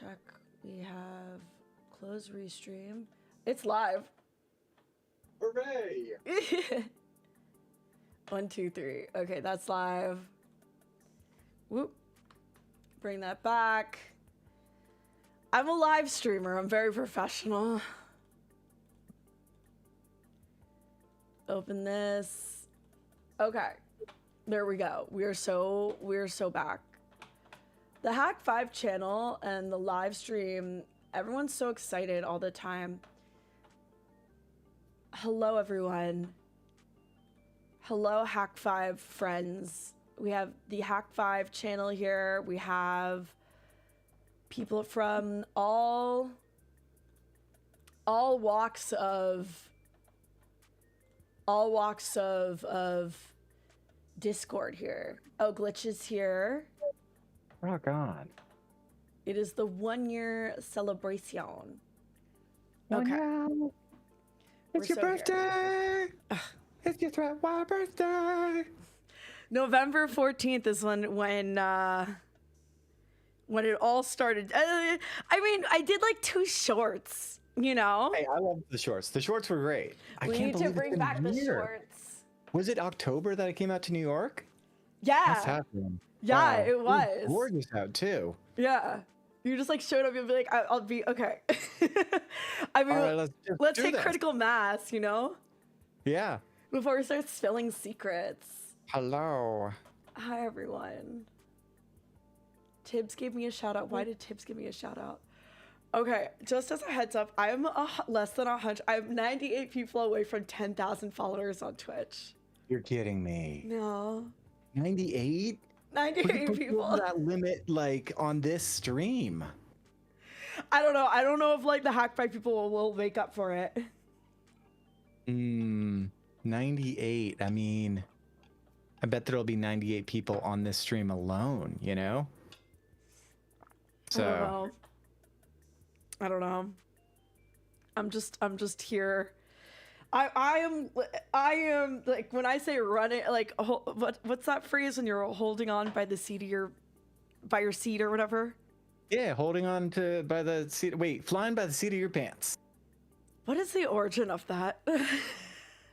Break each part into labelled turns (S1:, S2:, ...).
S1: check. We have close restream. It's live.
S2: Hooray!
S1: 1, 2, 3. Okay, that's live. Whoop. Bring that back. I'm a live streamer. I'm very professional. Open this. Okay. There we go. We're so back. The HAK5 channel and the live stream, everyone's so excited all the time. Hello, everyone. Hello, HAK5 friends. We have the HAK5 channel here. We have people from all walks of Discord here. Oh, Glitch is here.
S2: Rock on.
S1: It is the 1-year celebration.
S2: Okay.
S1: We're
S2: It's your
S1: so
S2: birthday! It's your ThreatWire birthday!
S1: November 14th is when it all started. I mean, I did like 2 shorts, you know?
S2: Hey, I love the shorts. The shorts were great.
S1: We need to bring back the shorts.
S2: Was it October that it came out to New York?
S1: Yeah.
S2: That's happening.
S1: Yeah,
S2: Wow.
S1: it was.
S2: Gorgeous out too.
S1: Yeah. You just like showed up and be like, I'll be okay. I mean,
S2: All right,
S1: let's hit critical mass, you know?
S2: Yeah.
S1: Before we start spilling secrets.
S2: Hello.
S1: Hi, everyone. Tibbs gave me a shout out. Why did Tibbs give me a shout out? Okay, just as a heads up, I'm less than 100. I'm 98 people away from 10,000 followers on Twitch.
S2: You're kidding me.
S1: No.
S2: 98?
S1: 98 people.
S2: That limit like on this stream.
S1: I don't know. I don't know if like the HAK5 people will make up for it.
S2: 98. I mean, I bet there'll be 98 people on this stream alone, you know? So
S1: I don't know. I'm just here. I am like, when I say run it, like, what's that phrase when you're holding on by the seat of by your seat or whatever?
S2: Yeah, holding on by the seat. Wait, flying by the seat of your pants.
S1: What is the origin of that?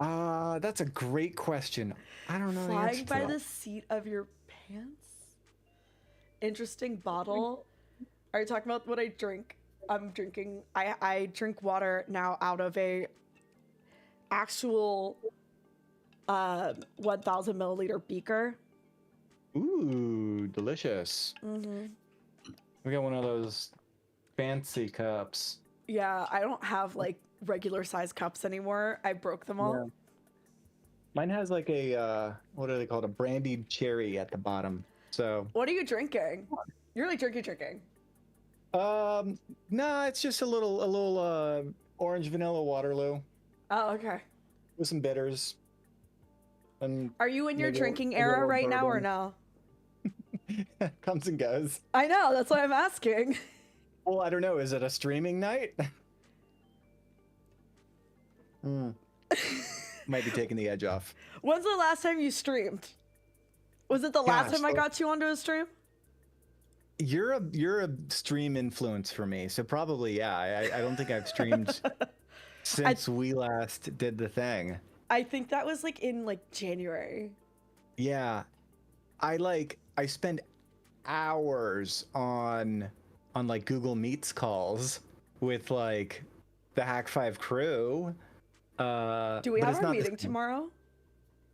S2: That's a great question. I don't know.
S1: Flying by the seat of your pants? Interesting bottle. Are you talking about what I drink? I'm drinking. I drink water now out of a actual 1,000 milliliter beaker.
S2: Ooh, delicious.
S1: Mm-hmm.
S2: We got one of those fancy cups.
S1: Yeah, I don't have like regular size cups anymore. I broke them all.
S2: Yeah. Mine has like a what are they called? A brandied cherry at the bottom. So.
S1: What are you drinking? You're like drinking.
S2: No, it's just a little orange vanilla Waterloo.
S1: Oh, okay.
S2: With some bitters. And
S1: are you in your drinking era right now or no?
S2: Comes and goes.
S1: I know, that's why I'm asking.
S2: Well, I don't know. Is it a streaming night? Might be taking the edge off.
S1: When's the last time you streamed? Was it the last time I got you onto a stream?
S2: You're a stream influence for me, so probably yeah. I don't think I've streamed since we last did the thing.
S1: I think that was like in like January.
S2: Yeah, I spend hours on like Google Meets calls with like the HAK5 crew.
S1: Do we have a meeting tomorrow?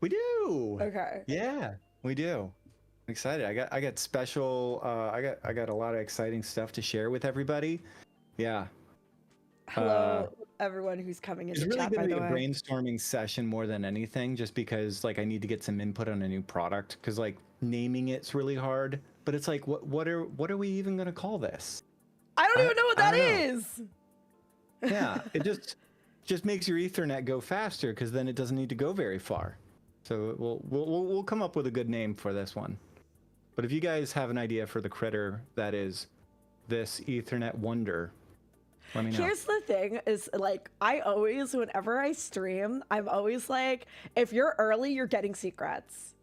S2: We do.
S1: Okay.
S2: Yeah, we do. I'm excited. I got special. I got a lot of exciting stuff to share with everybody. Yeah.
S1: Hello, everyone who's coming into
S2: chat. It's really going to be a brainstorming session more than anything, just because like I need to get some input on a new product. Because like naming it's really hard. But it's like, what are we even going to call this?
S1: I don't even know what that is.
S2: Yeah, it just makes your Ethernet go faster because then it doesn't need to go very far. So we'll come up with a good name for this one. But if you guys have an idea for the critter that is this Ethernet wonder, let me know.
S1: Here's the thing is like, I always, whenever I stream, I'm always like, if you're early, you're getting secrets.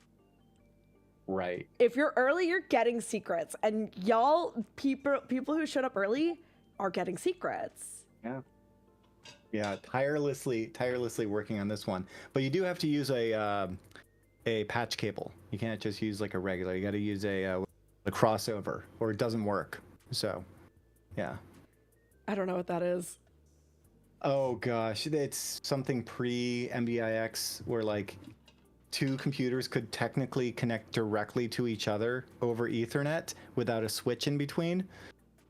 S2: Right.
S1: If you're early, you're getting secrets, and y'all people who showed up early are getting secrets.
S2: Yeah. Yeah, tirelessly working on this one. But you do have to use a patch cable. You can't just use like a regular. You got to use a crossover, or it doesn't work. So, yeah.
S1: I don't know what that is.
S2: Oh gosh, it's something pre-MBIX where like two computers could technically connect directly to each other over Ethernet without a switch in between,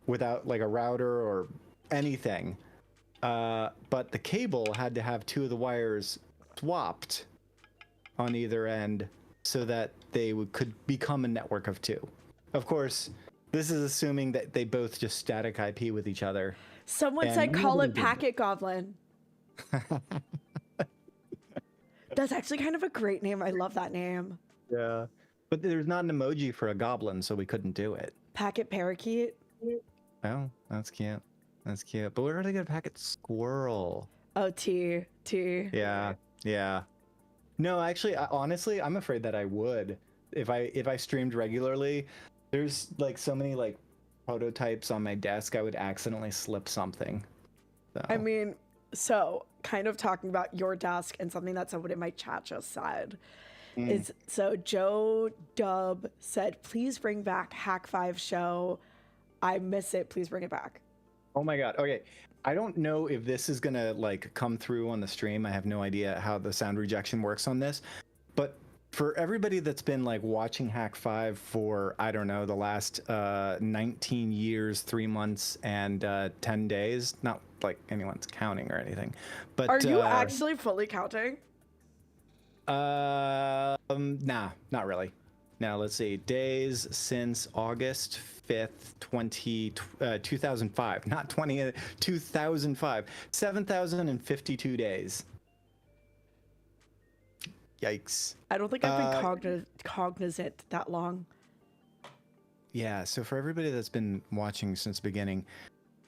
S2: without like a router or anything. But the cable had to have two of the wires swapped on either end so that they could become a network of two. Of course, this is assuming that they both just static IP with each other.
S1: Someone
S2: And
S1: said call
S2: nobody
S1: it
S2: did
S1: Packet Goblin. That's actually kind of a great name. I love that name.
S2: Yeah. But there's not an emoji for a goblin, so we couldn't do it.
S1: Packet Parakeet.
S2: Oh, that's cute. That's cute. But we're already gonna packet squirrel.
S1: Oh, T.
S2: Yeah. Yeah. No, actually, honestly, I'm afraid that I would if I streamed regularly. There's like so many like prototypes on my desk, I would accidentally slip something. So.
S1: I mean, so kind of talking about your desk and something that someone in my chat just said is, so Joe Dub said, please bring back HAK5 show. I miss it. Please bring it back.
S2: Oh my God. Okay. I don't know if this is gonna like come through on the stream. I have no idea how the sound rejection works on this, but for everybody that's been like watching HAK5 for, I don't know, the last 19 years, 3 months, and 10 days, not like anyone's counting or anything, but
S1: are you actually fully counting?
S2: Nah, not really. Now let's see, days since August 5th, 2005, not 2005, 7,052 days. Yikes.
S1: I don't think I've been cognizant that long.
S2: Yeah, so for everybody that's been watching since the beginning,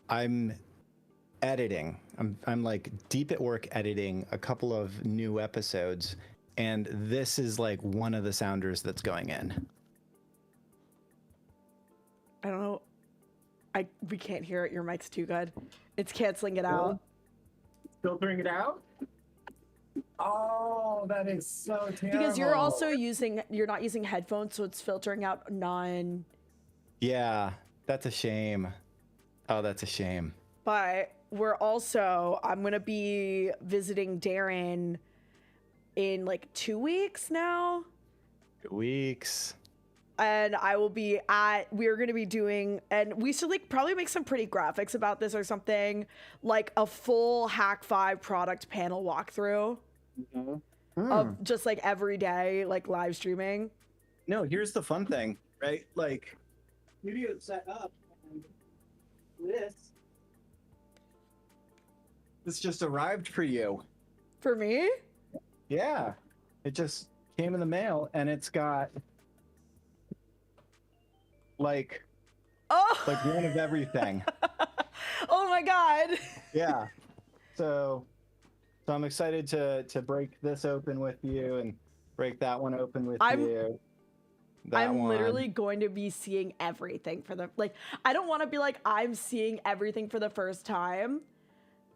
S2: I'm editing. I'm like deep at work editing a couple of new episodes, and this is like one of the sounders that's going in.
S1: I don't know. We can't hear it. Your mic's too good. It's canceling it out.
S3: Filtering it out? Oh, that is so terrible.
S1: Because you're also you're not using headphones, so it's filtering out non.
S2: Yeah, that's a shame. Oh, that's a shame.
S1: But I'm going to be visiting Darren in like 2 weeks now.
S2: 2 weeks.
S1: And we're going to be doing, and we should like probably make some pretty graphics about this or something, like a full HAK5 product panel walkthrough of just like every day, like live streaming.
S2: No, here's the fun thing, right? Like, studio set up, and this just arrived for you.
S1: For me?
S2: Yeah, it just came in the mail, and it's got like one of everything.
S1: Oh my God.
S2: Yeah. So I'm excited to break this open with you and break that one open with you.
S1: I'm literally going to be seeing everything for the, like, I don't want to be like, I'm seeing everything for the first time,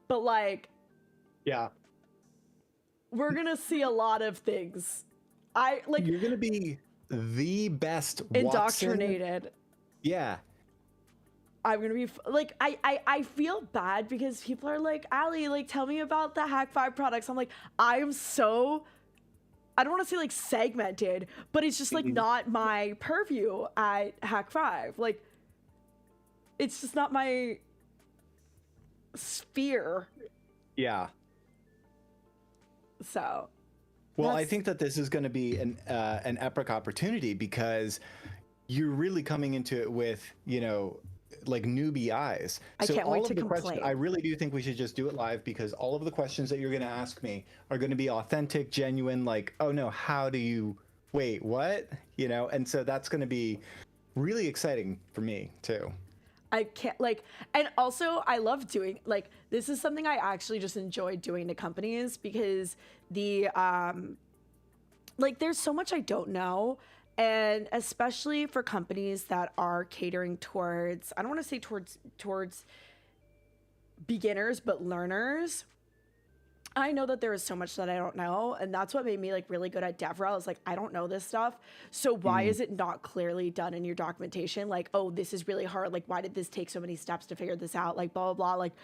S1: but like,
S2: yeah,
S1: we're going to see a lot of things.
S2: You're going to be the best
S1: indoctrinated.
S2: Watson. Yeah.
S1: I'm gonna be like, I feel bad because people are like, Allie, like, tell me about the HAK5 products. I'm like, I don't want to say like segmented, but it's just like not my purview at HAK5. Like, it's just not my sphere.
S2: Yeah.
S1: So.
S2: Well, I think that this is going to be an epic opportunity because you're really coming into it with, like newbie eyes.
S1: I can't wait to complain.
S2: I really do think we should just do it live because all of the questions that you're going to ask me are going to be authentic, genuine, like, oh no, how do you, wait, what? And so that's going to be really exciting for me too.
S1: I can't and also I love doing this is something I actually just enjoy doing to companies because there's so much I don't know. And especially for companies that are catering towards, I don't want to say towards beginners, but learners. I know that there is so much that I don't know, and that's what made me like really good at DevRel. Is like, I don't know this stuff, so why is it not clearly done in your documentation? Like, oh, this is really hard. Like, why did this take so many steps to figure this out? Like, blah blah blah. Like,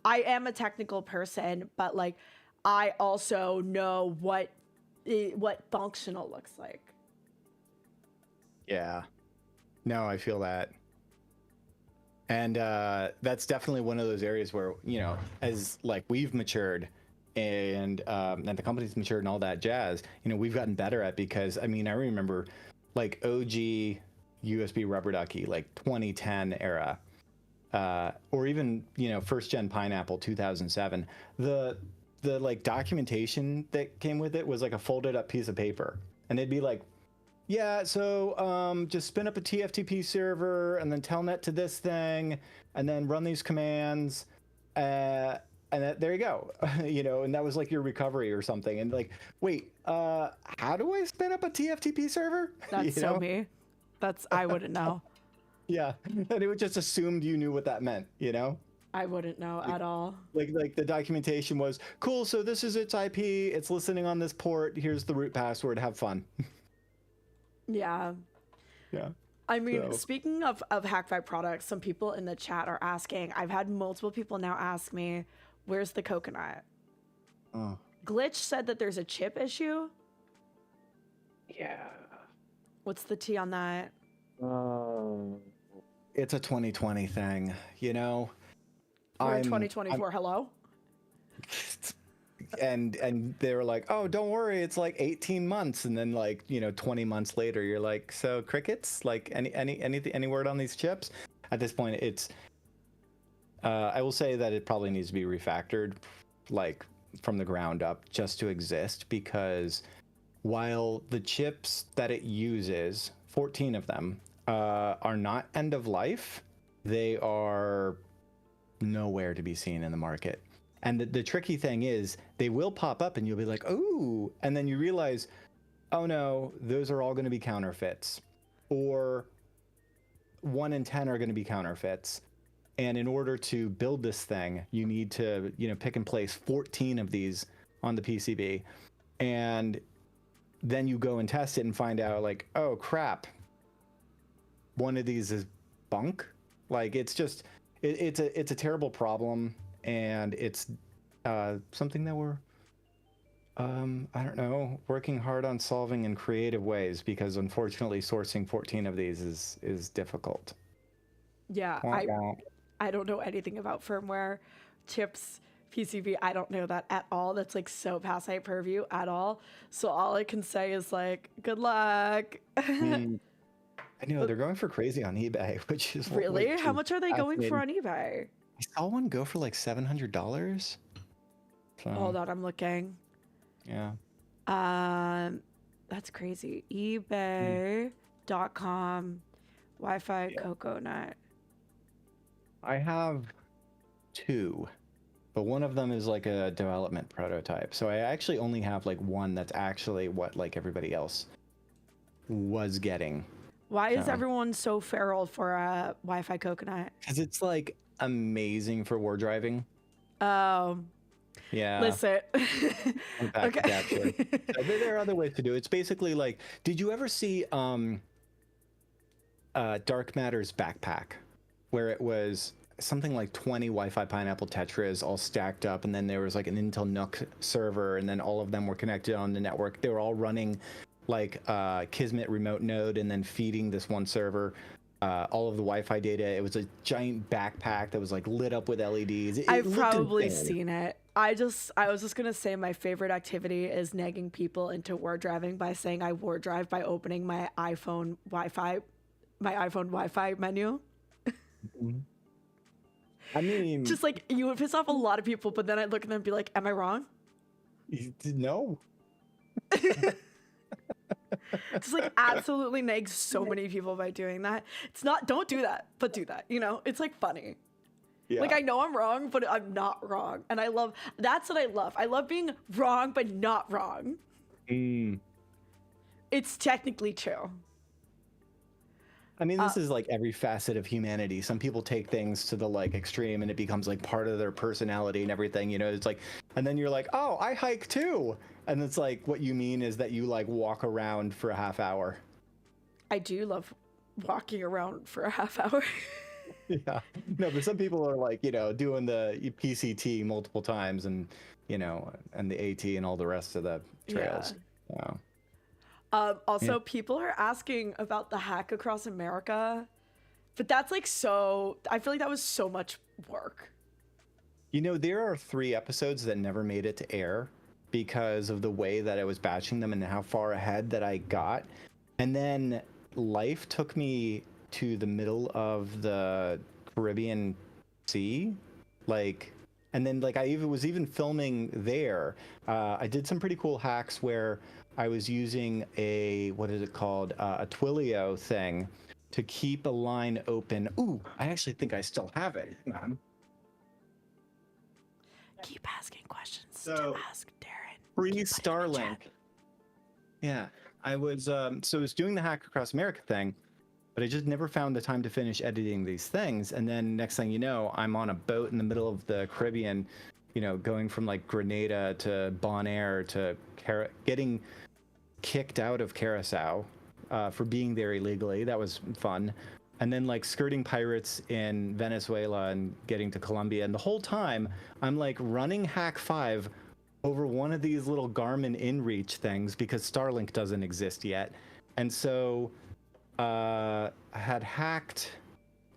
S1: I am a technical person, but like, I also know what functional looks like.
S2: Yeah. No, I feel that. And that's definitely one of those areas where, you know, as like we've matured and the company's matured and all that jazz, you know, we've gotten better at, because I mean, I remember like OG USB rubber ducky, like 2010 era, or even, you know, first gen Pineapple 2007. The like documentation that came with it was like a folded up piece of paper, and it'd be like, yeah, so just spin up a TFTP server and then telnet to this thing and then run these commands, and there you go. You know, and that was like your recovery or something. And like, wait, how do I spin up a TFTP server?
S1: That's
S2: You
S1: so
S2: know?
S1: me. I wouldn't know.
S2: Yeah, and it would just assumed you knew what that meant, you know?
S1: I wouldn't know at all.
S2: Like the documentation was, cool, so this is its IP, it's listening on this port, here's the root password, have fun.
S1: Yeah.
S2: Yeah.
S1: I mean,
S2: So-
S1: speaking of HAK5 products, some people in the chat are asking, I've had multiple people now ask me, where's the coconut?
S2: Oh.
S1: Glitch said that there's a chip issue.
S3: Yeah.
S1: What's the tea on that?
S2: It's a 2020 thing, you know?
S1: We're in 2024, hello?
S2: And they were like, oh, don't worry, it's like 18 months. And then like, you know, 20 months later, you're like, so crickets, like any word on these chips? At this point, it's, I will say that it probably needs to be refactored, like from the ground up, just to exist, because while the chips that it uses, 14 of them, are not end of life, they are nowhere to be seen in the market. And the tricky thing is, they will pop up and you'll be like, oh, and then you realize, oh no, those are all going to be counterfeits, or 1 in 10 are going to be counterfeits. And in order to build this thing, you need to, you know, pick and place 14 of these on the PCB. And then you go and test it and find out like, oh crap, one of these is bunk. Like, it's just, it's a terrible problem. And it's something that we're, I don't know, working hard on solving in creative ways, because unfortunately sourcing 14 of these is difficult.
S1: Yeah, I don't know anything about firmware, chips, PCB. I don't know that at all. That's like so past my purview at all. So all I can say is like, good luck.
S2: I know they're going for crazy on eBay, which is
S1: Really? How much are they going for on eBay?
S2: I saw one go for like $700. So,
S1: Hold on, I'm looking.
S2: yeah.
S1: That's crazy. eBay.com Wi-Fi coconut.
S2: I have 2, but one of them is like a development prototype. So I actually only have like one that's actually what like everybody else was getting.
S1: Why is everyone so feral for a Wi-Fi coconut?
S2: Because it's like amazing for war driving.
S1: Oh,
S2: Yeah.
S1: listen.
S2: Impact capture. There are other ways to do it. It's basically like, did you ever see Dark Matter's backpack, where it was something like 20 Wi-Fi Pineapple Tetras all stacked up, and then there was like an Intel NUC server, and then all of them were connected on the network. They were all running like Kismet remote node, and then feeding this one server all of the Wi-Fi data. It was a giant backpack that was like lit up with LEDs.
S1: I've
S2: looked
S1: probably
S2: insane.
S1: seen it. I was just gonna say my favorite activity is nagging people into war driving by saying I war drive by opening my iPhone Wi-Fi menu.
S2: I mean,
S1: Just like, you would piss off a lot of people, but then I'd look at them and be like, am I wrong?
S2: no.
S1: Just like absolutely nag so many people by doing that. It's not, don't do that, but do that, you know? It's like funny.
S2: Yeah.
S1: Like, I know I'm wrong, but I'm not wrong. And that's what I love. I love being wrong, but not wrong. It's technically true.
S2: I mean, this is like every facet of humanity. Some people take things to the like extreme and it becomes like part of their personality and everything, you know, it's like, and then you're like, oh, I hike too. And it's like, what you mean is that you like walk around for a half hour.
S1: I do love walking around for a half hour.
S2: Yeah. No, but some people are like, you know, doing the PCT multiple times and, you know, and the AT and all the rest of the trails. Yeah.
S1: Also, people are asking about the hack across America, but that's like so. I feel like that was so much work.
S2: You know, there are 3 episodes that never made it to air because of the way that I was batching them and how far ahead that I got. And then life took me to the middle of the Caribbean Sea, like, and then like I even was even filming there. I did some pretty cool hacks where I was using a, what is it called, a Twilio thing to keep a line open. Ooh, I actually think I still have it. Hang on.
S1: Keep asking questions
S2: So,
S1: to ask Darren.
S2: Free
S1: Keep putting them in
S2: Starlink.
S1: chat.
S2: Yeah, I was so I was doing the Hack Across America thing, but I just never found the time to finish editing these things. And then next thing you know, I'm on a boat in the middle of the Caribbean, you know, going from like Grenada to Bonaire to getting kicked out of Curacao for being there illegally. That was fun. And then like skirting pirates in Venezuela and getting to Colombia. And the whole time I'm like running HAK5 over one of these little Garmin InReach things because Starlink doesn't exist yet. And so I had hacked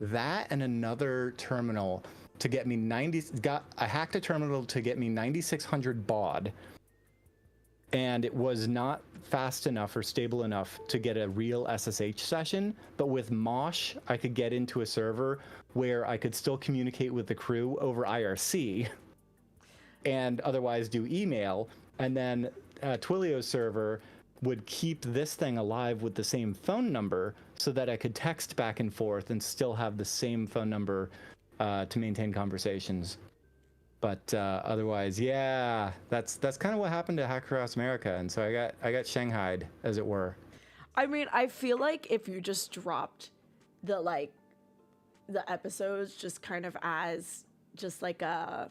S2: that and another terminal to get me I hacked a terminal to get me 9600 baud, and it was not fast enough or stable enough to get a real SSH session. But with Mosh, I could get into a server where I could still communicate with the crew over IRC and otherwise do email. And then Twilio server would keep this thing alive with the same phone number so that I could text back and forth and still have the same phone number to maintain conversations. But otherwise, yeah, that's kind of what happened to Hack Across America, and so I got shanghaied, as it were.
S1: I mean, I feel like if you just dropped the episodes just kind of as just like a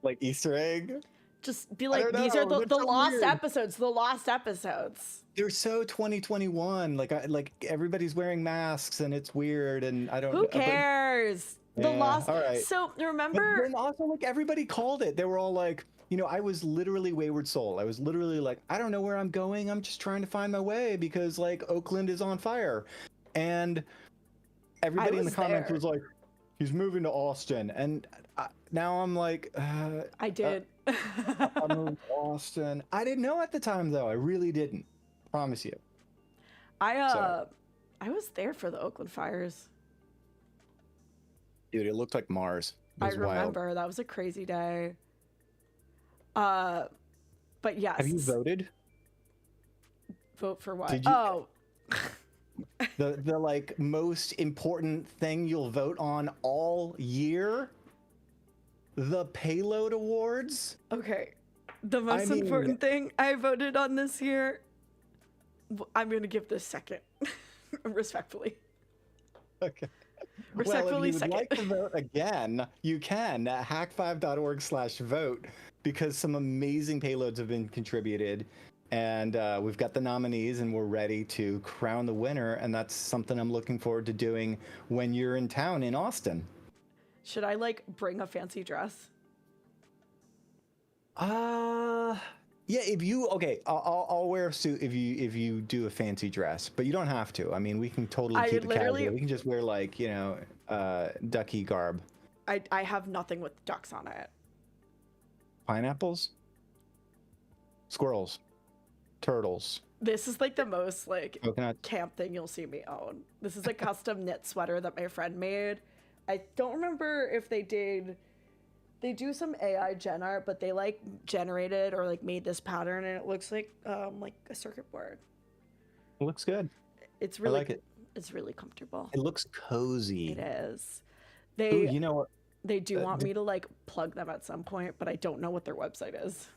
S2: Like Easter egg.
S1: just be like, these
S2: know,
S1: are the
S2: that's so
S1: lost
S2: weird.
S1: episodes, the lost episodes.
S2: They're so 2021. Like everybody's wearing masks, and it's weird, and I don't.
S1: Who cares? The
S2: yeah,
S1: lost.
S2: all right.
S1: So
S2: But
S1: remember,
S2: then also, like, everybody called it. They were all like, you know, I was literally Wayward Soul. I was literally like, I don't know where I'm going. I'm just trying to find my way because like Oakland is on fire, and everybody in the
S1: was
S2: comments
S1: there.
S2: was like, he's moving to Austin, and now I'm like,
S1: I did.
S2: I moved to Austin. I didn't know at the time though. I really didn't. Promise you.
S1: I was there for the Oakland fires.
S2: Dude, it looked like Mars. It
S1: I
S2: was wild.
S1: remember that was a crazy day. But yes.
S2: Have you voted?
S1: Vote for what?
S2: Did you-
S1: Oh.
S2: The like most important thing you'll vote on all year? The payload awards?
S1: Okay. The most
S2: I mean-
S1: important thing I voted on this year. I'm gonna give this second, respectfully.
S2: Okay.
S1: Respectfully,
S2: well, if you would
S1: second.
S2: like to vote again, you can at hack5.org/vote because some amazing payloads have been contributed, and we've got the nominees, and we're ready to crown the winner. And that's something I'm looking forward to doing when you're in town in Austin.
S1: Should I like bring a fancy dress?
S2: Yeah, if you I'll wear a suit if you do a fancy dress, but you don't have to. I mean, we can totally
S1: I
S2: keep it
S1: literally-
S2: casual. We can just wear like, you know, ducky garb.
S1: I have nothing with ducks on it.
S2: Pineapples, squirrels, turtles,
S1: This is like the most like
S2: coconuts.
S1: camp thing you'll see me own. This is a custom knit sweater that my friend made. I don't remember if they do some AI gen art, but they like generated or like made this pattern, and it looks like a circuit board.
S2: It looks good.
S1: It's really
S2: I like it.
S1: It's really comfortable.
S2: It looks cozy.
S1: It is.
S2: Ooh,
S1: They
S2: you know what?
S1: they do want me to like plug them at some point, but I don't know what their website is.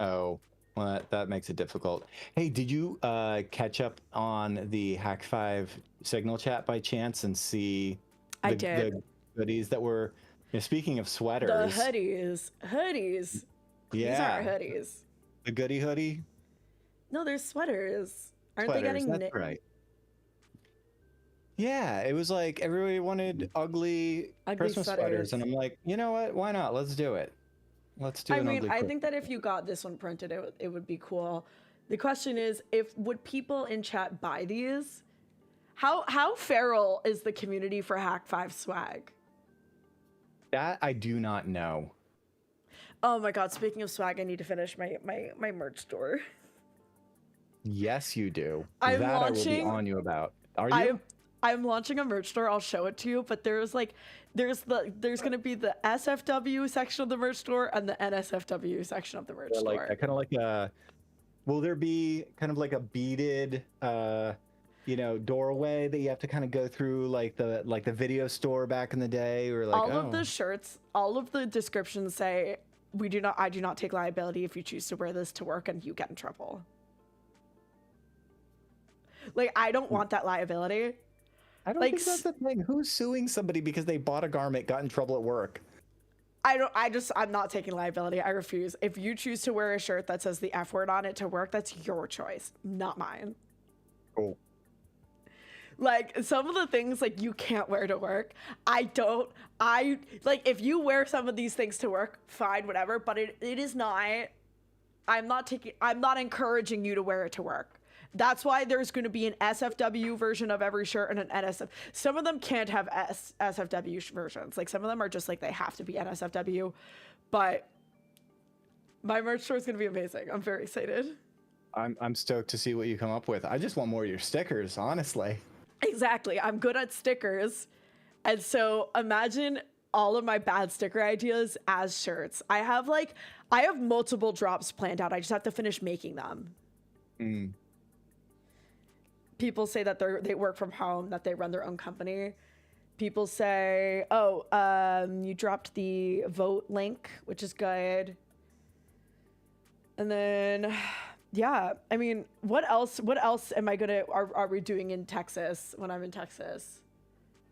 S2: Oh, Well, that makes it difficult. Hey, did you catch up on the HAK5 signal chat by chance and see
S1: I
S2: the
S1: did.
S2: goodies that were? Speaking of
S1: The
S2: sweaters,
S1: hoodies. These aren't
S2: yeah,
S1: hoodies.
S2: the goody hoodie
S1: No, they're sweaters. Aren't they
S2: sweaters.
S1: getting
S2: That's right. Yeah, it was like everybody wanted ugly Christmas sweaters, and I'm like, you know what? Why not? Let's do it. Let's do
S1: I
S2: an
S1: mean,
S2: ugly
S1: I
S2: Christmas.
S1: think that if you got this one printed, it would be cool. The question is, if would people in chat buy these? How feral is the community for HAK5 swag?
S2: That I do not know.
S1: Oh my god! Speaking of swag, I need to finish my merch store.
S2: Yes, you do.
S1: I'm
S2: That I will be
S1: launching-
S2: on you about. Are you?
S1: I'm launching a merch store. I'll show it to you. But there's gonna be the SFW section of the merch store and the NSFW section of the merch store.
S2: Like kind of like a. Will there be kind of like a beaded, doorway that you have to kind of go through, like the video store back in the day, or like
S1: all of the shirts, all of the descriptions say, I do not take liability if you choose to wear this to work and you get in trouble. Like, I don't want that liability.
S2: I don't think that's the thing. Who's suing somebody because they bought a garment, got in trouble at work?
S1: I'm not taking liability. I refuse. If you choose to wear a shirt that says the F word on it to work, that's your choice, not mine.
S2: Cool.
S1: Like, some of the things, like, you can't wear to work. If you wear some of these things to work, fine, whatever, but it is not, I'm not encouraging you to wear it to work. That's why there's going to be an SFW version of every shirt and an NSF. Some of them can't have SFW versions. Like, some of them are just like, they have to be NSFW. But my merch store is going to be amazing. I'm very excited.
S2: I'm stoked to see what you come up with. I just want more of your stickers, honestly.
S1: Exactly. I'm good at stickers. And so imagine all of my bad sticker ideas as shirts. I have multiple drops planned out. I just have to finish making them.
S2: Mm.
S1: People say that they work from home, that they run their own company. People say, you dropped the vote link, which is good. And then, yeah, I mean, what else are we doing in Texas when I'm in Texas?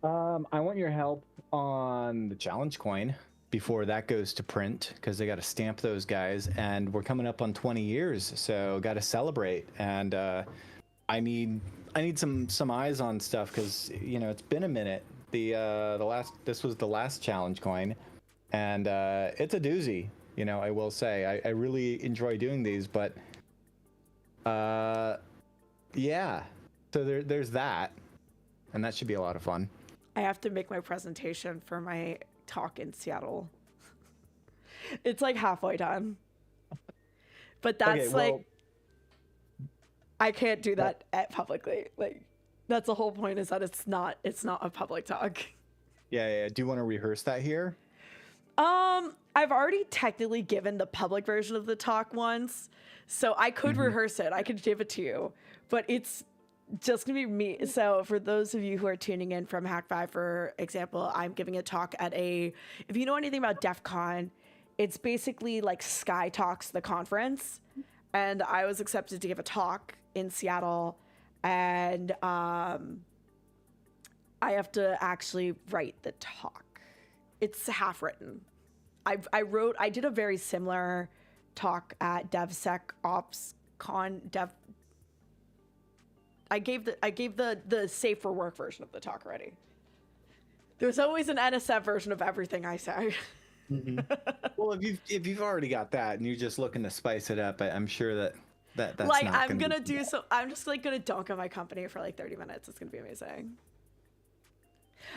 S2: I want your help on the challenge coin before that goes to print, because they got to stamp those guys, and we're coming up on 20 years, so got to celebrate. And I need some eyes on stuff, because it's been a minute. This was the last challenge coin, and it's a doozy. I will say I really enjoy doing these, but yeah. So there's that, and that should be a lot of fun.
S1: I have to make my presentation for my talk in Seattle. It's like halfway done, but that's I can't do that publicly. Like, that's the whole point, is that it's not a public talk.
S2: Yeah. Do you want to rehearse that here?
S1: I've already technically given the public version of the talk once, so I could rehearse it. I could give it to you, but it's just gonna be me. So for those of you who are tuning in from HAK5, for example, I'm giving a talk at if you know anything about DEF CON, it's basically like Sky Talks, the conference, and I was accepted to give a talk in Seattle, and I have to actually write the talk. It's half written. I did a very similar talk at DevSecOpsCon. I gave the safe for work version of the talk already. There's always an NSF version of everything I say.
S2: Well, if you've already got that and you're just looking to spice it up, I'm sure that's
S1: like,
S2: not
S1: I'm gonna do so. I'm just like gonna dunk on my company for like 30 minutes. It's gonna be amazing.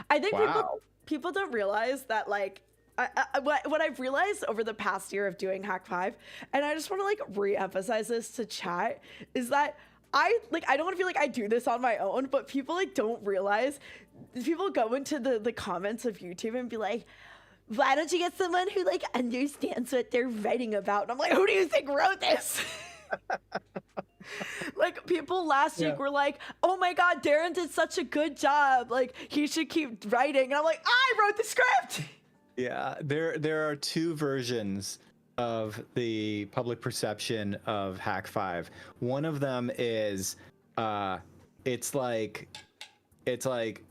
S1: I think people don't realize that, like, what I've realized over the past year of doing HAK5, and I just want to like re-emphasize this to chat, is that I don't want to feel like I do this on my own, but people like don't realize. People go into the comments of YouTube and be like, why don't you get someone who like understands what they're writing about? And I'm like, who do you think wrote this? Like, people last week were like, oh my god, Darren did such a good job, like he should keep writing. And I'm like, I wrote the script.
S2: Yeah, there are two versions of the public perception of HAK5. One of them is it's like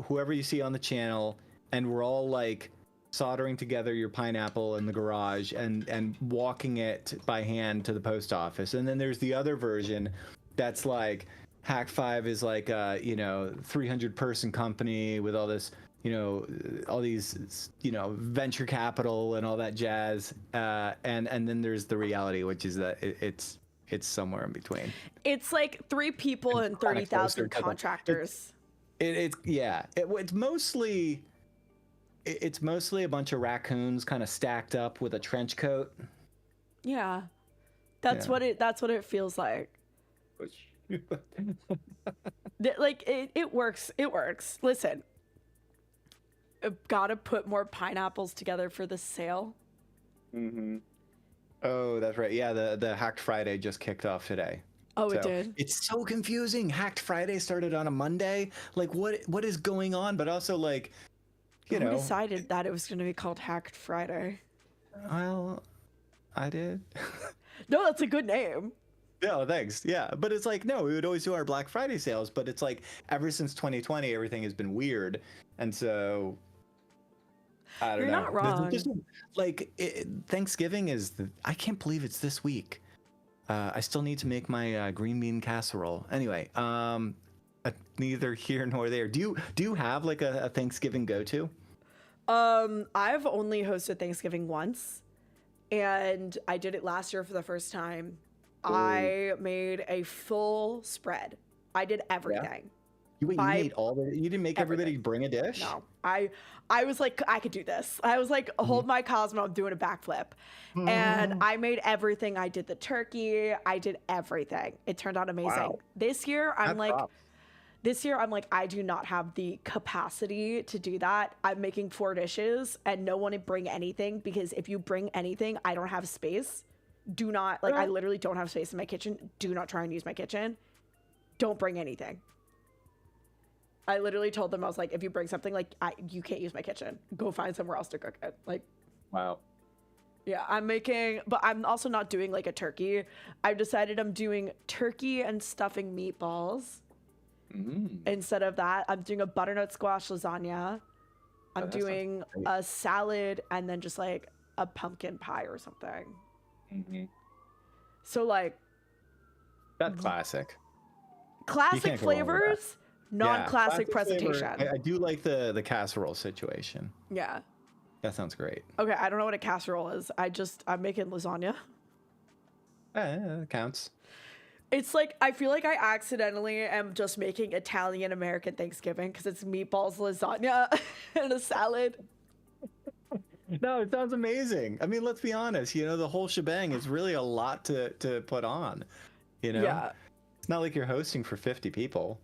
S2: whoever you see on the channel, and we're all like soldering together your pineapple in the garage and walking it by hand to the post office. And then there's the other version that's like HAK5 is like a 300 person company with all this, all these, venture capital and all that jazz. And then there's the reality, which is that it's somewhere in between.
S1: It's like 3 people and 30,000 contractors.
S2: It's mostly a bunch of raccoons kind of stacked up with a trench coat.
S1: Yeah. That's what it feels like. Like it works. It works. Listen, I've gotta put more pineapples together for the sale.
S2: Mm-hmm. Oh, that's right. Yeah, the Hacked Friday just kicked off today.
S1: Oh, it did.
S2: It's so confusing. Hacked Friday started on a Monday. Like, what is going on? But also, like,
S1: Who decided that it was going to be called Hacked Friday?
S2: Well, I did.
S1: No, that's a good name.
S2: No, thanks. Yeah, but it's like, no, we would always do our Black Friday sales, but it's like ever since 2020, everything has been weird, and so I don't know.
S1: You're not wrong.
S2: Thanksgiving is I can't believe it's this week. I still need to make my green bean casserole. Anyway, neither here nor there. Do you have like a Thanksgiving go-to?
S1: I've only hosted Thanksgiving once, and I did it last year for the first time. Ooh. I made a full spread. I did everything.
S2: You made all the. You didn't make everybody bring a dish?
S1: No, I was like, I could do this. I was like, hold my Cosmo, I'm doing a backflip. And I made everything. I did the turkey. I did everything. It turned out amazing. Wow. This year, I'm like, I do not have the capacity to do that. I'm making 4 dishes and no one to bring anything, because if you bring anything, I don't have space. Do not, I literally don't have space in my kitchen. Do not try and use my kitchen. Don't bring anything. I literally told them, I was like, if you bring something, you can't use my kitchen. Go find somewhere else to cook it.
S2: Wow.
S1: Yeah, but I'm also not doing like a turkey. I've decided I'm doing turkey and stuffing meatballs. Instead of that, I'm doing a butternut squash lasagna. I'm doing a salad and then just like a pumpkin pie or something. So like.
S2: That's classic.
S1: Classic flavors. Non-classic presentation.
S2: I do like the casserole situation.
S1: Yeah.
S2: That sounds great.
S1: Okay, I don't know what a casserole is. I'm making lasagna.
S2: It counts.
S1: It's like, I feel like I accidentally am just making Italian American Thanksgiving because it's meatballs, lasagna, and a salad.
S2: No, it sounds amazing. I mean, let's be honest. The whole shebang is really a lot to put on.
S1: Yeah.
S2: It's not like you're hosting for 50 people.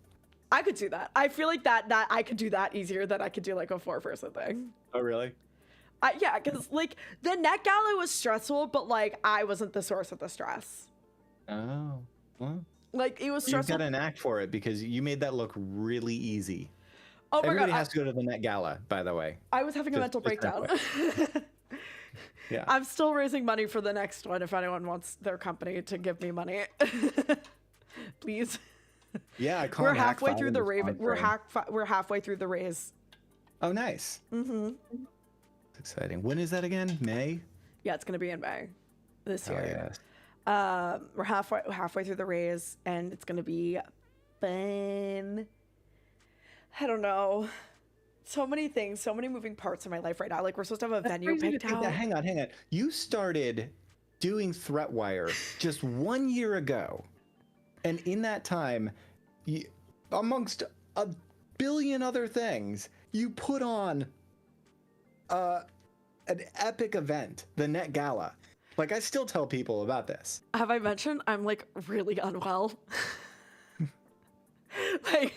S1: I could do that. I feel like that I could do that easier than I could do like a 4-person thing.
S2: Oh, really?
S1: Yeah, because like the Net Gala was stressful, but like I wasn't the source of the stress.
S2: Oh, well.
S1: Like it was stressful.
S2: You've got an act for it because you made that look really easy.
S1: Oh my
S2: Everybody
S1: God,
S2: has to go to the Net Gala, by the way.
S1: I was having a mental breakdown.
S2: Yeah.
S1: I'm still raising money for the next one if anyone wants their company to give me money. Please.
S2: Yeah,
S1: we're halfway through the raise. We're halfway through the raise.
S2: Oh, nice.
S1: Mm-hmm.
S2: It's exciting. When is that again? May?
S1: Yeah, it's gonna be in May this year.
S2: Yes.
S1: We're halfway through the raise, and it's gonna be fun. I don't know. So many things, so many moving parts in my life right now. Like we're supposed to have a venue picked out.
S2: Hang on. You started doing ThreatWire just 1 year ago. And in that time, amongst a billion other things, you put on an epic event, the Net Gala. Like, I still tell people about this.
S1: Have I mentioned I'm like really unwell? Like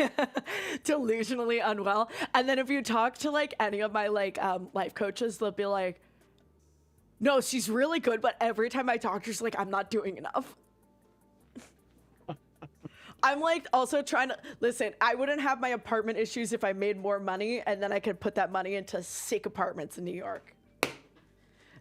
S1: delusionally unwell. And then if you talk to like any of my like life coaches, they'll be like, no, she's really good, but every time I talk to her, she's like, I'm not doing enough. I'm like also trying to listen. I wouldn't have my apartment issues if I made more money, and then I could put that money into sick apartments in New York.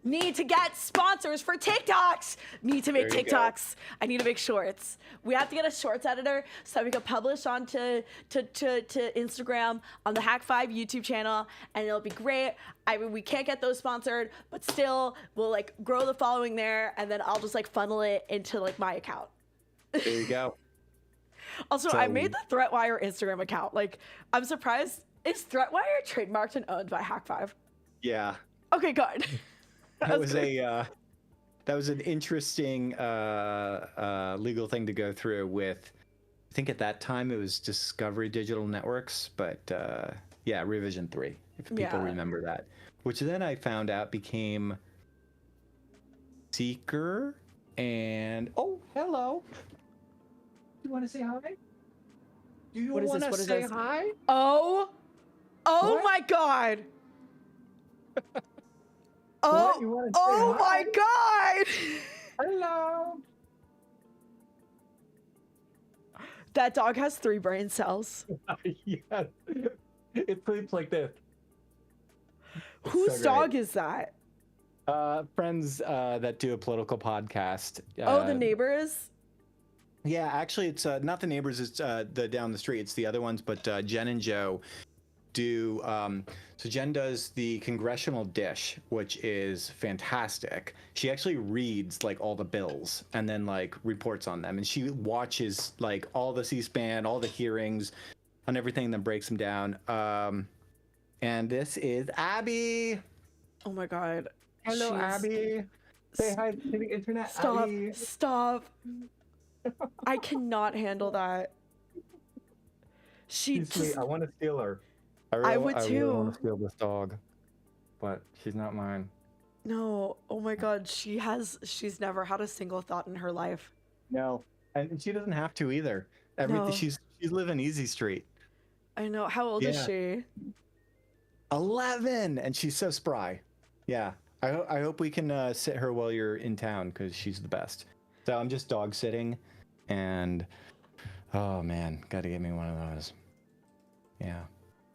S1: Need to get sponsors for TikToks. Need to make
S2: There you go.
S1: TikToks. I need to make shorts. We have to get a shorts editor so that we can publish onto to Instagram on the HAK5 YouTube channel, and it'll be great. I mean, we can't get those sponsored, but still, we'll like grow the following there, and then I'll just like funnel it into like my account.
S2: There you go.
S1: Also,
S2: So-
S1: I made the ThreatWire Instagram account. Like, I'm surprised. Is ThreatWire trademarked and owned by HAK5?
S2: Yeah.
S1: Okay, good.
S2: That was that was an interesting legal thing to go through with. I think at that time it was Discovery Digital Networks, but yeah, Revision 3, if people
S1: Yeah.
S2: remember that. Which then I found out became Seeker, and oh, hello. You want to say hi? Do you
S1: What is this?
S2: want to
S1: What is
S2: say
S1: this?
S2: hi?
S1: Oh
S2: What?
S1: my God.
S2: What? You wanna say
S1: Oh
S2: hi?
S1: my God.
S2: Hello.
S1: That dog has 3 brain cells.
S2: Yes. It sleeps like this. It's
S1: Whose
S2: so great.
S1: dog is that?
S2: Friends that do a political podcast.
S1: Oh, the neighbors?
S2: Yeah, actually, it's not the neighbors. It's the down the street. It's the other ones. But Jen and Joe do. So Jen does the Congressional Dish, which is fantastic. She actually reads like all the bills and then like reports on them, and she watches like all the C-SPAN, all the hearings, on everything, and then breaks them down. And this is Abby.
S1: Oh my God.
S2: Hello,
S1: She's-
S2: Abby. Say hi to the internet,
S1: Stop.
S2: Abby.
S1: Stop. I cannot handle that. She
S2: She's sweet.
S1: just.
S2: I want to steal her.
S1: I would
S2: I really
S1: too.
S2: want to steal this dog, but she's not mine.
S1: No. Oh my God. She's never had a single thought in her life.
S2: No, and she doesn't have to either. Everything
S1: No.
S2: she's living easy street.
S1: I know. How old is
S2: Yeah.
S1: she?
S2: 11, and she's so spry. Yeah, I hope we can sit her while you're in town because she's the best. So I'm just dog sitting, and oh man, got to get me one of those. Yeah,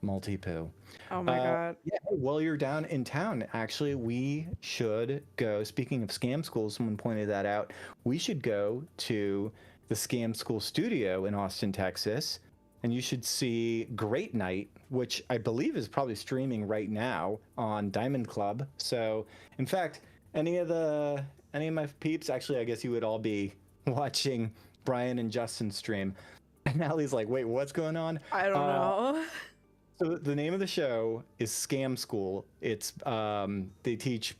S2: multi-poo.
S1: Oh my God.
S2: Yeah, hey, while you're down in town, actually, we should go. Speaking of scam schools, someone pointed that out. We should go to the Scam School Studio in Austin, Texas, and you should see Great Night, which I believe is probably streaming right now on Diamond Club. So, in fact, any of my peeps, actually, I guess you would all be watching Brian and Justin stream. And Allie's like, wait, what's going on?
S1: I don't know.
S2: So the name of the show is Scam School. It's they teach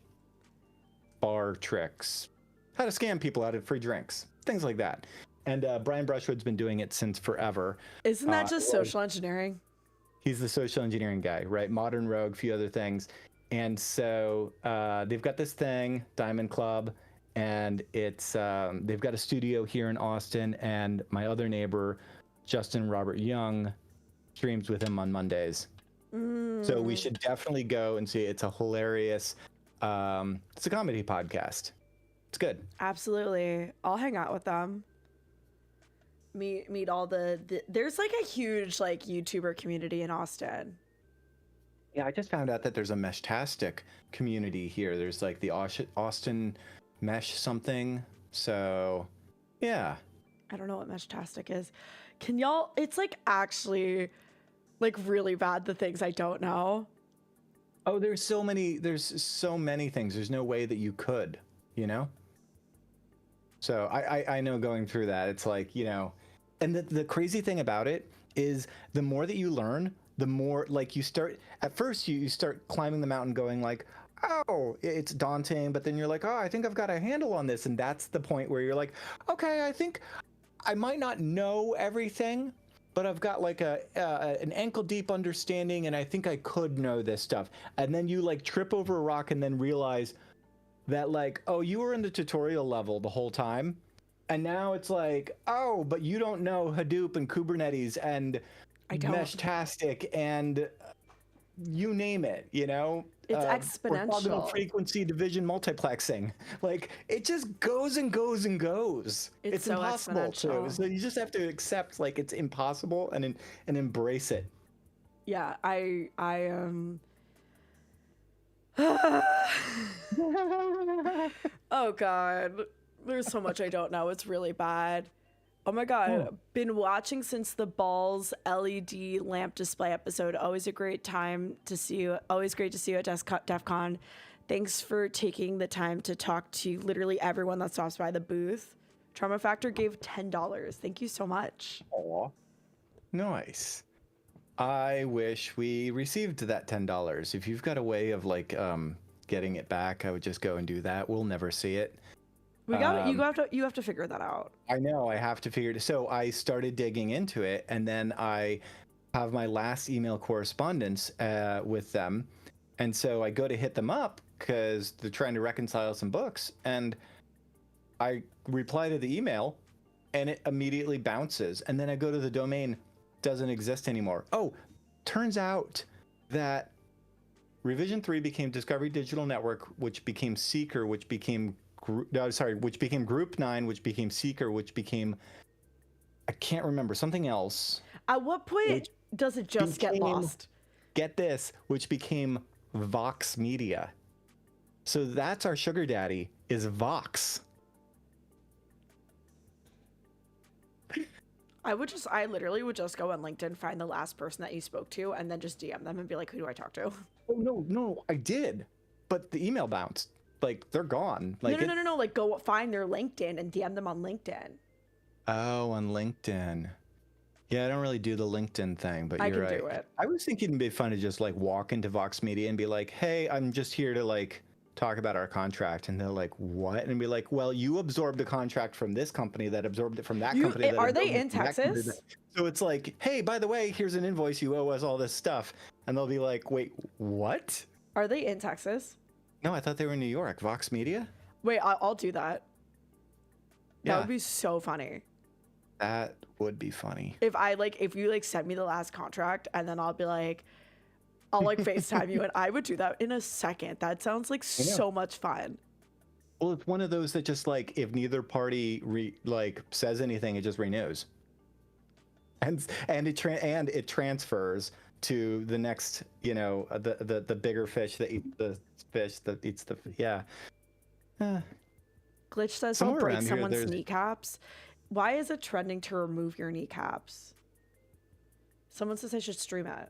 S2: bar tricks, how to scam people out of free drinks, things like that. And Brian Brushwood's been doing it since forever.
S1: Isn't that just
S2: well,
S1: social engineering?
S2: He's the social engineering guy, right? Modern Rogue, a few other things. And so they've got this thing, Diamond Club, and it's they've got a studio here in Austin. And my other neighbor, Justin Robert Young, streams with him on Mondays. So we should definitely go and see it. It's a hilarious, it's a comedy podcast. It's good.
S1: Absolutely. I'll hang out with them. Meet all the there's like a huge like YouTuber community in Austin.
S2: Yeah, I just found out that there's a Meshtastic community here. There's like the Austin Mesh something. So, yeah.
S1: I don't know what Meshtastic is. Can y'all, it's like actually like really bad the things I don't know.
S2: Oh, there's so many things. There's no way that you could, you know? So I know going through that, it's like, you know, and the crazy thing about it is the more that you learn, the more like you start, at first you start climbing the mountain going like, oh, it's daunting, but then you're like, oh, I think I've got a handle on this. And that's the point where you're like, okay, I think I might not know everything, but I've got like an ankle deep understanding, and I think I could know this stuff. And then you like trip over a rock and then realize that like, oh, you were in the tutorial level the whole time. And now it's like, oh, but you don't know Hadoop and Kubernetes and
S1: I don't.
S2: Meshtastic and you name it, you know?
S1: It's exponential.
S2: Orthogonal frequency division multiplexing. Like, it just goes and goes and goes.
S1: It's so
S2: impossible to.
S1: exponential.
S2: So you just have to accept, like, it's impossible and embrace it.
S1: Yeah, I Oh god. There's so much I don't know. It's really bad. Oh my god.
S2: Oh.
S1: Been watching since the Balls LED lamp display episode. Always a great time to see you. Always great to see you at DEF CON. Thanks for taking the time to talk to literally everyone that stops by the booth. Trauma Factor gave $10. Thank you so much.
S2: Aw. Nice. I wish we received that $10. If you've got a way of like getting it back, I would just go and do that. We'll never see it.
S1: We got it. You have to figure that out.
S2: I know, I have to figure it. So I started digging into it, and then I have my last email correspondence with them. And so I go to hit them up because they're trying to reconcile some books. And I reply to the email, and it immediately bounces. And then I go to the domain, doesn't exist anymore. Oh, turns out that Revision 3 became Discovery Digital Network, which became Seeker, which became which became Group 9, which became Seeker, which became, I can't remember, something else.
S1: At what point does it just get lost?
S2: Get this, which became Vox Media. So that's our sugar daddy, is Vox.
S1: I literally would just go on LinkedIn, find the last person that you spoke to, and then just DM them and be like, who do I talk to?
S2: Oh, no, I did. But the email bounced. Like, they're gone. Like,
S1: No. Like, go find their LinkedIn and DM them on LinkedIn.
S2: Oh, on LinkedIn. Yeah, I don't really do the LinkedIn thing, but you're right.
S1: I can do it.
S2: I was thinking it'd be fun to just like walk into Vox Media and be like, hey, I'm just here to like talk about our contract. And they're like, what? And be like, well, you absorbed the contract from this company that absorbed it from that company.
S1: Are they in Texas?
S2: So it's like, hey, by the way, here's an invoice. You owe us all this stuff. And they'll be like, wait, what?
S1: Are they in Texas?
S2: No, I thought they were in New York. Vox Media?
S1: Wait, I'll do that.
S2: Yeah.
S1: That would be so funny.
S2: That would be funny.
S1: If you like send me the last contract and then I'll be like, I'll like FaceTime you, and I would do that in a second. That sounds like so much fun.
S2: Well, it's one of those that just like, if neither party says anything, it just renews. And it transfers to the next, the bigger fish that eats the fish that eats the, yeah.
S1: Glitch says
S2: Somewhere
S1: I'll break
S2: around here,
S1: someone's kneecaps. Why is it trending to remove your kneecaps? Someone says I should stream it.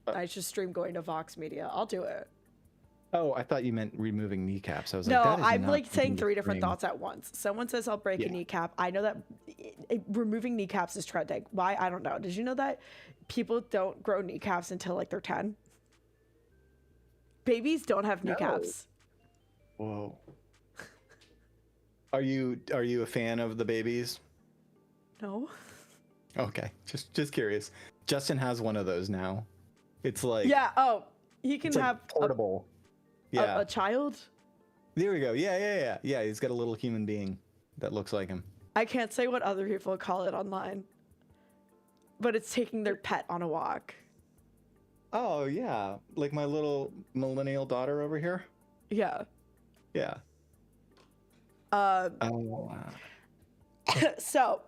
S1: I should stream going to Vox Media. I'll do it.
S2: Oh, I thought you meant removing kneecaps. I was
S1: no,
S2: like, that is
S1: I'm
S2: not
S1: like saying three
S2: the
S1: different
S2: stream.
S1: thoughts at once. Someone says I'll break a kneecap. I know that removing kneecaps is trending. Why? I don't know. Did you know that people don't grow kneecaps until like they're 10? Babies don't have kneecaps.
S2: Whoa. Are you a fan of the babies?
S1: No.
S2: Okay, just curious. Justin has one of those now. It's like,
S1: yeah. Oh, he can
S2: it's like
S1: have
S2: portable.
S1: a child.
S2: There we go. Yeah. He's got a little human being that looks like him.
S1: I can't say what other people call it online, but it's taking their pet on a walk.
S2: Oh yeah, like my little millennial daughter over here.
S1: Yeah.
S2: Yeah.
S1: So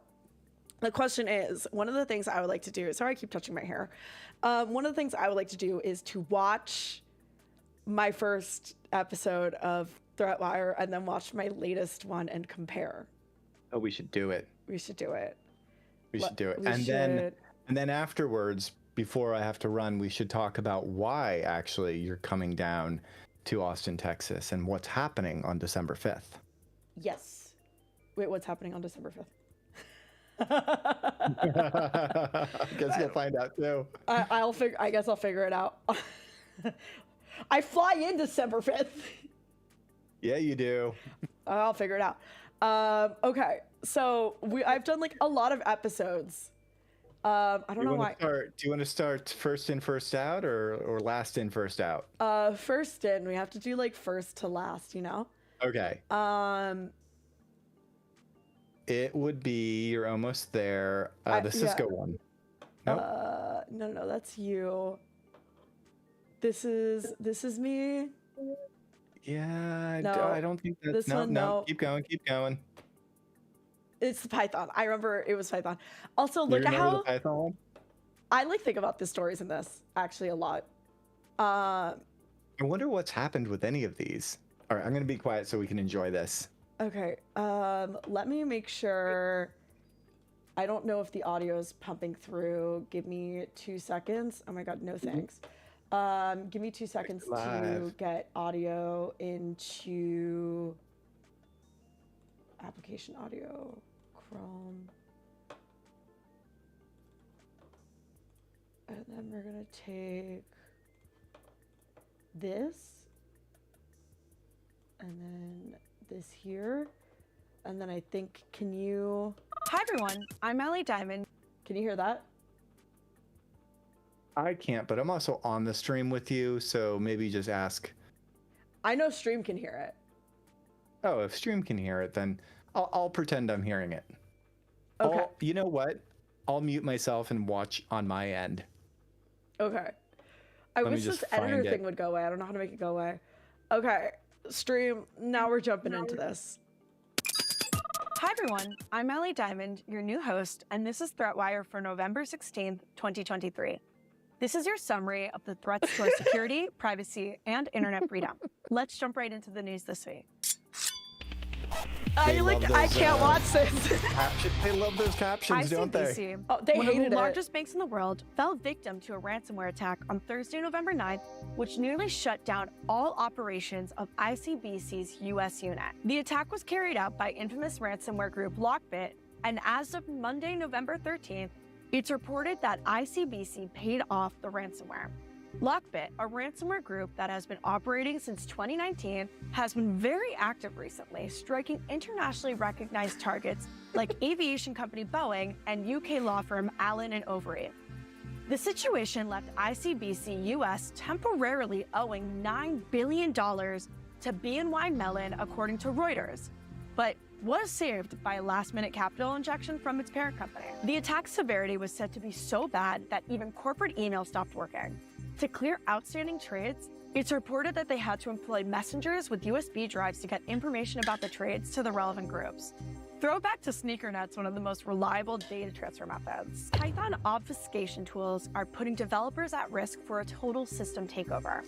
S1: the question is, one of the things I would like to do, sorry I keep touching my hair. One of the things I would like to do is to watch my first episode of ThreatWire and then watch my latest one and compare.
S2: Oh, we should do it.
S1: We should do it.
S2: We should do it. And then afterwards, before I have to run, we should talk about why actually you're coming down to Austin, Texas, and what's happening on December 5th.
S1: Yes. Wait, what's happening on December 5th?
S2: I guess you'll find out too.
S1: I guess I'll figure it out. I fly in December 5th.
S2: Yeah, you do.
S1: I'll figure it out. Okay, so I've done like a lot of episodes. I don't know why.
S2: Do you want to start first in, first out, or last in, first out?
S1: First in. We have to do like first to last,
S2: Okay. It would be, you're almost there. The Cisco one. Nope.
S1: No, that's you. This is me.
S2: Yeah,
S1: No,
S2: I don't think that's,
S1: this one, no.
S2: Keep going.
S1: It's Python. I remember it was Python. Also,
S2: You
S1: look at
S2: remember
S1: how
S2: the Python one?
S1: I like think about the stories in this actually a lot.
S2: I wonder what's happened with any of these. All right, I'm gonna be quiet so we can enjoy this.
S1: Okay. Let me make sure. I don't know if the audio is pumping through. Give me 2 seconds. Oh my god, no thanks. Give me 2 seconds to
S2: Live.
S1: get audio into application audio, Chrome. And then we're gonna take this, and then this here, and then I think, can you
S4: Hi everyone, I'm Allie Diamond.
S1: hear that?
S2: I can't, but I'm also on the stream with you, so maybe just ask.
S1: I know Stream can hear it.
S2: Oh, if stream can hear it, then I'll pretend I'm hearing it.
S1: Okay.
S2: You know what? I'll mute myself and watch on my end.
S1: Okay. I
S2: Let me
S1: wish
S2: just
S1: this editor
S2: find it.
S1: thing would go away. I don't know how to make it go away. Okay. Stream, now we're jumping into this.
S4: Hi everyone, I'm Allie Diamond, your new host, and this is ThreatWire for November 16th, 2023. This is your summary of the threats to our security, privacy, and internet freedom. Let's jump right into the news this week.
S2: They love
S1: I
S2: those,
S1: can't watch this.
S2: They love those captions, don't they?
S4: ICBC,
S1: Oh, they
S4: one of
S1: hated
S4: the
S1: it.
S4: largest banks in the world, fell victim to a ransomware attack on Thursday, November 9th, which nearly shut down all operations of ICBC's US unit. The attack was carried out by infamous ransomware group Lockbit, and as of Monday, November 13th, it's reported that ICBC paid off the ransomware. Lockbit, a ransomware group that has been operating since 2019, has been very active recently, striking internationally recognized targets like aviation company Boeing and UK law firm Allen & Overy. The situation left ICBC US temporarily owing $9 billion to BNY Mellon, according to Reuters, but was saved by a last-minute capital injection from its parent company. The attack severity was said to be so bad that even corporate email stopped working. To clear outstanding trades, it's reported that they had to employ messengers with USB drives to get information about the trades to the relevant groups. Throwback to SneakerNet's one of the most reliable data transfer methods. Python obfuscation tools are putting developers at risk for a total system takeover.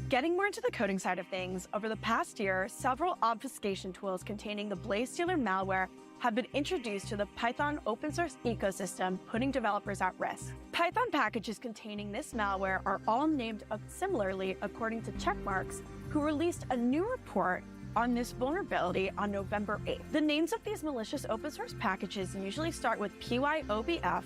S4: Getting more into the coding side of things, over the past year, several obfuscation tools containing the Blaze Stealer malware have been introduced to the Python open source ecosystem, putting developers at risk. Python packages containing this malware are all named similarly, according to Checkmarks, who released a new report on this vulnerability on November 8th. The names of these malicious open source packages usually start with PYOBF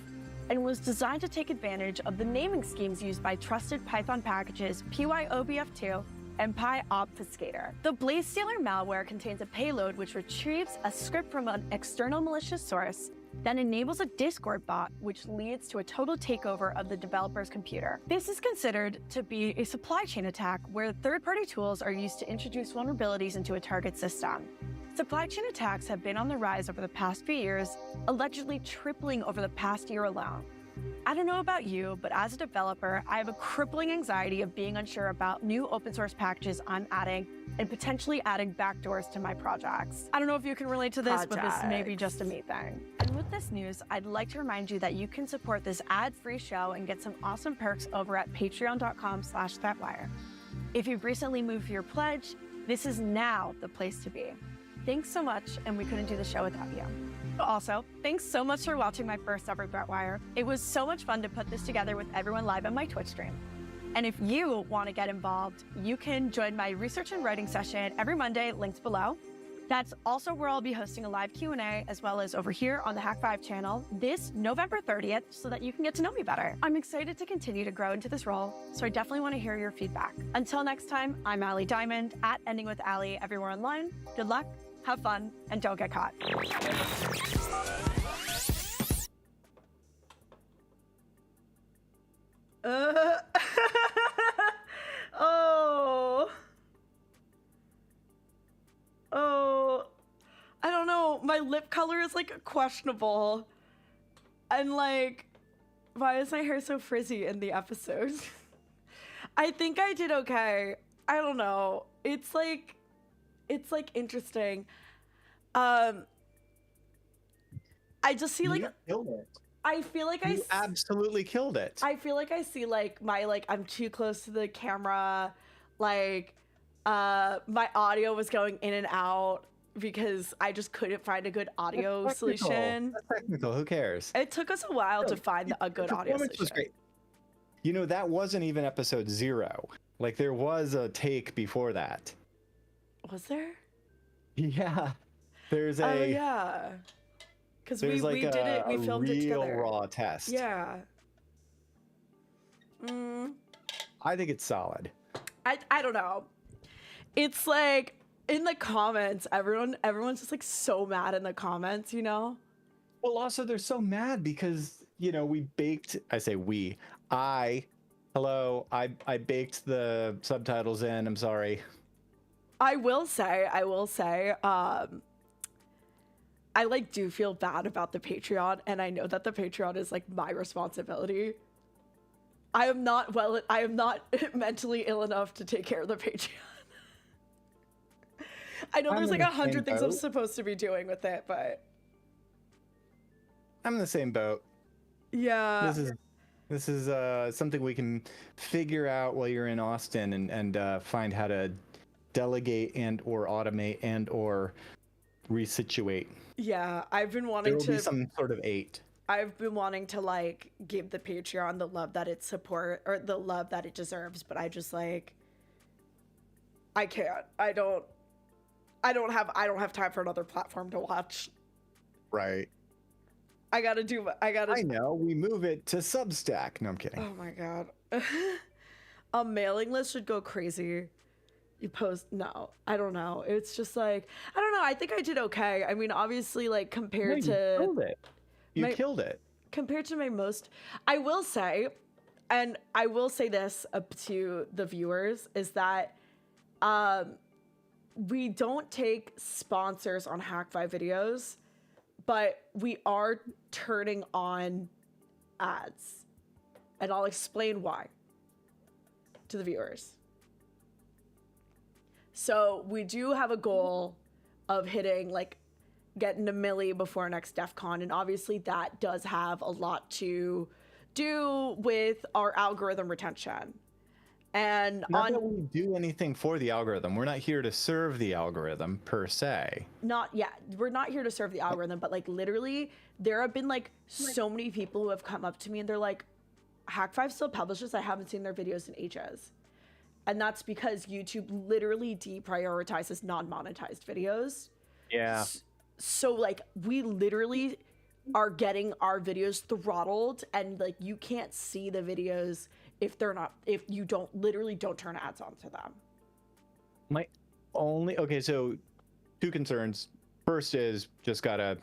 S4: and was designed to take advantage of the naming schemes used by trusted Python packages PYOBF2 and PyObfuscator. The Blaze Stealer malware contains a payload which retrieves a script from an external malicious source, then enables a Discord bot, which leads to a total takeover of the developer's computer. This is considered to be a supply chain attack where third-party tools are used to introduce vulnerabilities into a target system. Supply chain attacks have been on the rise over the past few years, allegedly tripling over the past year alone. I don't know about you, but as a developer, I have a crippling anxiety of being unsure about new open source packages I'm adding and potentially adding backdoors to my projects. I don't know if you can relate to this, but this may be just a me thing. And with this news, I'd like to remind you that you can support this ad-free show and get some awesome perks over at patreon.com/ThreatWire. If you've recently moved for your pledge, this is now the place to be. Thanks so much, and we couldn't do the show without you. Also, thanks so much for watching my first ever ThreatWire. It was so much fun to put this together with everyone live on my Twitch stream. And if you want to get involved, you can join my research and writing session every Monday, linked below. That's also where I'll be hosting a live Q&A, as well as over here on the HAK5 channel this November 30th, so that you can get to know me better. I'm excited to continue to grow into this role, so I definitely want to hear your feedback. Until next time, I'm Allie Diamond, at Ending with Allie everywhere online. Good luck, have fun, and don't get caught.
S1: Oh, I don't know. My lip color is like questionable. And like, why is my hair so frizzy in the episode? I think I did okay. I don't know. It's like interesting. I just see like,
S2: You killed it.
S1: I feel like
S2: You absolutely killed it.
S1: I feel like I see like my, like, I'm too close to the camera. like my audio was going in and out because I just couldn't find a good audio
S2: That's technical.
S1: solution.
S2: That's technical. Who cares?
S1: It took us a while to find a good audio
S2: Performance was
S1: solution.
S2: great. You know, that wasn't even episode 0. Like, there was a take before that.
S1: Was there?
S2: Yeah. There's a...
S1: Oh yeah. Because we
S2: There's like
S1: did it. We
S2: a
S1: filmed it
S2: real
S1: together.
S2: raw test.
S1: Yeah.
S2: I think it's solid.
S1: I don't know. It's like in the comments, everyone's just like so mad in the comments, you know?
S2: Well, also they're so mad because, you know, we baked, I say we, I baked the subtitles in. I'm sorry.
S1: I will say, I like do feel bad about the Patreon, and I know that the Patreon is like my responsibility. I am not mentally ill enough to take care of the Patreon. I know
S2: I'm
S1: there's
S2: in
S1: like
S2: the
S1: 100
S2: same
S1: things I'm
S2: boat.
S1: supposed to be doing with it, but
S2: I'm in the same boat.
S1: yeah.
S2: This is something we can figure out while you're in Austin and find how to delegate and or automate and or resituate.
S1: Yeah, I've been
S2: There
S1: wanting
S2: will be
S1: to
S2: some sort of 8.
S1: I've been wanting to like give the Patreon the love that it the love that it deserves, but I just like I can't. I don't have time for another platform to watch.
S2: Right.
S1: I
S2: know. We move it to Substack. No, I'm kidding.
S1: Oh my god. A mailing list should go crazy. You post no, I don't know. It's just like I don't know. I think I did okay. I mean, obviously, like compared
S2: No,
S1: to
S2: killed it. You
S1: my-
S2: killed it.
S1: compared to my most, I will say, and I will say this up to the viewers is that, we don't take sponsors on HAK5 videos, but we are turning on ads, and I'll explain why to the viewers. So we do have a goal of hitting like getting to milli before next DEF CON, and obviously that does have a lot to do with our algorithm retention. And
S2: Not that we do anything for the algorithm. We're not here to serve the algorithm per se.
S1: we're not here to serve the algorithm, but like literally there have been like so many people who have come up to me and they're like, HAK5 still publishes, I haven't seen their videos in ages. And that's because YouTube literally deprioritizes non-monetized videos.
S2: Yeah.
S1: So like we literally are getting our videos throttled, and like you can't see the videos if you don't turn ads onto them.
S2: So 2 concerns. First is just gotta,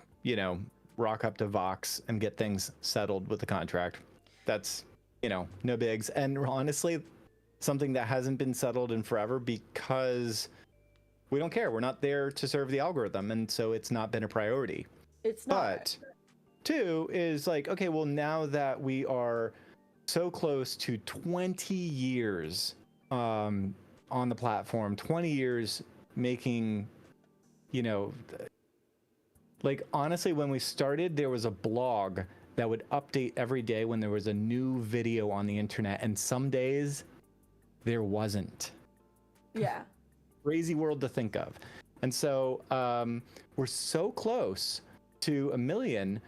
S2: rock up to Vox and get things settled with the contract. That's, no bigs. And honestly, something that hasn't been settled in forever because we don't care. We're not there to serve the algorithm, and so it's not been a priority.
S1: It's not.
S2: But 2 is like, okay, well, now that we are so close to 20 years on the platform, 20 years making, like honestly, when we started, there was a blog that would update every day when there was a new video on the internet, and some days there wasn't.
S1: Yeah.
S2: Crazy world to think of. And so we're so close to 1 million,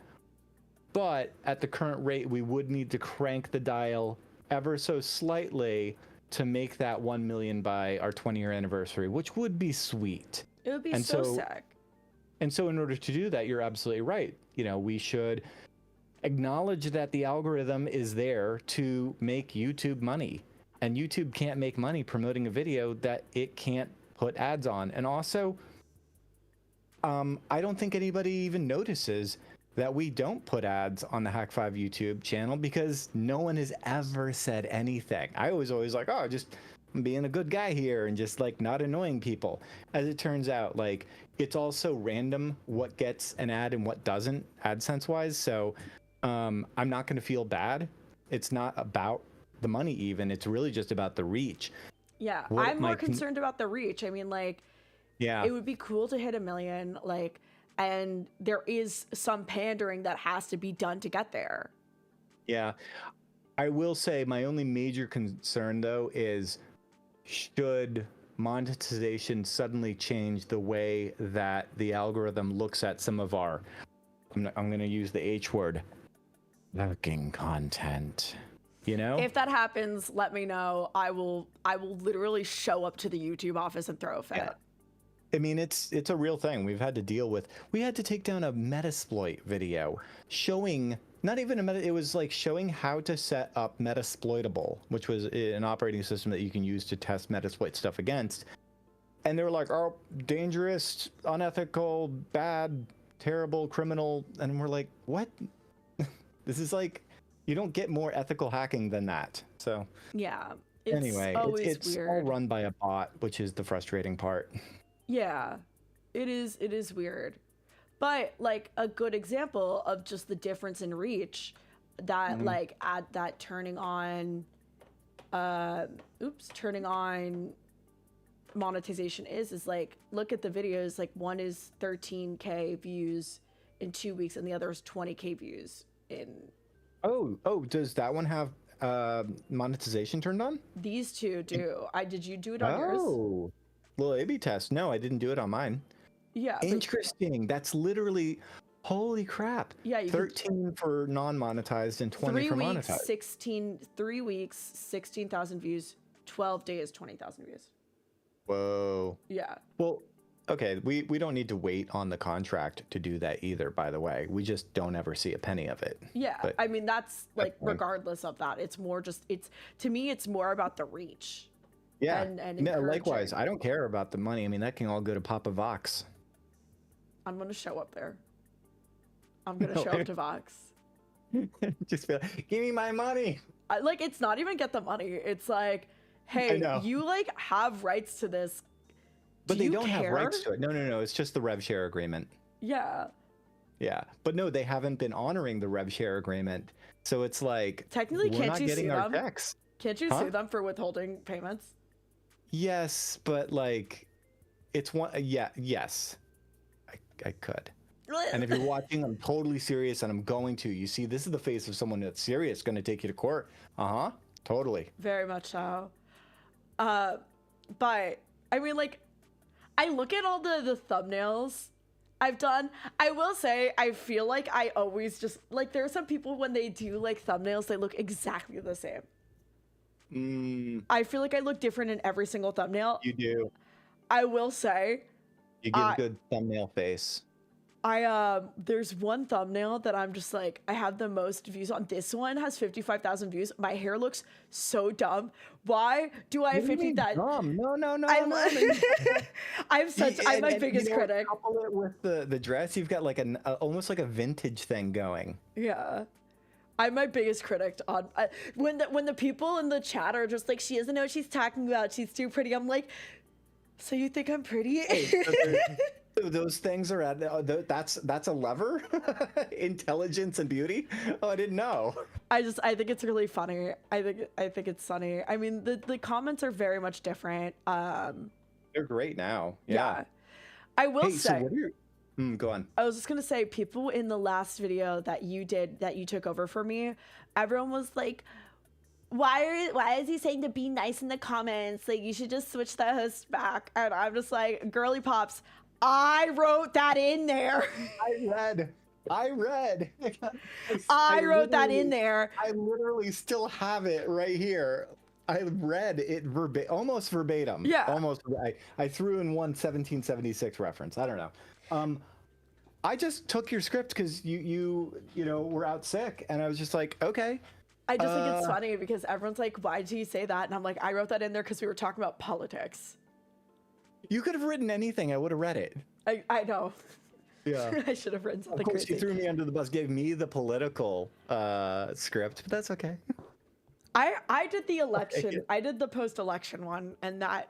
S2: but at the current rate, we would need to crank the dial ever so slightly to make that 1 million by our 20-year anniversary, which would be sweet.
S1: It would be
S2: And
S1: so
S2: so-
S1: sick.
S2: And so in order to do that, you're absolutely right. We should acknowledge that the algorithm is there to make YouTube money. And YouTube can't make money promoting a video that it can't put ads on. And also, I don't think anybody even notices that we don't put ads on the HAK5 YouTube channel because no one has ever said anything. I was always like, oh, just being a good guy here and just like not annoying people. As it turns out, like it's also random what gets an ad and what doesn't, AdSense wise. So I'm not going to feel bad. It's not about the money even. It's really just about the reach.
S1: Yeah,
S2: What
S1: I'm more
S2: my
S1: concerned about the reach. I mean, like,
S2: Yeah.
S1: it would be cool to hit 1 million, like, and there is some pandering that has to be done to get there.
S2: Yeah. I will say my only major concern though is should monetization suddenly change the way that the algorithm looks at some of our, I'm going to use the H word, lurking content. You know?
S1: If that happens, let me know. I will literally show up to the YouTube office and throw a fit.
S2: Yeah. I mean, it's a real thing we've had to deal with. We had to take down a Metasploit video showing, not even a meta, it was like showing how to set up Metasploitable, which was an operating system that you can use to test Metasploit stuff against. And they were like, oh, dangerous, unethical, bad, terrible, criminal. And we're like, what? This is like, you don't get more ethical hacking than that. So
S1: Yeah.
S2: anyway, it's
S1: weird.
S2: all run by a bot, which is the frustrating part.
S1: Yeah, it is weird. But like a good example of just the difference in reach that like at that turning on monetization is like, look at the videos, like one is 13K views in 2 weeks and the other is 20K views in
S2: Oh, does that one have monetization turned on?
S1: these two do. Did you do it on yours?
S2: Oh, little A/B test. No, I didn't do it on mine.
S1: Yeah. but-
S2: Interesting. That's literally, holy crap.
S1: Yeah, you can-
S2: 13 for non-monetized and 20 for monetized.
S1: 3 weeks, 16,000 views, 12 days, 20,000 views.
S2: Whoa.
S1: Yeah.
S2: Well, okay, we don't need to wait on the contract to do that either, by the way. We just don't ever see a penny of it.
S1: Yeah.
S2: But
S1: I mean, that's like,
S2: fine.
S1: regardless of that, it's more just, to me, it's more about the reach.
S2: Yeah.
S1: And
S2: No, likewise,
S1: encouraging.
S2: I don't care about the money. I mean, that can all go to Papa Vox.
S1: I'm going to show up there. I'm going to
S2: No,
S1: show up to Vox.
S2: Just be like, give me my money.
S1: Like, it's not even get the money. It's like, hey,
S2: know.
S1: you like have rights to this.
S2: But
S1: Do
S2: they
S1: you
S2: don't have
S1: care?
S2: rights to it. No. It's just the rev share agreement.
S1: Yeah.
S2: Yeah. But no, they haven't been honoring the rev share agreement. So it's like,
S1: Technically,
S2: we're
S1: can't
S2: not
S1: you
S2: getting
S1: sue
S2: our
S1: them?
S2: checks.
S1: Can't you
S2: Huh?
S1: sue them for withholding payments?
S2: Yes, but like, it's one. Yeah, yes, I could. And if you're watching, I'm totally serious, and I'm going to. You see, this is the face of someone that's serious, going to take you to court. Totally.
S1: Very much so. But I mean, like, I look at all the thumbnails I've done. I will say, I feel like I always just like, there are some people when they do like thumbnails, they look exactly the same. I feel like I look different in every single thumbnail.
S2: You do.
S1: I will say,
S2: You give a good thumbnail face.
S1: there's one thumbnail that I'm just like, I have the most views on. This one has 55,000 views. My hair looks so dumb. Why do I have 50,000?
S2: No.
S1: I'm my biggest critic.
S2: Couple it with the dress. You've got like almost like a vintage thing going.
S1: Yeah. I'm my biggest critic on when the people in the chat are just like, she doesn't know what she's talking about. She's too pretty. I'm like, so you think I'm pretty?
S2: So those things are at that's a lever. Intelligence and beauty. Oh, I didn't know.
S1: I think it's really funny. I think it's funny. I mean, the comments are very much different.
S2: They're great now.
S1: Yeah. I will
S2: Hey,
S1: say.
S2: so what are your... go on.
S1: I was just gonna say, people in the last video that you took over for me, everyone was like, why is he saying to be nice in the comments? Like, you should just switch the host back. And I'm just like, girly pops, I wrote that in there.
S2: I read.
S1: I wrote that in there.
S2: I literally still have it right here. I read it almost verbatim.
S1: Yeah.
S2: Almost. I threw in one 1776 reference. I don't know. I just took your script because you were out sick, and I was just like, okay.
S1: I just think it's funny because everyone's like, why did you say that? And I'm like, I wrote that in there because we were talking about politics.
S2: You could have written anything. I would have read it.
S1: I know.
S2: Yeah.
S1: I should have written something
S2: Of course,
S1: crazy.
S2: you threw me under the bus, gave me the political script, but that's okay.
S1: I did the election. I did the post-election one, and that.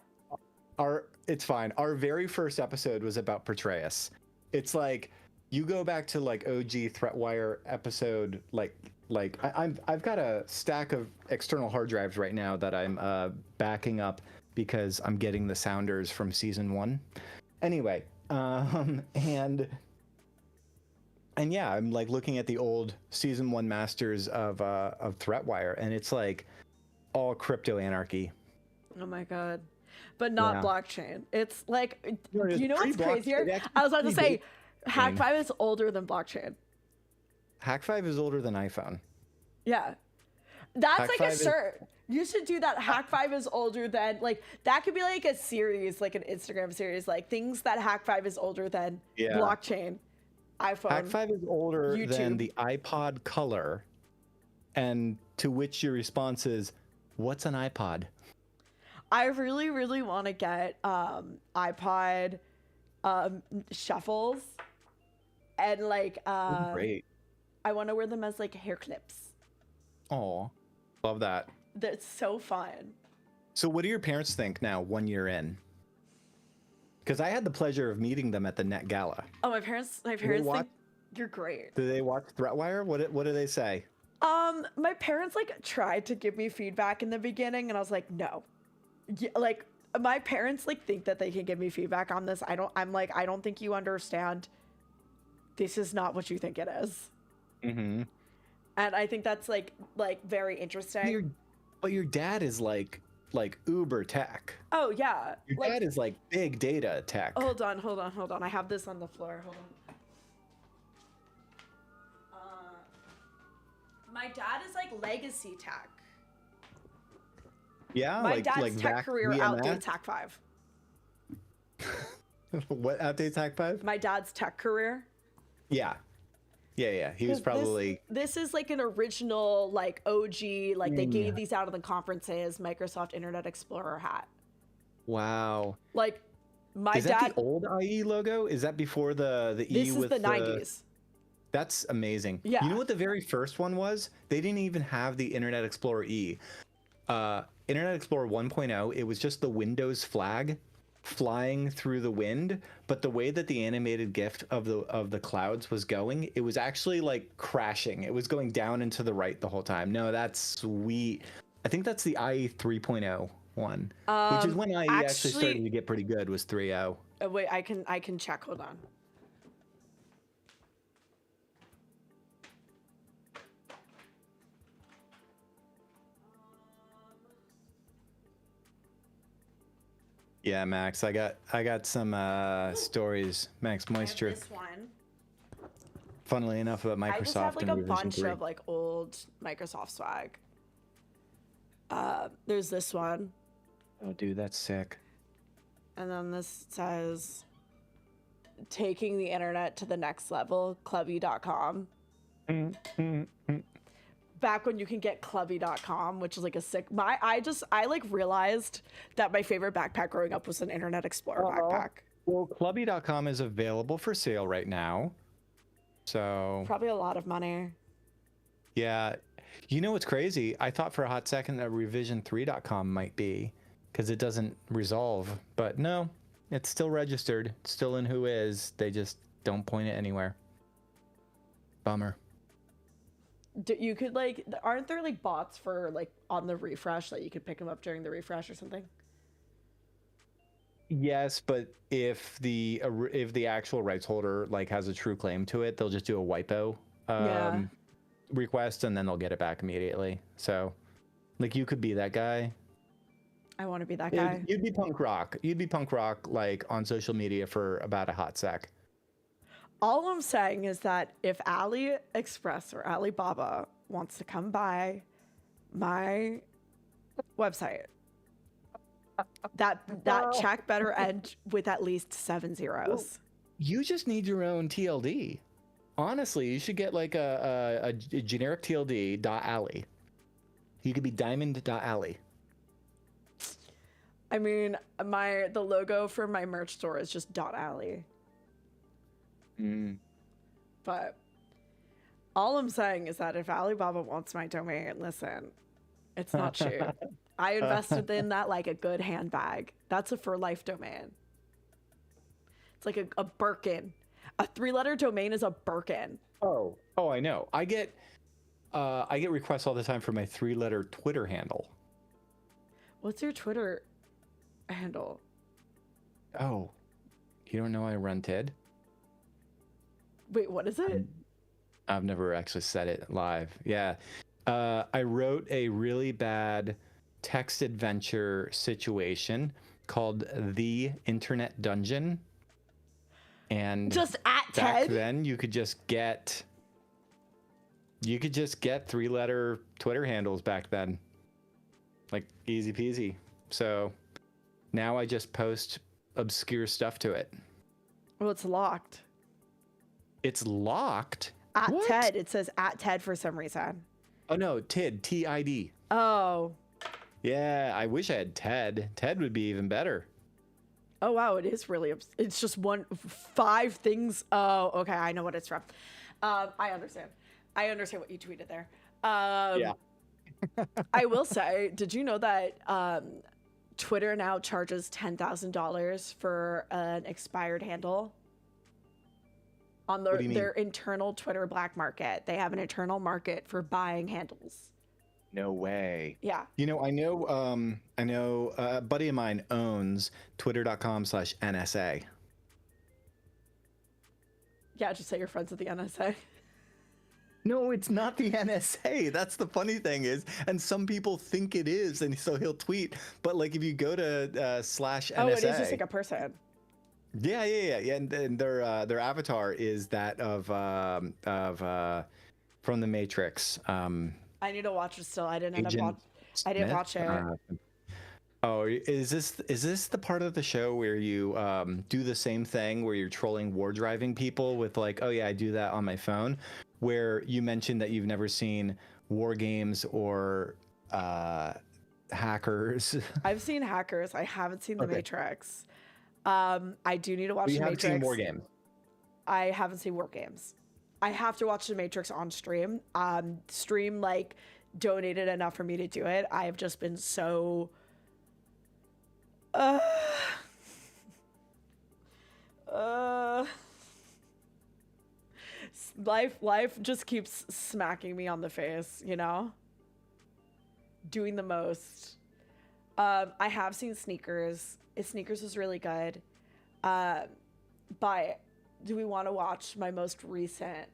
S2: It's fine. Our very first episode was about Portrayus. It's like, you go back to like OG ThreatWire episode, I've got a stack of external hard drives right now that I'm backing up because I'm getting the sounders from season 1. Anyway, and yeah, I'm like looking at the old season 1 masters of ThreatWire, and it's like all crypto anarchy.
S1: Oh my god. But not
S2: Yeah.
S1: blockchain. It's like,
S2: No, it's
S1: you know what's
S2: pre-blockchain.
S1: crazier?
S2: It actually
S1: I was about to say,
S2: predates blockchain.
S1: HAK5 is older than blockchain.
S2: HAK5 is older than iPhone.
S1: Yeah. That's like
S2: HAK5
S1: a
S2: is-
S1: shirt. You should do that. HAK5 is older than, like, that could be like a series, like an Instagram series, like things that HAK5 is older than
S2: Yeah.
S1: blockchain, iPhone.
S2: HAK5 is older than
S1: YouTube.
S2: the iPod Color, and to which your response is, "What's an iPod?"
S1: I really, really want to get iPod shuffles, and like
S2: Great.
S1: I want to wear them as like hair clips.
S2: Oh, love that.
S1: That's so fun.
S2: So, what do your parents think now, 1 year in? Because I had the pleasure of meeting them at the Net Gala.
S1: Oh, my parents
S2: watch-
S1: think you're great.
S2: Do they watch ThreatWire? What do they say?
S1: My parents like tried to give me feedback in the beginning, and I was like, no. Yeah, like my parents like think that they can give me feedback on this. I'm like, I don't think you understand. This is not what you think it is.
S2: Mm-hmm.
S1: And I think that's like very interesting.
S2: But your dad is like uber tech.
S1: Oh yeah.
S2: Your
S1: Like,
S2: dad is like big data tech.
S1: hold on. I have this on the floor. Hold on. My dad is like legacy tech.
S2: Yeah,
S1: My dad's tech
S2: VAC
S1: career
S2: VMS?
S1: outdates HAK5.
S2: What outdates HAK5?
S1: My dad's tech career.
S2: Yeah. He was
S1: 'Cause
S2: probably
S1: This is like an original, like OG, like they gave these out of the conferences, Microsoft Internet Explorer hat.
S2: wow.
S1: Like my
S2: Is that
S1: dad.
S2: the old IE logo? Is that before the E
S1: This is
S2: with
S1: the 90s.
S2: That's amazing.
S1: Yeah.
S2: You know what the very first one was? They didn't even have the Internet Explorer E. Internet Explorer 1.0, it was just the Windows flag flying through the wind, but the way that the animated GIF of the clouds was going, it was actually like crashing. It was going down and to the right the whole time. No, that's sweet. I think that's the IE 3.0 one, which is when IE actually started to get pretty good, was 3.0.
S1: Wait, I can check. Hold on.
S2: Yeah, Max, I got some stories, Max Moisture.
S1: This one.
S2: Funnily enough, about Microsoft
S1: I just have like
S2: and
S1: a
S2: Revision
S1: bunch
S2: 3.
S1: of like old Microsoft swag. There's this one,
S2: Oh, dude, that's sick.
S1: and then this says taking the internet to the next level, clubby.com. Back when you can get clubby.com, which is like a sick. I like realized that my favorite backpack growing up was an Internet Explorer backpack.
S2: Well, clubby.com is available for sale right now. So,
S1: Probably a lot of money.
S2: yeah. You know what's crazy? I thought for a hot second that revision3.com might be, because it doesn't resolve. But no, it's still registered. It's still in Whois. They just don't point it anywhere. Bummer.
S1: You could like, aren't there like bots for like on the refresh that you could pick them up during the refresh or something?
S2: Yes, but if the actual rights holder like has a true claim to it, they'll just do a wipo
S1: Yeah.
S2: request, and then they'll get it back immediately. So, like, you could be that guy.
S1: I want to be that guy.
S2: You'd be punk rock. You'd be punk rock like on social media for about a hot sec.
S1: All I'm saying is that if AliExpress or Alibaba wants to come by my website, that check better end with at least 7 zeros.
S2: You just need your own TLD. Honestly, you should get like a generic TLD .ali. You could be diamond.ali.
S1: I mean, the logo for my merch store is just .ali. But all I'm saying is that if Alibaba wants my domain, listen, it's not cheap. I invested in that like a good handbag. That's a for life domain. It's like a Birkin. A 3-letter domain is a Birkin.
S2: Oh, I know. I get requests all the time for my 3-letter Twitter handle.
S1: What's your Twitter handle?
S2: Oh, you don't know I run TID?
S1: Wait, what is it?
S2: I've never actually said it live. Yeah. I wrote a really bad text adventure situation called The Internet Dungeon. And
S1: Just at
S2: back
S1: TED?
S2: then you could just get 3-letter Twitter handles back then. Like easy peasy. So now I just post obscure stuff to it.
S1: Well, it's locked.
S2: It's locked?
S1: At
S2: What?
S1: TED. It says at TED for some reason.
S2: Oh no, TID, T-I-D.
S1: Oh.
S2: Yeah, I wish I had TED. TED would be even better.
S1: Oh, wow. It is really, it's just 5 things. Oh, okay. I know what it's from. I understand. I understand what you tweeted there.
S2: Yeah.
S1: I will say, did you know that Twitter now charges $10,000 for an expired handle? On
S2: What do you mean?
S1: their internal Twitter black market. They have an internal market for buying handles.
S2: No way.
S1: Yeah.
S2: You know, I know a buddy of mine owns twitter.com/NSA.
S1: Yeah, just say you're friends with the NSA.
S2: No, it's not the NSA. That's the funny thing is, and some people think it is, and so he'll tweet. But like, if you go to /NSA,
S1: Oh, it is just like a person.
S2: yeah, and their avatar is that of from the Matrix.
S1: I need to watch it still. I didn't end up
S2: Agent
S1: I didn't
S2: Smith?
S1: watch it.
S2: Oh, is this the part of the show where you do the same thing where you're trolling war driving people with like, oh yeah, I do that on my phone, where you mentioned that you've never seen War Games or Hackers?
S1: I've seen Hackers. I haven't seen The
S2: Okay.
S1: Matrix. I do need to watch
S2: But you
S1: The
S2: haven't
S1: Matrix.
S2: seen War Games.
S1: I haven't seen War Games. I have to watch The Matrix on stream. Stream like donated enough for me to do it. I have just been so life just keeps smacking me on the face, you know? Doing the most. I have seen Sneakers. Sneakers is really good. But do we want to watch my most recent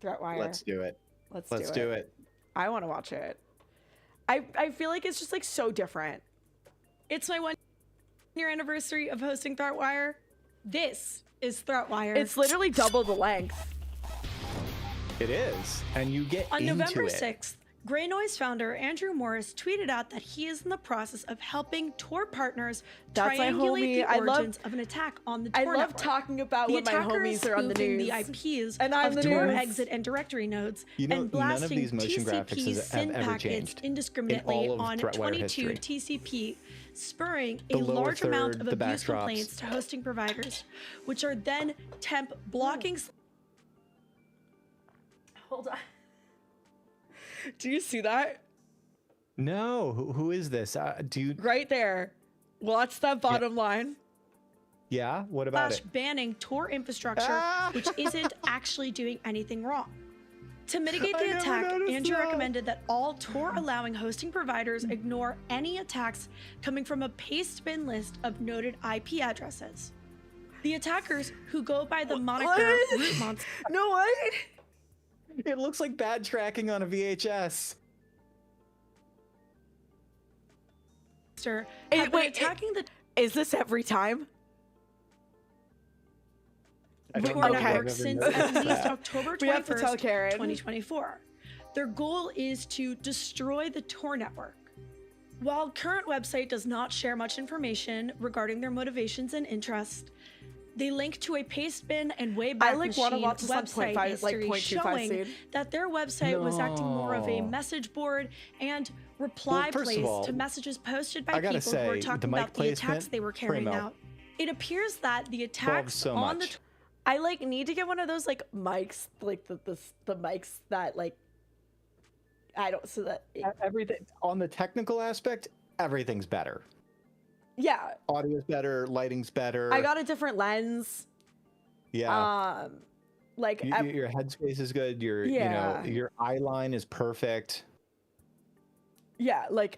S1: ThreatWire?
S2: Let's do it.
S1: Let's do it. I want to watch it. I feel like it's just like so different. It's my 1-year anniversary of hosting ThreatWire. This is ThreatWire. It's literally double the length.
S2: It is, and you get
S4: On
S2: into
S4: November
S2: it.
S4: 6th, Grey Noise founder Andrew Morris tweeted out that he is in the process of helping Tor partners
S1: That's my
S4: triangulate
S1: homie.
S4: the origins of an attack on the Tor
S1: I love
S4: network.
S1: talking about
S4: The
S1: when my
S4: attacker is
S1: homies are on the
S4: spoofing
S1: news.
S4: the IPs
S1: And I'm
S4: of
S1: the
S4: Tor
S1: news.
S4: exit and directory nodes
S2: You know,
S4: and
S2: none of
S4: blasting
S2: these motion graphics
S4: TCP
S2: have
S4: SYN
S2: ever
S4: packets
S2: changed in
S4: indiscriminately
S2: all of
S4: on
S2: ThreatWire
S4: 22
S2: history.
S4: TCP, spurring
S2: The
S4: a
S2: lower
S4: large amount
S2: third,
S4: of
S2: the
S4: abuse
S2: backdrops.
S4: complaints to hosting providers, which are then temp blocking.
S1: Hold on. Do you see that?
S2: No, who is this? Do you?
S1: Right there. Watch that bottom line.
S2: Yeah. What about
S4: Slash
S2: it?
S4: banning Tor infrastructure,
S2: Ah!
S4: which isn't actually doing anything wrong. To mitigate
S2: I
S4: the
S2: never
S4: attack,
S2: noticed
S4: Andrew
S2: that.
S4: recommended that all Tor allowing hosting providers ignore any attacks coming from a paste bin list of noted IP addresses. The attackers, who go by the moniker
S1: What?
S4: Root Monster,
S1: No, what?
S2: It looks like bad tracking on a VHS.
S4: have
S1: Wait,
S4: been
S1: wait,
S4: attacking the
S1: Is this every time?
S2: I don't
S4: Tor
S2: know if
S1: Okay.
S2: I've
S4: network
S2: ever
S4: since
S2: noticed
S4: at least
S2: that.
S4: October
S1: We have to
S4: 21st,
S1: tell Karen.
S4: 2024. Their goal is to destroy the Tor network. While current website does not share much information regarding their motivations and interest, they link to a paste bin and Wayback
S1: I like want to
S4: Machine
S1: watch this on
S4: website
S1: 0.5, like
S4: history
S1: 0.25
S4: showing
S1: soon.
S4: that their website was acting more of a
S2: No.
S4: message board and reply
S2: Well, first of
S4: place
S2: all,
S4: to messages posted by
S2: I gotta
S4: people who were
S2: say,
S4: talking
S2: the mic
S4: about the attacks
S2: placement,
S4: they were carrying
S2: primo.
S4: out. It appears that the attacks
S2: so
S4: on
S2: much.
S4: the
S1: I like need to get one of those like mics, like the mics that like I don't so that
S2: Everything on the technical aspect, everything's better.
S1: yeah.
S2: Audio's better, lighting's better.
S1: I got a different lens.
S2: yeah.
S1: Like
S2: Your headspace is good.
S1: Yeah.
S2: Your eye line is perfect.
S1: yeah, like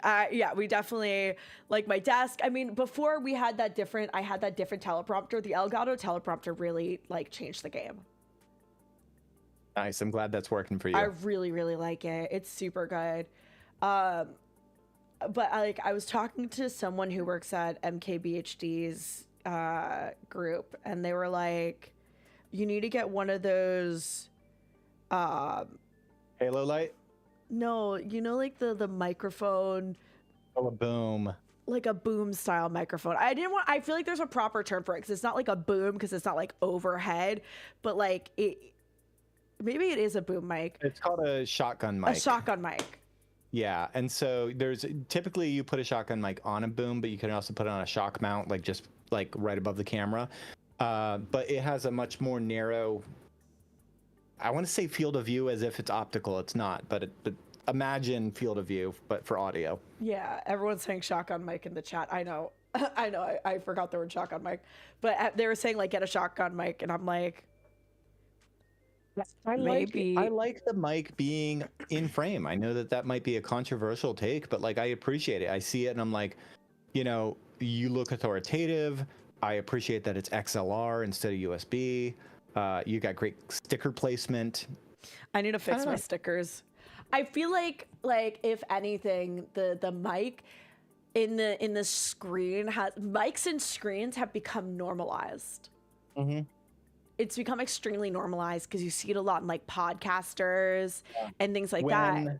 S1: we definitely like my desk. I mean, before we had that different, I had that different teleprompter. The Elgato teleprompter really like changed the game.
S2: Nice. I'm glad that's working for you.
S1: I really, really like it. It's super good. but I was talking to someone who works at MKBHD's group, and they were like, you need to get one of those
S2: Halo light.
S1: no, you know, like the microphone,
S2: Oh, a boom.
S1: like a boom style microphone. I feel like there's a proper term for it, because it's not like a boom, because it's not like overhead, but like maybe it is a boom mic.
S2: It's called a shotgun mic.
S1: A shotgun mic.
S2: Yeah, and so there's typically you put a shotgun mic on a boom, but you can also put it on a shock mount, like just like right above the camera. But it has a much more narrow, I want to say field of view as if it's optical. It's not, but imagine field of view, but for audio.
S1: Yeah, everyone's saying shotgun mic in the chat. I know. I forgot the word shotgun mic, but they were saying like get a shotgun mic, and I'm like, maybe.
S2: I like the mic being in frame. I know that might be a controversial take, but like I appreciate it. I see it and I'm like, you know, you look authoritative. I appreciate that it's XLR instead of USB. You got great sticker placement.
S1: I need to fix my stickers. I feel like if anything, the mic in the screen mics and screens have become normalized.
S2: Mm-hmm.
S1: It's become extremely normalized because you see it a lot in like podcasters and things like that.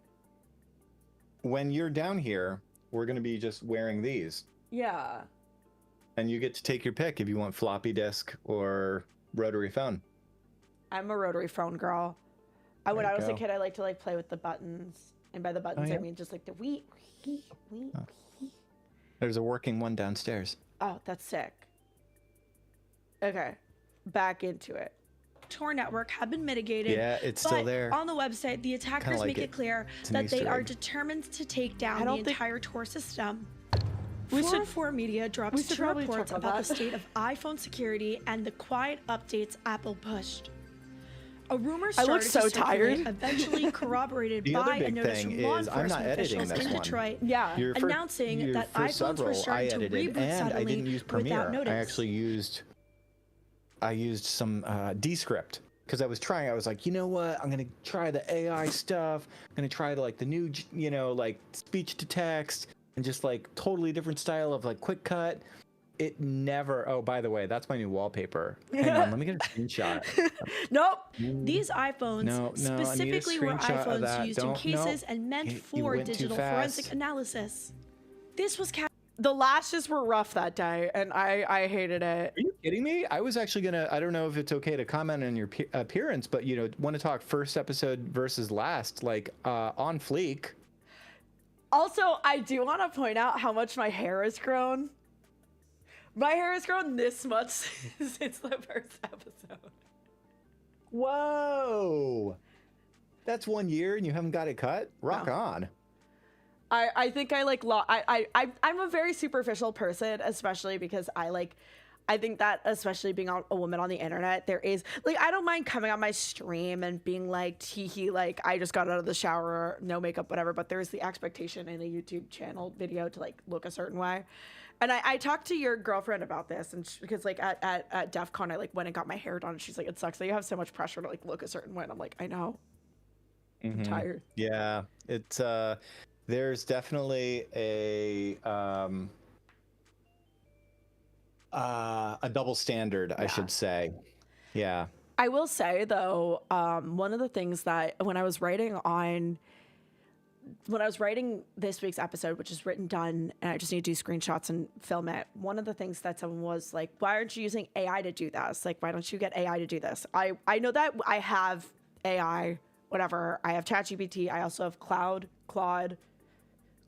S2: When you're down here, we're going to be just wearing these.
S1: Yeah.
S2: And you get to take your pick if you want floppy disk or rotary phone.
S1: I'm a rotary phone girl. When I was a kid, I liked to like play with the buttons. And by the buttons, I mean just like the wee.
S2: There's a working one downstairs.
S1: Oh, that's sick. Okay. Back into it.
S4: Tor network have been mitigated.
S2: Yeah, it's still there.
S4: On the website, the attackers
S2: like
S4: make it clear that they are determined to take down the entire Tor system. 404 Media drops 2 reports about the state of iPhone security and the quiet updates Apple pushed. A rumor started to circulate, eventually corroborated by a notice from law enforcement officials in Detroit, announcing that iPhones were starting to reboot suddenly without notice.
S2: I actually used some Descript because I was like, you know what? I'm gonna try the AI stuff. I'm gonna try the new, you know, like speech to text and just like totally different style of like quick cut. It never. Oh, by the way, that's my new wallpaper. Hang on, let me get a screenshot.
S1: Nope.
S4: These iPhones specifically were iPhones used in cases and meant for digital forensic analysis. This was
S1: the lashes were rough that day, and I hated it.
S2: Are you kidding me? I was actually gonna. I don't know if it's okay to comment on your appearance, but you know, want to talk first episode versus last, like on fleek.
S1: Also, I do want to point out how much my hair has grown. My hair has grown this much since the first episode.
S2: Whoa, that's 1 year and you haven't got it cut. Rock on.
S1: I think I'm a very superficial person, especially because I think that especially being a woman on the internet, there is like, I don't mind coming on my stream and being like, teehee, like I just got out of the shower, no makeup, whatever. But there's the expectation in a YouTube channel video to like look a certain way. And I talked to your girlfriend about this, and because like at DEF CON, I like went and got my hair done, and she's like, it sucks that you have so much pressure to like look a certain way. And I'm like, I know. I'm tired.
S2: Yeah, it's there's definitely a double standard, I should say. Yeah.
S1: I will say though, one of the things that when I was writing this week's episode, which is written, done, and I just need to do screenshots and film it. One of the things that someone was like, why aren't you using AI to do this? Like, why don't you get AI to do this? I know that I have AI, whatever. I have ChatGPT. I also have Claude A.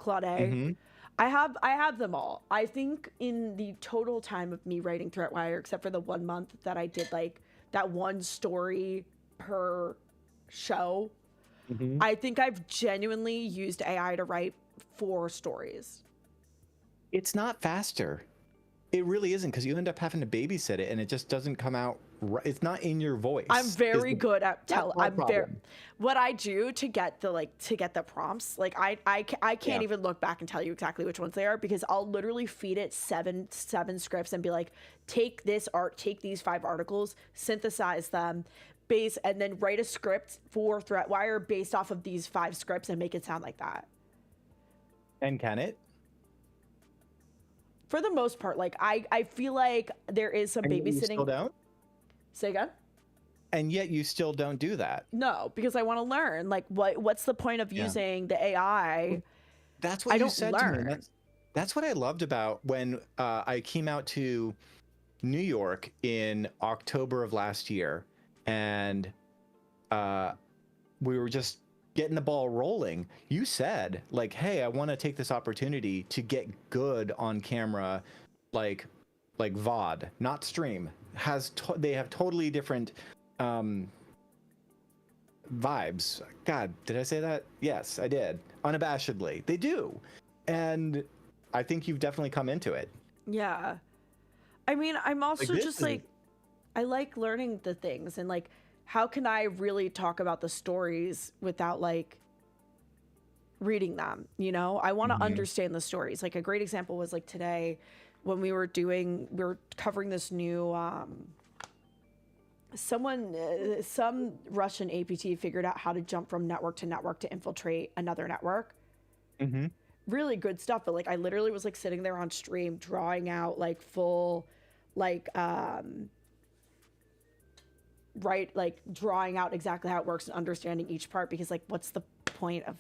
S1: Mm-hmm. I have them all. I think in the total time of me writing ThreatWire, except for the 1 month that I did like that one story per show, I think I've genuinely used AI to write 4 stories.
S2: It's not faster. It really isn't, because you end up having to babysit it and it just doesn't come out right. It's not in your voice.
S1: I'm very good at what I do to get the prompts. Like I can't even look back and tell you exactly which ones they are, because I'll literally feed it seven scripts and be like, take these 5 articles, synthesize them, and then write a script for ThreatWire based off of these 5 scripts and make it sound like that.
S2: And can it?
S1: for the most part, like I feel like there is some
S2: And yet you still
S1: babysitting.
S2: don't?
S1: Say again?
S2: And yet you still don't do that.
S1: No, because I want to learn. Like, what's the point of
S2: Yeah.
S1: using the AI?
S2: That's what
S1: I
S2: you
S1: don't
S2: said to me.
S1: learn.
S2: That's what I loved about when I came out to New York in October of last year, and we were just getting the ball rolling. You said, like, hey, I want to take this opportunity to get good on camera, like VOD, not stream. They have totally different vibes. God, did I say that? Yes, I did. Unabashedly, they do. And I think you've definitely come into it.
S1: Yeah. I mean, I'm also
S2: this
S1: just
S2: is-
S1: like, I like learning the things, and like, how can I really talk about the stories without like reading them? You know, I want to understand the stories. Like, a great example was like today when we were covering this new, some Russian APT figured out how to jump from network to network to infiltrate another network.
S2: Mm-hmm.
S1: Really good stuff, but like I literally was like sitting there on stream drawing out like full like like drawing out exactly how it works and understanding each part, because like what's the point of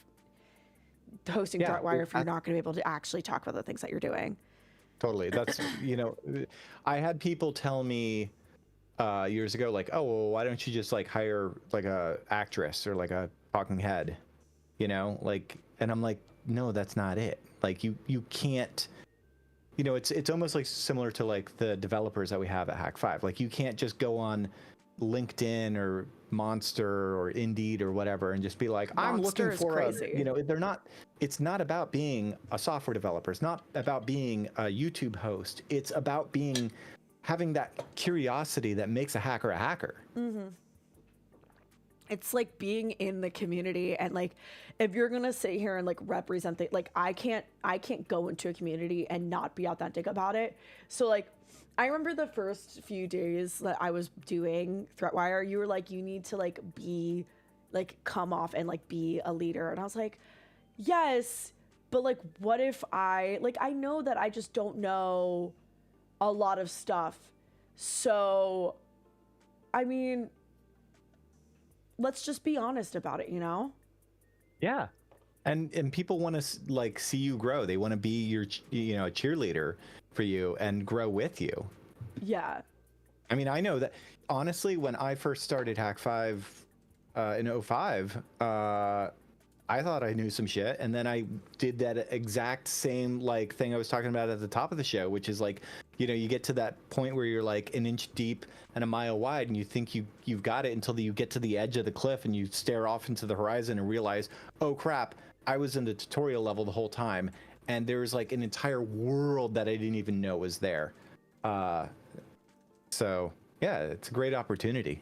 S1: hosting
S2: Yeah,
S1: ThreatWire if you're not going to be able to actually talk about the things that you're doing?
S2: Totally. That's, I had people tell me years ago, like, oh, well, why don't you just like hire like a actress or like a talking head, like, and I'm like, no, that's not it. Like you can't, it's almost like similar to like the developers that we have at HAK5. Like you can't just go on LinkedIn or Monster or Indeed or whatever and just be like, I'm
S1: Monster
S2: looking
S1: is
S2: for
S1: crazy.
S2: they're not, it's not about being a software developer. It's not about being a YouTube host. It's about having that curiosity that makes a hacker a hacker.
S1: Mm-hmm. It's like being in the community, and like if you're gonna sit here and like represent the, like I can't go into a community and not be authentic about it. So like I remember the first few days that I was doing ThreatWire, you were like, you need to like be like come off and like be a leader, and I was like, yes, but like what if I know that I just don't know a lot of stuff. So I mean, let's just be honest about it,
S2: Yeah. And people want to like see you grow. They want to be your a cheerleader for you and grow with you.
S1: Yeah.
S2: I mean, I know that honestly, when I first started HAK5 in 2005, I thought I knew some shit, and then I did that exact same like thing I was talking about at the top of the show, which is like, you get to that point where you're like an inch deep and a mile wide, and you think you've got it until you get to the edge of the cliff and you stare off into the horizon and realize, oh crap, I was in the tutorial level the whole time, and there's like an entire world that I didn't even know was there. So yeah, it's a great opportunity.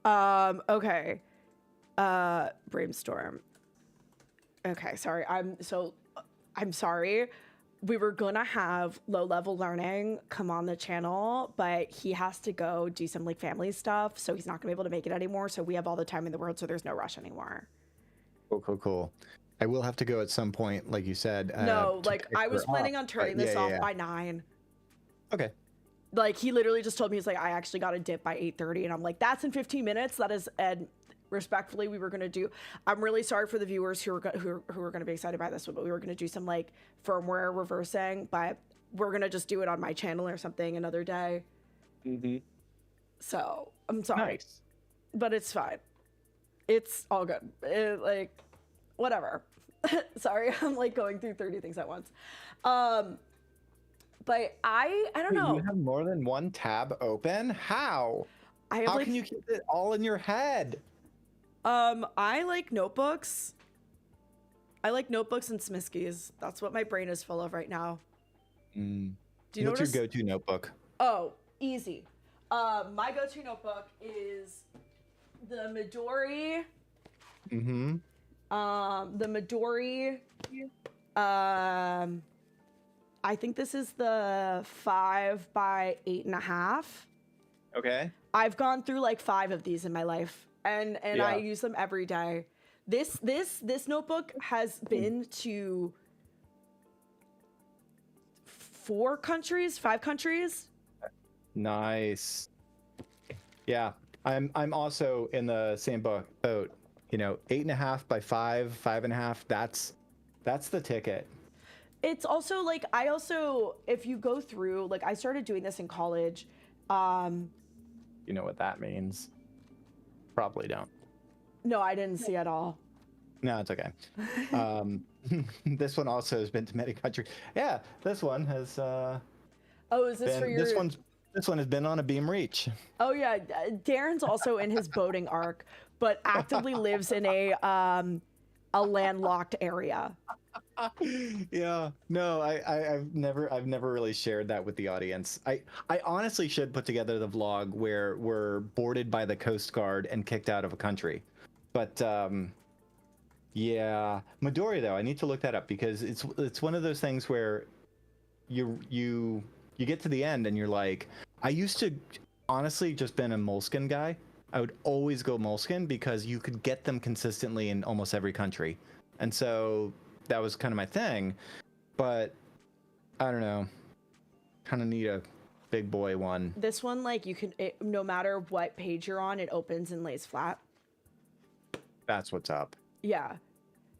S1: Okay. Brainstorm. Okay, sorry. I'm sorry. We were gonna have Low Level Learning come on the channel, but he has to go do some like family stuff, so he's not gonna be able to make it anymore. So we have all the time in the world, so there's no rush anymore.
S2: Cool. I will have to go at some point, like you said.
S1: No,
S2: to
S1: like
S2: pick
S1: I was
S2: her
S1: planning
S2: up,
S1: on turning
S2: but
S1: this
S2: yeah,
S1: off
S2: yeah.
S1: by 9.
S2: Okay.
S1: Like he literally just told me, he's like, I actually got a dip by 8:30, and I'm like, that's in 15 minutes. That is, and respectfully, we were gonna do. I'm really sorry for the viewers who are gonna be excited by this one, but we were gonna do some like firmware reversing, but we're gonna just do it on my channel or something another day.
S2: Mm-hmm.
S1: So I'm sorry,
S2: Nice.
S1: but it's fine. It's all good. Like, whatever. Sorry, I'm like going through 30 things at once. But I don't know.
S2: You have more than one tab open? How?
S1: I have
S2: How
S1: like
S2: can you keep it all in your head?
S1: I like notebooks. I like notebooks and Smiskies. That's what my brain is full of right now. Do you
S2: What's
S1: notice?
S2: your go-to notebook?
S1: Oh, easy. My go-to notebook is the Midori.
S2: Mm-hmm.
S1: The Midori. I think this is the 5 by 8.5.
S2: Okay.
S1: I've gone through like 5 of these in my life, and
S2: Yeah.
S1: I use them every day. This notebook has been to 5 countries.
S2: Nice. Yeah, I'm also in the same boat. You know, 8.5 by 5, 5.5. That's the ticket.
S1: It's also like if you go through, like, I started doing this in college.
S2: You know what that means? Probably don't.
S1: No, I didn't see at all.
S2: No, it's okay. This one also has been to many countries. Yeah, this one has.
S1: Oh, is this
S2: been,
S1: for your?
S2: This one has been on a beam reach.
S1: Oh yeah, Darren's also in his boating arc, but actively lives in a landlocked area.
S2: Yeah, no, I've never really shared that with the audience. I honestly should put together the vlog where we're boarded by the Coast Guard and kicked out of a country, but yeah, Midori though, I need to look that up because it's one of those things where you get to the end and you're like, I used to honestly just been a moleskin guy. I would always go moleskin because you could get them consistently in almost every country, and so that was kind of my thing. But I don't know, kind of need a big boy one.
S1: This one, like, no matter what page you're on, it opens and lays flat.
S2: That's what's up.
S1: Yeah.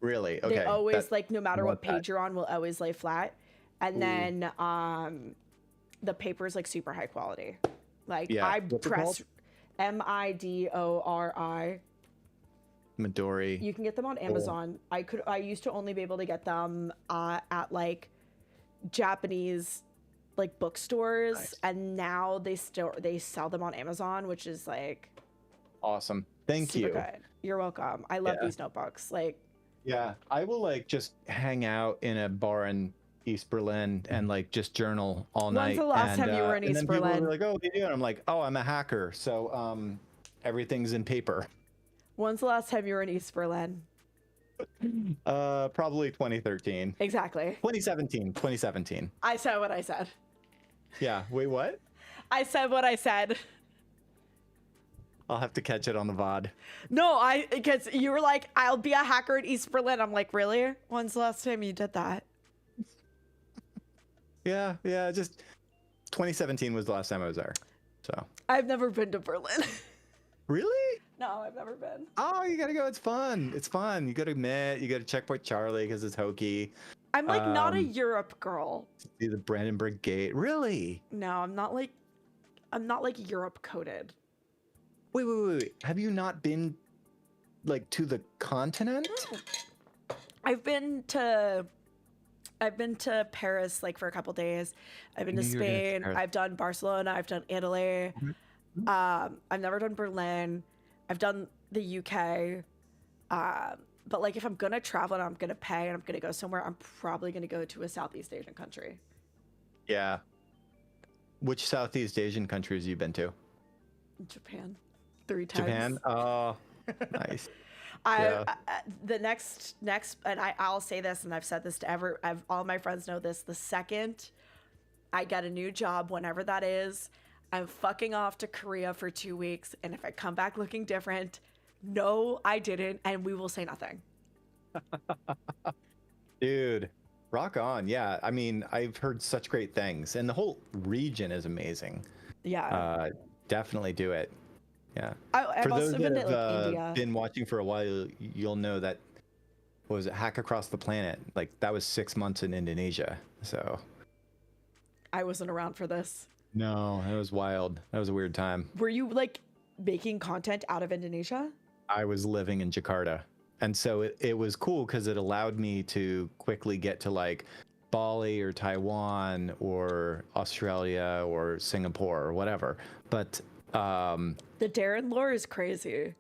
S2: Really? Okay.
S1: They always, like, no matter what page you're on, will always lay flat. And
S2: Ooh.
S1: then the paper's like super high quality. Like,
S2: Yeah.
S1: I
S2: What's it
S1: press
S2: called?
S1: Midori.
S2: Midori.
S1: You can get them on Amazon. I used to only be able to get them at like Japanese like bookstores,
S2: Nice.
S1: and now they sell them on Amazon, which is like
S2: Awesome. Thank
S1: super
S2: you.
S1: good. You're welcome. I love
S2: Yeah.
S1: these notebooks. Like,
S2: Yeah, I will like just hang out in a bar in East Berlin and like just journal all night.
S1: When's the last time you were in
S2: and
S1: East
S2: then people
S1: Berlin?
S2: are like, "Oh, what are you doing?" I'm like, "Oh, I'm a hacker, so everything's in paper."
S1: When's the last time you were in East Berlin?
S2: Probably 2013.
S1: Exactly.
S2: 2017.
S1: I said what I said.
S2: Yeah. Wait, what?
S1: I said what I said.
S2: I'll have to catch it on the VOD.
S1: No, because you were like, I'll be a hacker in East Berlin. I'm like, really? When's the last time you did that?
S2: Yeah, just 2017 was the last time I was there. So.
S1: I've never been to Berlin.
S2: Really?
S1: No, I've never been.
S2: Oh, you gotta go. It's fun. It's fun. You go to Met. You go to Checkpoint Charlie because it's hokey.
S1: I'm like not a Europe girl.
S2: See the Brandenburg Gate. Really?
S1: No, I'm not like Europe coded.
S2: Wait. Have you not been like to the continent?
S1: I've been to Paris like for a couple days. I've been to
S2: knew you were gonna say
S1: Spain.
S2: Paris.
S1: I've done Barcelona. I've done Italy. I've never done Berlin. I've done the UK. But like if I'm gonna travel and I'm gonna pay and I'm gonna go somewhere, I'm probably gonna go to a Southeast Asian country.
S2: Yeah. Which Southeast Asian countries have you been to?
S1: Japan, 3 times.
S2: Japan? Oh, nice.
S1: The next, and I'll say this, and I've said this to all my friends know this. The second I get a new job, whenever that is, I'm fucking off to Korea for 2 weeks, and if I come back looking different, no, I didn't, and we will say nothing.
S2: Dude, rock on. Yeah, I mean, I've heard such great things, and the whole region is amazing.
S1: Yeah.
S2: Definitely do it. Yeah.
S1: I've
S2: For those
S1: also been
S2: that
S1: to like
S2: have
S1: India.
S2: been watching for a while, you'll know that, what was it, Hack Across the Planet? Like, that was 6 months in Indonesia, so.
S1: I wasn't around for this.
S2: No, it was wild. That was a weird time.
S1: Were you like making content out of Indonesia?
S2: I was living in Jakarta. And so it was cool because it allowed me to quickly get to like Bali or Taiwan or Australia or Singapore or whatever. But
S1: The Darren lore is crazy.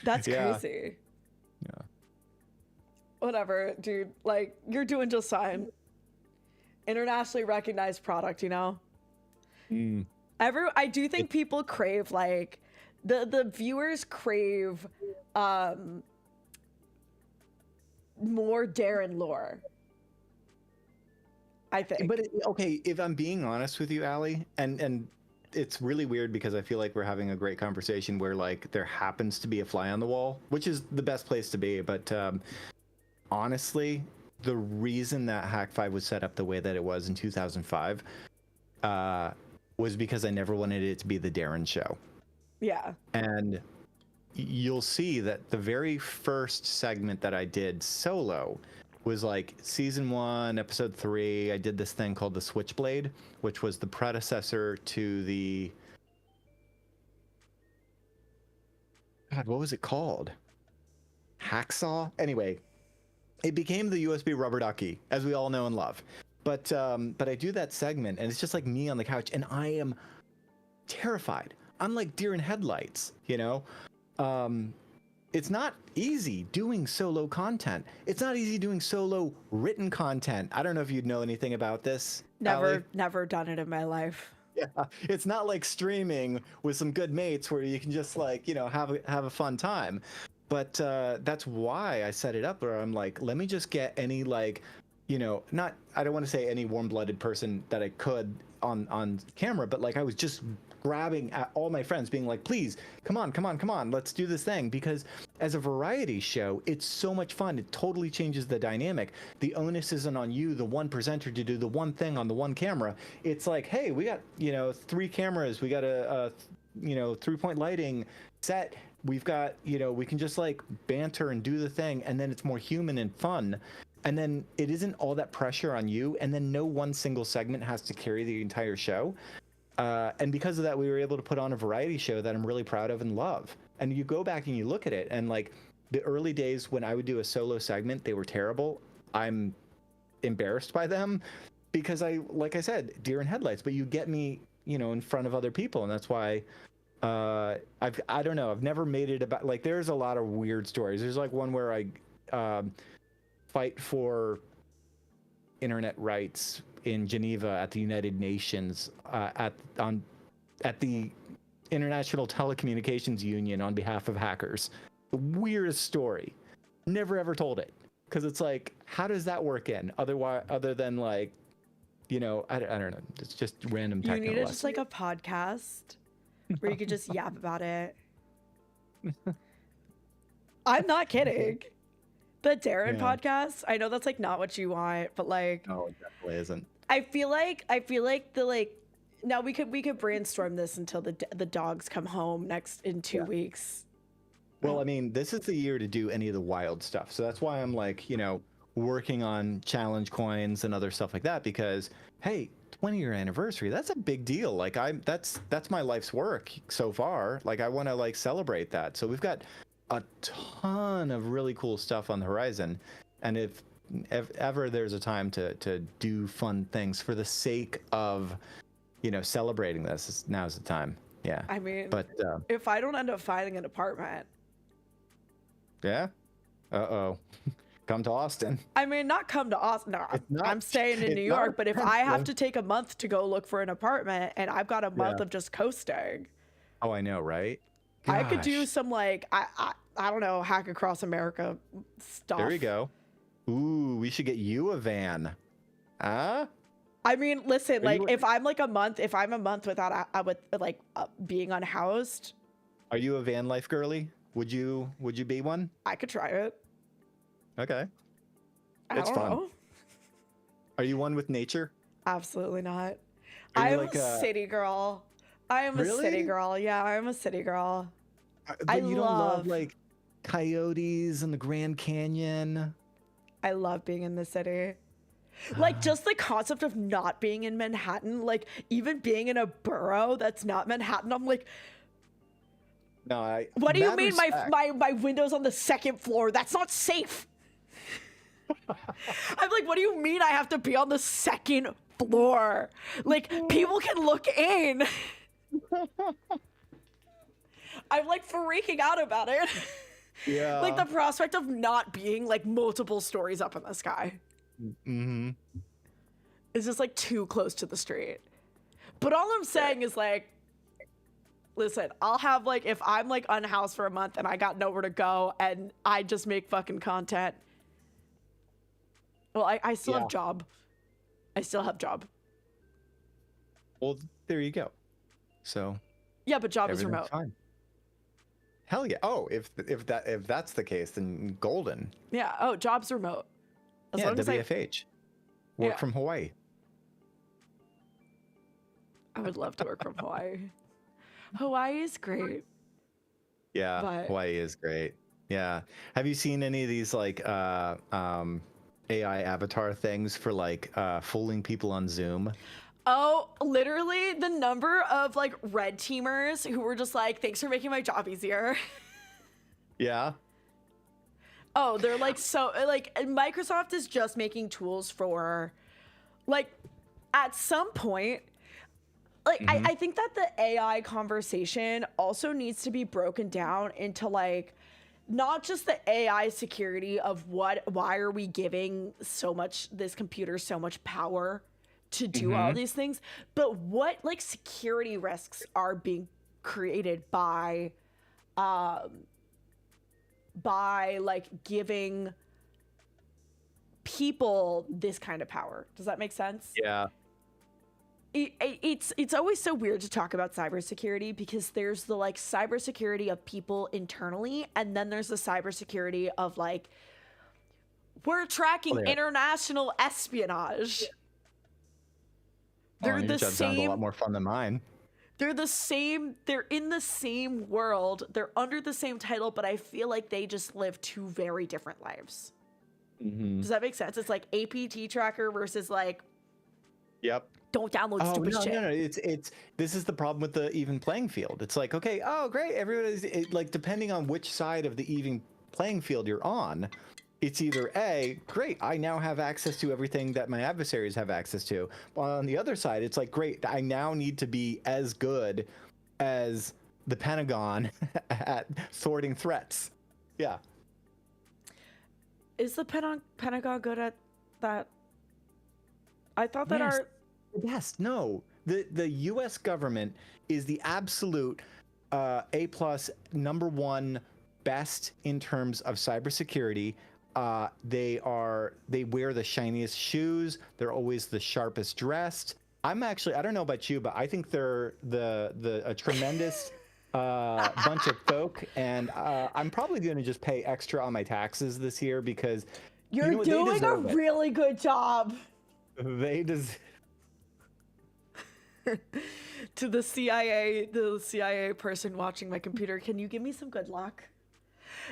S1: That's
S2: Yeah.
S1: crazy.
S2: Yeah.
S1: Whatever, dude. Like, you're doing just fine. Internationally recognized product, you know? I do think people crave like the viewers crave more Darren lore. I think.
S2: But okay, if I'm being honest with you, Allie, and it's really weird because I feel like we're having a great conversation where like there happens to be a fly on the wall, which is the best place to be. But honestly, the reason that HAK5 was set up the way that it was in 2005 was because I never wanted it to be the Darren show.
S1: Yeah.
S2: And you'll see that the very first segment that I did solo was like season 1, episode 3. I did this thing called the Switchblade, which was the predecessor to the... God, what was it called? Hacksaw? Anyway, it became the USB rubber ducky, as we all know and love. But I do that segment, and it's just like me on the couch, and I am terrified. I'm like deer in headlights, you know? It's not easy doing solo content. It's not easy doing solo written content. I don't know if you'd know anything about this.
S1: Never done it in my life.
S2: Yeah, it's not like streaming with some good mates where you can just like, you know, have a fun time. But that's why I set it up where I'm like, let me just get any like, you know, I don't want to say any warm-blooded person that I could on camera, but like I was just grabbing at all my friends being like, please, come on, let's do this thing. Because as a variety show, it's so much fun. It totally changes the dynamic. The onus isn't on you, the one presenter, to do the one thing on the one camera. It's like, hey, we got, you know, 3 cameras, we got a you know, 3-point lighting set. We've got, you know, we can just like banter and do the thing, and then it's more human and fun. And then it isn't all that pressure on you, and then no one single segment has to carry the entire show. And because of that, we were able to put on a variety show that I'm really proud of and love. And you go back and you look at it, and like the early days when I would do a solo segment, they were terrible. I'm embarrassed by them because like I said, deer in headlights, but you get me, you know, in front of other people. And that's why I don't know, I've never made it about, like, there's a lot of weird stories. There's like one where I fight for internet rights in Geneva at the United Nations at the International Telecommunications Union on behalf of hackers. The weirdest story. Never ever told it, because it's like, how does that work in other than like, you know, I don't know. It's just random techno.
S1: You need just like a podcast where you could just yap about it. I'm not kidding. The Darren podcast, I know that's like not what you want, but like,
S2: no, it definitely isn't.
S1: I feel like the like, now we could brainstorm this until the dogs come home in 2 weeks.
S2: Well, I mean, this is the year to do any of the wild stuff. So that's why I'm like, you know, working on challenge coins and other stuff like that, because hey, 20-year anniversary, that's a big deal. Like that's my life's work so far. Like I want to like celebrate that. So we've got a ton of really cool stuff on the horizon. And if ever there's a time to do fun things for the sake of, you know, celebrating this, now's the time. Yeah.
S1: I mean,
S2: but
S1: if I don't end up finding an apartment.
S2: Yeah. Come to Austin.
S1: I mean, not come to Austin. No, I'm staying in New York. But if I have to take a month to go look for an apartment, and I've got a month of just coasting.
S2: Oh, I know, right?
S1: I could do some like I don't know, hack across America stuff.
S2: There you go. Ooh, we should get you a van. Huh?
S1: I mean, listen, like if I'm a month without being unhoused.
S2: Are you a van life girly? Would you be one?
S1: I could try it.
S2: Okay.
S1: It's fun. Know.
S2: Are you one with nature?
S1: Absolutely not. I am like a city girl. I am a city girl. Yeah, I am a city girl.
S2: But you don't love like coyotes and the Grand Canyon.
S1: I love being in the city. Like just the concept of not being in Manhattan, like even being in a borough that's not Manhattan, I'm like,
S2: no,
S1: what do you mean my window's on the 2nd floor? That's not safe. I'm like, what do you mean I have to be on the 2nd floor? Like people can look in. I'm like freaking out about it.
S2: Yeah.
S1: Like the prospect of not being like multiple stories up in the sky.
S2: Mm-hmm.
S1: It's just like too close to the street. But all I'm saying is like, listen, I'll have like, if I'm like unhoused for a month and I got nowhere to go and I just make fucking content. Well, I still have job. I still have job.
S2: Well, there you go. So.
S1: Yeah, but job is remote.
S2: Fine. Hell yeah. Oh, if that's the case, then golden.
S1: Yeah. Oh, job's remote. As
S2: Yeah,
S1: long as I
S2: WFH. Work
S1: Yeah.
S2: from Hawaii.
S1: would love to work from Hawaii. Hawaii is great.
S2: Yeah,
S1: But-
S2: Hawaii is great. Yeah. Have you seen any of these like AI avatar things for like fooling people on Zoom?
S1: Oh, literally the number of like red teamers who were just like, thanks for making my job easier.
S2: Yeah.
S1: Oh, they're like, so like Microsoft is just making tools for like at some point, like I think that the AI conversation also needs to be broken down into like not just the AI security of why are we giving this computer so much power to do all these things, but what like security risks are being created by like giving people this kind of power. Does that make sense?
S2: Yeah.
S1: It's always so weird to talk about cybersecurity because there's the like cybersecurity of people internally, and then there's the cybersecurity of like we're tracking international espionage. They're
S2: your
S1: the
S2: job sounds a lot
S1: same.
S2: more fun than mine.
S1: They're the same. They're in the same world. They're under the same title, but I feel like they just live two very different lives. Does that make sense? It's like APT tracker versus like
S2: Yep.
S1: don't download stupid shit.
S2: No. It's this is the problem with the even playing field. It's like, okay, oh great, everybody's like depending on which side of the even playing field you're on, it's either A, great, I now have access to everything that my adversaries have access to. But on the other side, it's like, great, I now need to be as good as the Pentagon at thwarting threats. Yeah.
S1: Is the Pentagon good at that? I thought that
S2: Yes. Yes, no. The U.S. government is the absolute A+ #1 best in terms of cybersecurity. They wear the shiniest shoes. They're always the sharpest dressed. I don't know about you, but I think they're a tremendous bunch of folk, and I'm probably going to just pay extra on my taxes this year because
S1: You're
S2: you know, they
S1: doing a
S2: deserve it.
S1: really good job.
S2: They deserve.
S1: To the CIA person watching my computer, can you give me some good luck?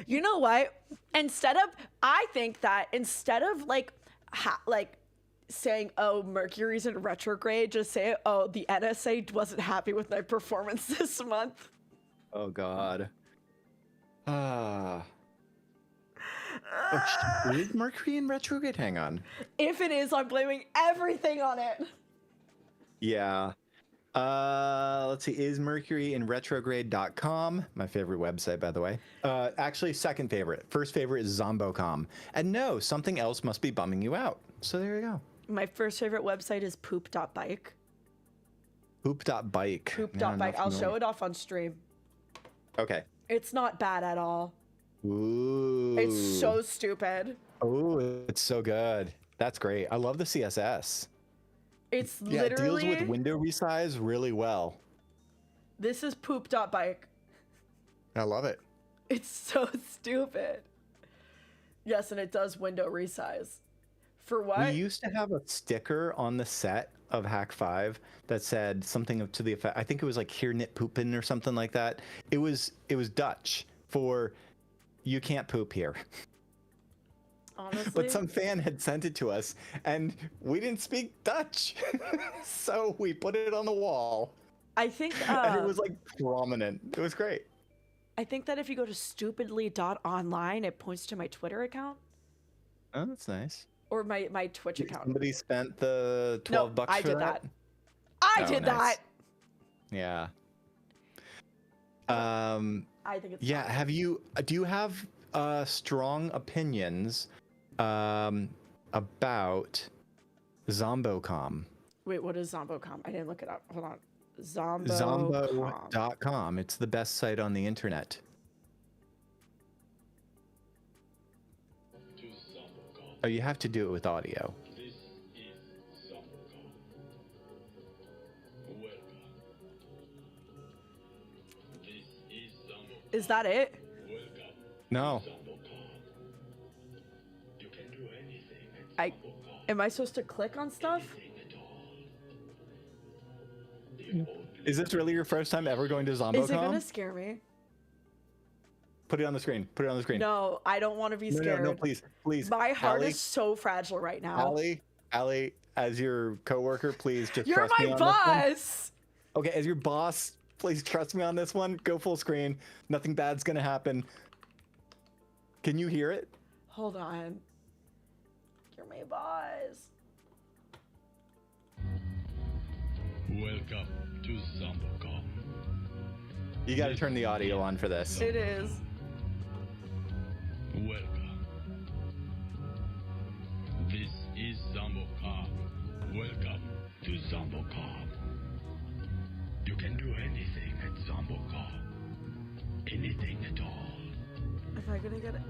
S1: You know what? I think that instead of like saying, oh, Mercury's in retrograde, just say, oh, the NSA wasn't happy with my performance this month.
S2: Oh God. Is Mercury in retrograde? Hang on.
S1: If it is, I'm blaming everything on it.
S2: Yeah. Let's see. Is Mercury in retrograde.com? My favorite website, by the way. Actually, second favorite. First favorite is Zombocom. And no, something else must be bumming you out. So there you go.
S1: My first favorite website is poop.bike.
S2: Poop.bike.
S1: Poop.bike. I'll show it off on stream.
S2: Okay.
S1: It's not bad at all.
S2: Ooh.
S1: It's so stupid.
S2: Oh, it's so good. That's great. I love the CSS.
S1: It's
S2: Yeah,
S1: literally.
S2: it deals with window resize really well.
S1: This is poop.bike.
S2: I love it.
S1: It's so stupid. Yes, and it does window resize. For what?
S2: We used to have a sticker on the set of HAK5 that said something to the effect, I think it was like "Hier nit poepen" or something like that. It was Dutch for "you can't poop here."
S1: Honestly.
S2: But some fan had sent it to us and we didn't speak Dutch. So we put it on the wall.
S1: I think
S2: and it was like prominent. It was great.
S1: I think that if you go to stupidly.online, it points to my Twitter account.
S2: Oh, that's nice.
S1: Or my Twitch account.
S2: Somebody spent the 12 bucks
S1: I
S2: for
S1: did
S2: that?
S1: I
S2: Oh,
S1: did
S2: nice.
S1: that.
S2: Yeah.
S1: I think it's
S2: Yeah,
S1: fine.
S2: do you have strong opinions about Zombocom?
S1: Wait, what is Zombocom? I didn't look it up. Hold on. Zombocom.
S2: Zombo.com. It's the best site on the internet. Oh, you have to do it with audio.
S1: Is that it? Am I supposed to click on stuff?
S2: Is this really your first time ever going to ZomboCon?
S1: Is it gonna scare me?
S2: Put it on the screen. Put it on the screen.
S1: No, I don't want to be scared.
S2: No, please, please.
S1: My heart
S2: Allie,
S1: is so fragile right now.
S2: Allie, as your coworker, please just
S1: You're
S2: trust me
S1: my
S2: on
S1: boss.
S2: this one. Okay, as your boss, please trust me on this one. Go full screen. Nothing bad's gonna happen. Can you hear it?
S1: Hold on. You're my boss.
S5: Welcome to ZomboCon.
S2: You got to turn the audio on for this.
S1: It is.
S5: Welcome. This is ZomboCon. Welcome to ZomboCon. You can do anything at ZomboCon. Anything at all.
S1: Am I gonna get it?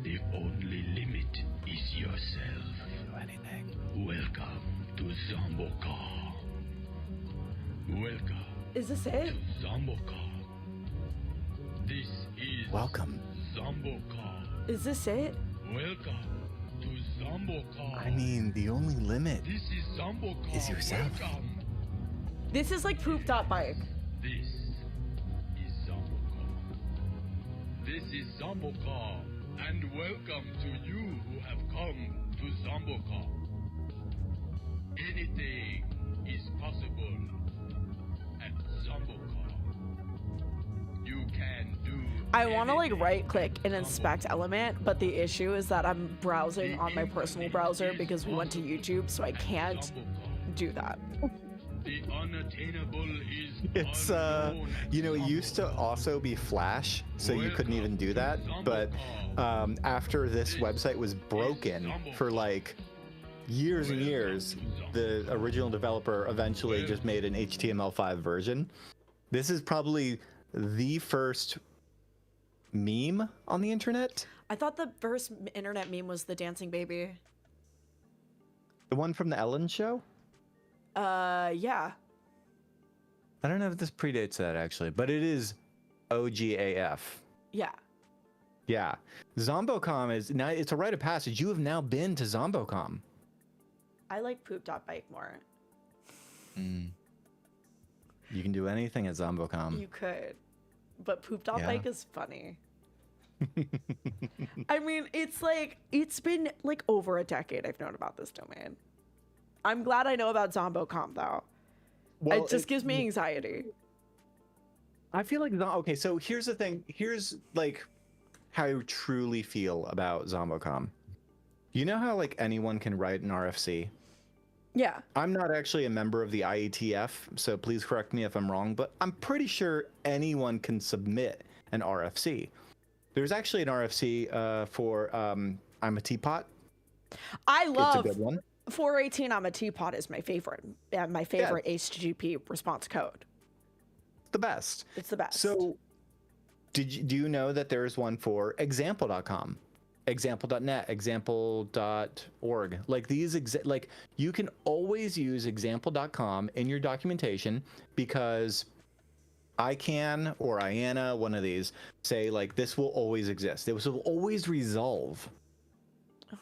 S5: The only limit is yourself.
S2: Do anything.
S5: Welcome to ZomboCon. Welcome
S1: Is this
S5: to
S1: it?
S5: ZomboCon. This is
S2: Welcome.
S5: ZomboCon.
S1: Is this it?
S5: Welcome to ZomboCon.
S2: I mean, the only limit
S5: This is ZomboCon.
S2: is yourself.
S5: Welcome.
S1: This is like poop.bike.
S5: This is ZomboCon. This is ZomboCon. And welcome to you who have come to ZomboCon. Anything is possible at ZomboCon. You can do
S1: I want to like
S5: anything
S1: right click
S5: at
S1: and inspect
S5: ZomboCon.
S1: element, but the issue is that I'm browsing on my personal browser because we went to YouTube, so I can't
S5: ZomboCon.
S1: do that.
S5: The unattainable is
S2: It's
S5: unknown at
S2: you know, it used to
S5: ZomboCon.
S2: also be Flash, so you couldn't even do that. But after this website was broken for like years and years, the original developer eventually just made an HTML5 version. This is probably the first meme on the internet.
S1: I thought the first internet meme was the dancing baby.
S2: The one from the Ellen show?
S1: Yeah.
S2: I don't know if this predates that actually, but it is OGAF.
S1: Yeah.
S2: Yeah. ZomboCom is now, it's a rite of passage. You have now been to ZomboCom.
S1: I like poop.bike more.
S2: You can do anything at ZomboCom.
S1: You could. But poop.bike is funny. I mean, it's like, it's been like over a decade I've known about this domain. I'm glad I know about ZomboCom though.
S2: Well,
S1: it just gives me anxiety.
S2: I feel like okay, so here's the thing. Here's like how I truly feel about ZomboCom. You know how like anyone can write an RFC?
S1: Yeah.
S2: I'm not actually a member of the IETF, so please correct me if I'm wrong, but I'm pretty sure anyone can submit an RFC. There's actually an RFC for I'm a teapot.
S1: I love
S2: It's a good one.
S1: 418 I'm a teapot is my favorite. Yeah, my favorite HTTP response code.
S2: The best.
S1: It's the best.
S2: So do you know that there's one for example.com, example.net, example.org? Like these like you can always use example.com in your documentation because I can, or Iana, one of these, say like this will always exist. This will always resolve.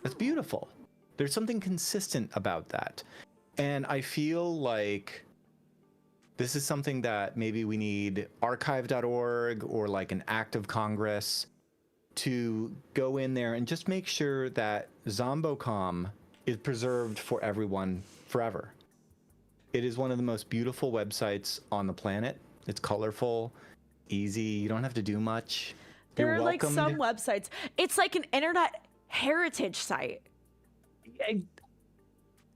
S2: That's beautiful. There's something consistent about that. And I feel like this is something that maybe we need archive.org or like an act of Congress to go in there and just make sure that ZomboCom is preserved for everyone forever. It is one of the most beautiful websites on the planet. It's colorful, easy. You don't have to do much.
S1: there
S2: You're
S1: are like some
S2: welcomed.
S1: websites. It's like an internet heritage site.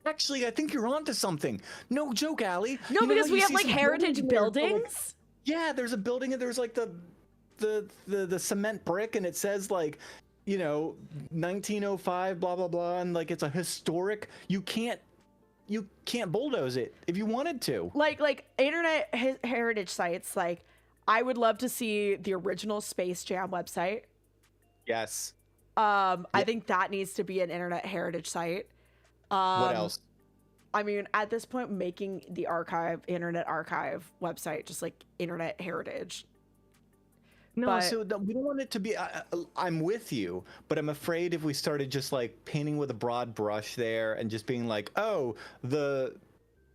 S2: Actually, I think you're onto something. No joke, Allie.
S1: No,
S2: You know
S1: because
S2: how
S1: we
S2: you
S1: have
S2: see
S1: like
S2: some
S1: heritage
S2: there for, like-
S1: buildings.
S2: Yeah, there's a building and there's like the cement brick and it says like, you know, 1905 blah blah blah, and like it's a historic. You can't bulldoze it if you wanted to.
S1: Like internet heritage sites. Like I would love to see the original Space Jam website.
S2: Yes.
S1: I think that needs to be an internet heritage site.
S2: What else?
S1: I mean, at this point, making the internet archive website just like internet heritage.
S2: No,
S1: But
S2: so we don't want it to be. I'm with you, but I'm afraid if we started just like painting with a broad brush there and just being like, oh, the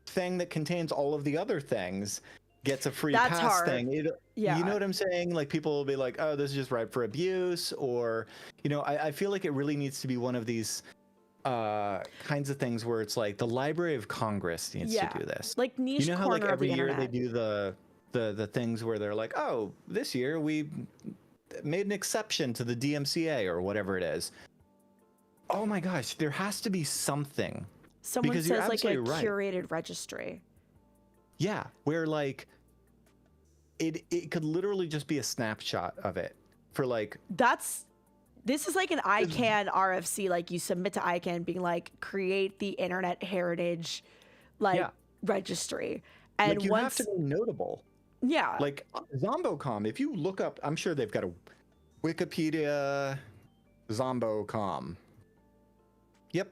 S2: thing that contains all of the other things gets a free
S1: That's
S2: pass
S1: hard.
S2: thing. You
S1: yeah,
S2: know what I'm saying? Like people will be like, oh, this is just ripe for abuse, or I feel like it really needs to be one of these kinds of things where it's like the Library of Congress needs
S1: Yeah.
S2: to do this.
S1: like niche
S2: You know how
S1: corner
S2: like
S1: of the
S2: every year
S1: internet.
S2: they do the things where they're like, oh, this year we made an exception to the DMCA or whatever it is. Oh my gosh, there has to be something.
S1: Someone
S2: because you're
S1: says like a
S2: absolutely right.
S1: curated registry.
S2: Yeah, where like it could literally just be a snapshot of it for like
S1: This is like an ICANN RFC. Like you submit to ICANN being like, create the internet heritage
S2: Yeah.
S1: registry. And
S2: like you
S1: once
S2: have to be notable.
S1: yeah,
S2: Like Zombocom, if you look up, I'm sure they've got a Wikipedia Zombocom. Yep.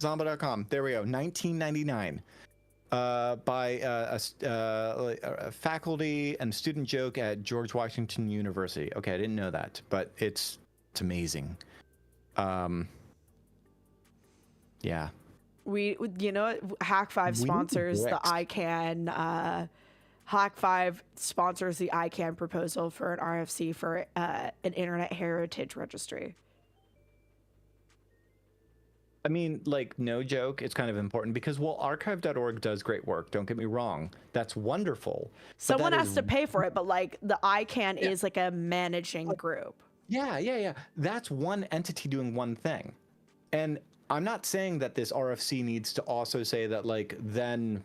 S2: Zombo.com. There we go. 1999. By a faculty and student joke at George Washington University. Okay, I didn't know that, but it's amazing. Yeah.
S1: we HAK5
S2: We need
S1: sponsors the
S2: bricks.
S1: ICANN. HAK5 sponsors the ICANN proposal for an RFC for an internet heritage registry.
S2: I mean, like, no joke, it's kind of important because, well, archive.org does great work. Don't get me wrong. That's wonderful. but
S1: Someone
S2: that
S1: has
S2: is-
S1: to pay for it, but like the ICANN is like a managing group.
S2: Yeah. That's one entity doing one thing. And I'm not saying that this RFC needs to also say that, like, then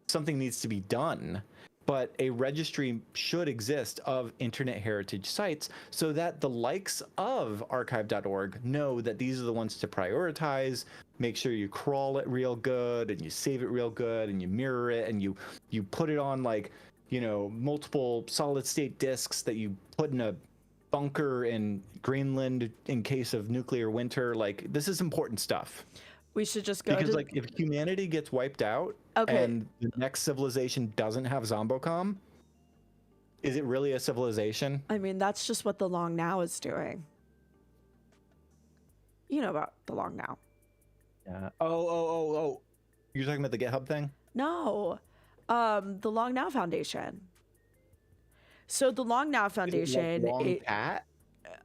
S2: something needs to be done. But a registry should exist of internet heritage sites so that the likes of archive.org know that these are the ones to prioritize. Make sure you crawl it real good and you save it real good and you mirror it and you put it on like, multiple solid state disks that you put in a bunker in Greenland in case of nuclear winter. Like, this is important stuff.
S1: We should just go
S2: Because
S1: to
S2: like if humanity gets wiped out
S1: Okay.
S2: and the next civilization doesn't have Zombocom, is it really a civilization?
S1: I mean, that's just what the Long Now is doing. You know about the Long Now.
S2: Yeah. Oh. You're talking about the GitHub thing?
S1: No. The Long Now Foundation. So the Long Now Foundation
S2: Long Pat?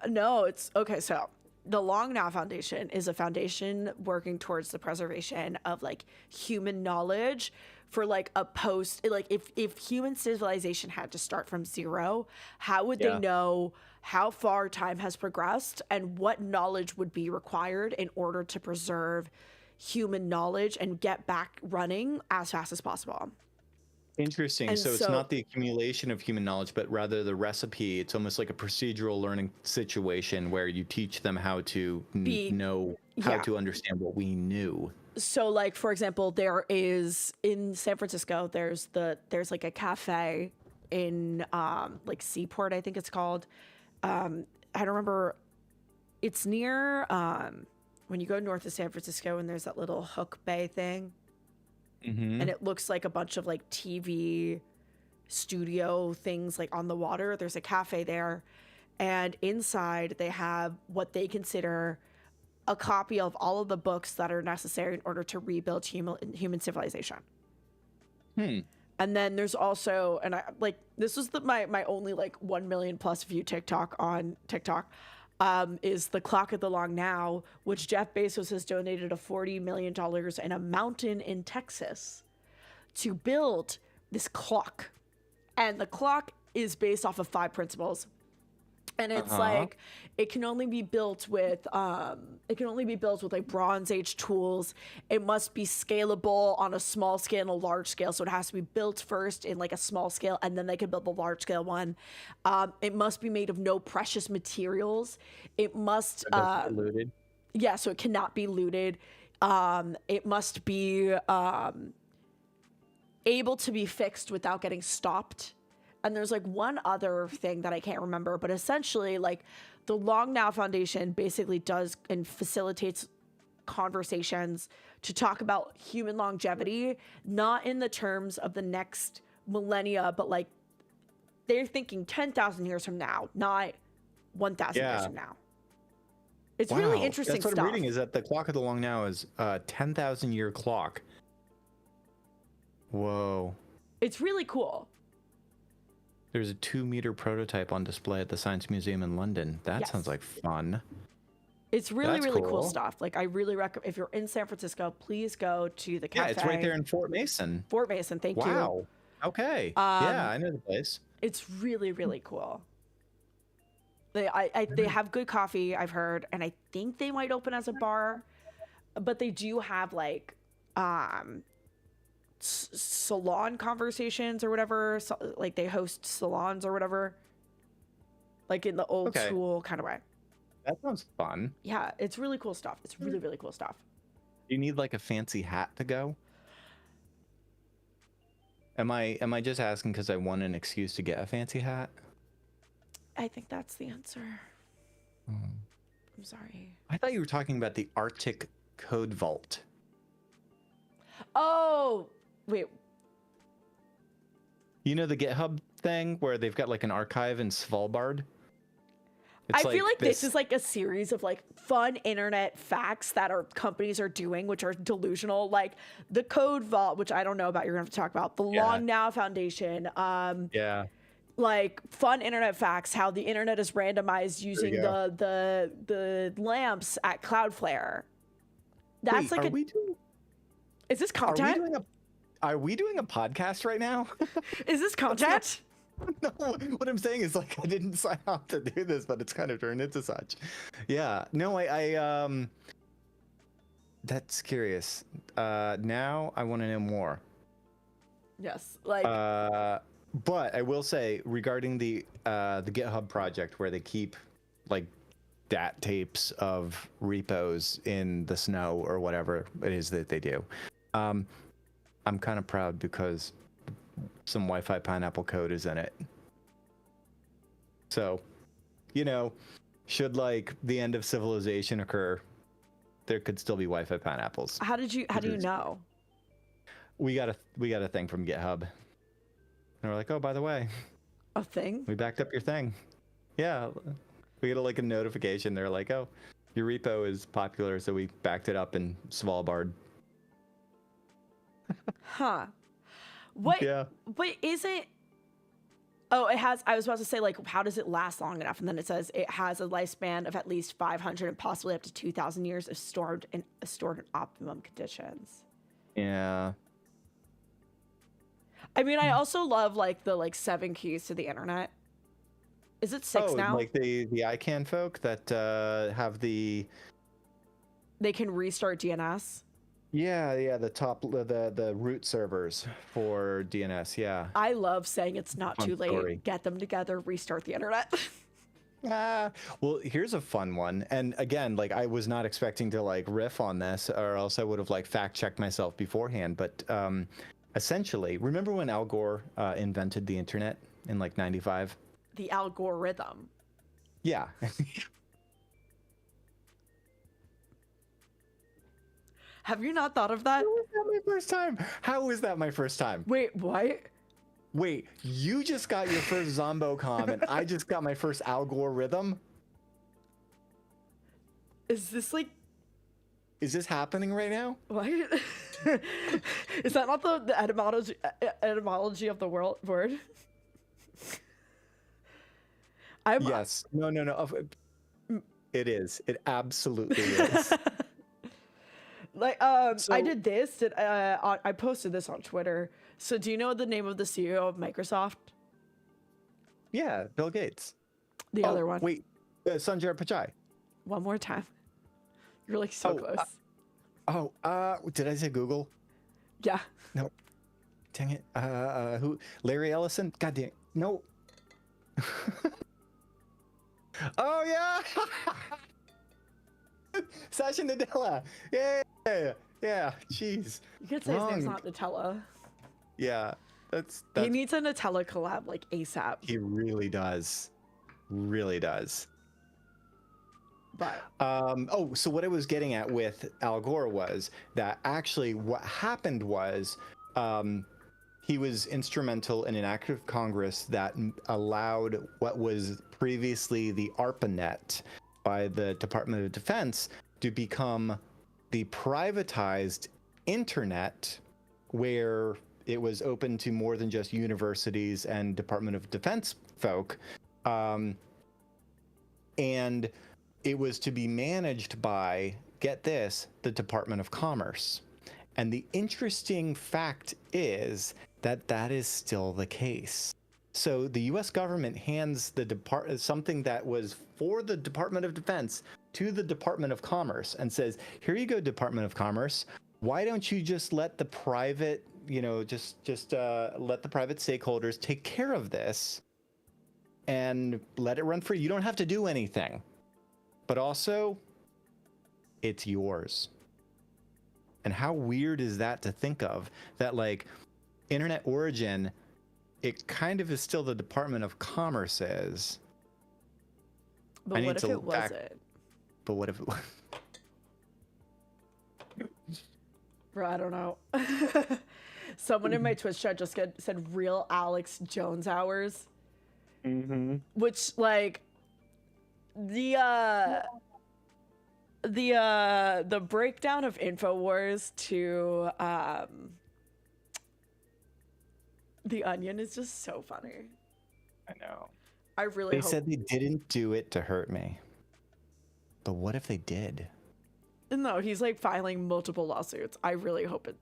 S1: No, it's okay. So the Long Now Foundation is a foundation working towards the preservation of like human knowledge for like a post, like if human civilization had to start from zero, how would
S2: Yeah.
S1: they know how far time has progressed and what knowledge would be required in order to preserve human knowledge and get back running as fast as possible?
S2: Interesting.
S1: And
S2: So it's
S1: so-
S2: not the accumulation of human knowledge, but rather the recipe. It's almost like a procedural learning situation where you teach them how to know how
S1: yeah.
S2: to understand what we knew.
S1: So like for example, there is in San Francisco there's like a cafe in like Seaport, I think it's called. I don't remember, it's near when you go north of San Francisco and there's that little Hook Bay thing
S2: Mm-hmm.
S1: and it looks like a bunch of like TV studio things like on the water. There's a cafe there and inside they have what they consider a copy of all of the books that are necessary in order to rebuild human civilization. And then there's also, and I like this was my only like 1 million plus view TikTok on TikTok, is the Clock of the Long Now, which Jeff Bezos has donated a $40 million in a mountain in Texas to build this clock. And the clock is based off of 5 principles. And it's like it can only be built with like Bronze Age tools. It must be scalable on a small scale and a large scale. So it has to be built first in like a small scale, and then they can build the large scale one. It must be made of no precious materials. It must
S2: Looted.
S1: yeah, so it cannot be looted. It must be able to be fixed without getting stopped. And there's like one other thing that I can't remember, but essentially like the Long Now Foundation basically does and facilitates conversations to talk about human longevity, not in the terms of the next millennia, but like they're thinking 10,000 years from now, not 1,000 years
S2: Yeah.
S1: from now. It's really
S2: Wow.
S1: interesting
S2: That's what
S1: stuff.
S2: I'm reading is that the clock of the long now is a 10,000 year clock. Whoa.
S1: It's really cool.
S2: There's a 2-meter prototype on display at the Science Museum in London. That
S1: Yes.
S2: sounds like fun.
S1: It's really,
S2: That's
S1: really cool
S2: cool.
S1: stuff. Like, I really recommend, if you're in San Francisco, please go to the cafe.
S2: Yeah, it's right there in Fort Mason.
S1: Fort Mason, thank you.
S2: Wow. Okay. Yeah, I know the place.
S1: It's really, really cool. They have good coffee, I've heard, and I think they might open as a bar, but they do have like salon conversations or whatever. So, like they host salons or whatever, like in the old school kind of way.
S2: That sounds fun.
S1: Yeah, it's really cool stuff. It's really, really cool stuff.
S2: Do you need like a fancy hat to go? Am I just asking because I want an excuse to get a fancy hat?
S1: I think that's the answer. I'm sorry.
S2: I thought you were talking about the Arctic Code Vault.
S1: Oh, wait.
S2: You know the GitHub thing where they've got like an archive in Svalbard?
S1: I feel like this is like a series of like fun internet facts that our companies are doing, which are delusional. Like the Code Vault, which I don't know about. You're going to have to talk about the Long Now Foundation.
S2: Yeah.
S1: Like fun internet facts, how the internet is randomized using the lamps at Cloudflare. That's
S2: Wait,
S1: like is this content?
S2: Are we doing a podcast right now?
S1: Is this content?
S2: No, what I'm saying is like I didn't sign up to do this, but it's kind of turned into such. Yeah. No, I that's curious. Now I want to know more.
S1: Yes. Like
S2: but I will say regarding the GitHub project where they keep like DAT tapes of repos in the snow or whatever it is that they do. I'm kind of proud because some Wi-Fi pineapple code is in it. So, you know, should like the end of civilization occur, there could still be Wi-Fi pineapples.
S1: how do you know?
S2: We got a thing from GitHub. And we're like, oh, by the way,
S1: A thing?
S2: we backed up your thing. Yeah. We get like a notification. They're like, oh, your repo is popular, so we backed it up in Svalbard.
S1: Huh. What?
S2: Yeah.
S1: But is it? Oh, it has. I was about to say, like, how does it last long enough? And then it says it has a lifespan of at least 500 and possibly up to 2,000 years if stored in optimum conditions.
S2: Yeah.
S1: I mean, I also love like the 7 keys to the internet. Is it 6 now?
S2: Like the ICANN folk that have the.
S1: They can restart DNS.
S2: Yeah, the root servers for DNS. Yeah.
S1: I love saying it's not
S2: Fun
S1: too late.
S2: story.
S1: Get them together, restart the internet.
S2: Well, here's a fun one. And again, like I was not expecting to like riff on this, or else I would have like fact checked myself beforehand. But essentially, remember when Al Gore invented the internet in like '95?
S1: The algorithm.
S2: Yeah.
S1: Have you not thought of that?
S2: How was that my first time? How was that my first time?
S1: Wait, what?
S2: Wait, you just got your first Zombocom and I just got my first Al Gore rhythm?
S1: Is this like
S2: Is this happening right now?
S1: what? Is that not the etymology of the word?
S2: Yes. No. It is. It absolutely is.
S1: Like
S2: So-
S1: I did this. I posted this on Twitter. So do you know the name of the CEO of Microsoft?
S2: Yeah, Bill Gates.
S1: The other one.
S2: Wait, Sanjay Pichai.
S1: One more time. You're like so close.
S2: Did I say Google?
S1: Yeah.
S2: No. Dang it. Who? Larry Ellison? God damn. No. Oh yeah. Satya Nadella. Yeah. Jeez.
S1: You could say his name's
S2: Wrong.
S1: not Nutella.
S2: Yeah. That's
S1: He needs a Nutella collab like ASAP.
S2: he really does. Really does.
S1: But
S2: So what I was getting at with Al Gore was that actually what happened was he was instrumental in an act of Congress that allowed what was previously the ARPANET by the Department of Defense to become the privatized internet, where it was open to more than just universities and Department of Defense folk. And it was to be managed by, get this, the Department of Commerce. And the interesting fact is that that is still the case. So the US government hands something that was for the Department of Defense to the Department of Commerce and says, here you go, Department of Commerce. Why don't you just let the private, let the private stakeholders take care of this and let it run free? You don't have to do anything. But also, it's yours. And how weird is that to think of, that like Internet Origin, it kind of is still the Department of Commerce's.
S1: But what if it wasn't?
S2: But what if it was?
S1: Bro, I don't know. Someone in my Twitch chat just said real Alex Jones hours.
S2: Mm-hmm.
S1: Which, like, the breakdown of InfoWars to The Onion is just so funny.
S2: I know.
S1: I really
S2: They
S1: hope...
S2: said they didn't do it to hurt me. But what if they did?
S1: No, he's like filing multiple lawsuits. I really hope it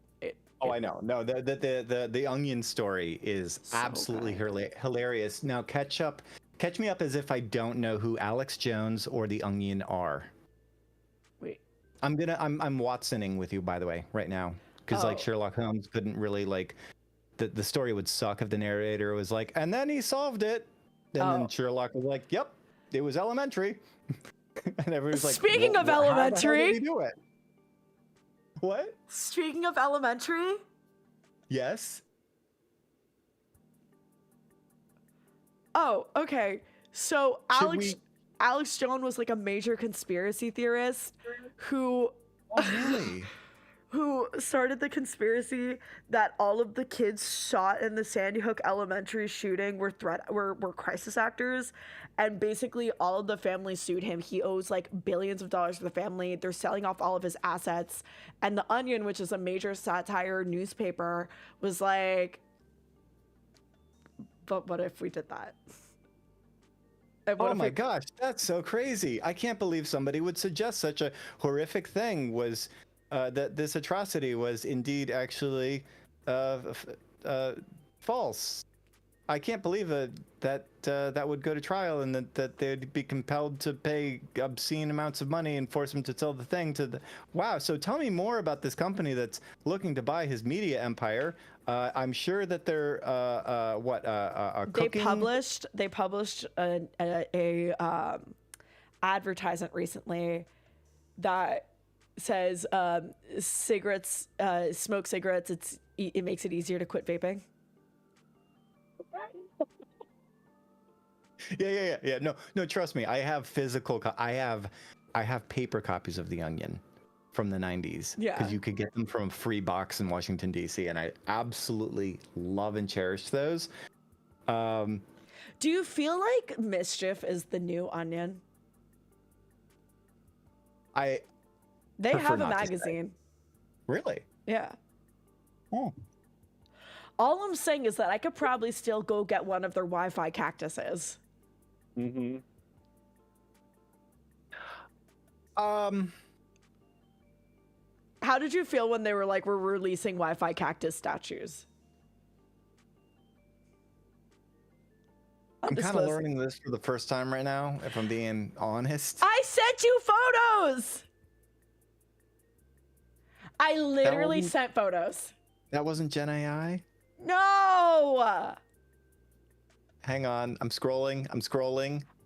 S2: Oh, I know. No, the Onion story is
S1: So
S2: absolutely
S1: good.
S2: hilarious. Now catch me up as if I don't know who Alex Jones or the Onion are.
S1: Wait.
S2: I'm Watsoning with you, by the way, right now, because like
S1: Oh.
S2: Sherlock Holmes couldn't really like the story would suck if the narrator was like, and then he solved it, and then
S1: Oh.
S2: Sherlock was like, yep, it was elementary, and everyone's like,
S1: Speaking of
S2: how the hell
S1: elementary-
S2: did he do it? What?
S1: Speaking of elementary,
S2: Yes.
S1: oh, okay. So
S2: Should
S1: Alex Jones was like a major conspiracy theorist who
S2: Really?
S1: who started the conspiracy that all of the kids shot in the Sandy Hook Elementary shooting were crisis actors, and basically all of the family sued him. He owes like billions of dollars to the family. They're selling off all of his assets, and The Onion, which is a major satire newspaper, was like, but what if we did that? And what
S2: Oh
S1: if
S2: my
S1: we-
S2: gosh, that's so crazy. I can't believe somebody would suggest such a horrific thing, was that this atrocity was indeed actually false. I can't believe that would go to trial, and that they'd be compelled to pay obscene amounts of money and force him to sell the thing to the... Wow, so tell me more about this company that's looking to buy his media empire. I'm sure that they're cooking...
S1: They published a advertisement recently that says smoke cigarettes, it makes it easier to quit vaping.
S2: Yeah. No. Trust me. I have physical. I have paper copies of The Onion from the 90s.
S1: Yeah.
S2: Because you could get them from a free box in Washington D.C. and I absolutely love and cherish those.
S1: Do you feel like Mischief is the new Onion?
S2: I
S1: They
S2: prefer
S1: have a
S2: not to say.
S1: magazine.
S2: Really.
S1: Yeah.
S2: Oh.
S1: All I'm saying is that I could probably still go get one of their Wi-Fi cactuses.
S3: Mm-hmm.
S1: How did you feel when they were like, we're releasing Wi-Fi cactus statues?
S2: I'm kind of
S1: Undisclosed.
S2: learning this for the first time right now, if I'm being honest.
S1: I sent you photos! I literally
S2: wasn't-
S1: sent photos.
S2: That wasn't Gen AI?
S1: No!
S2: Hang on. I'm scrolling.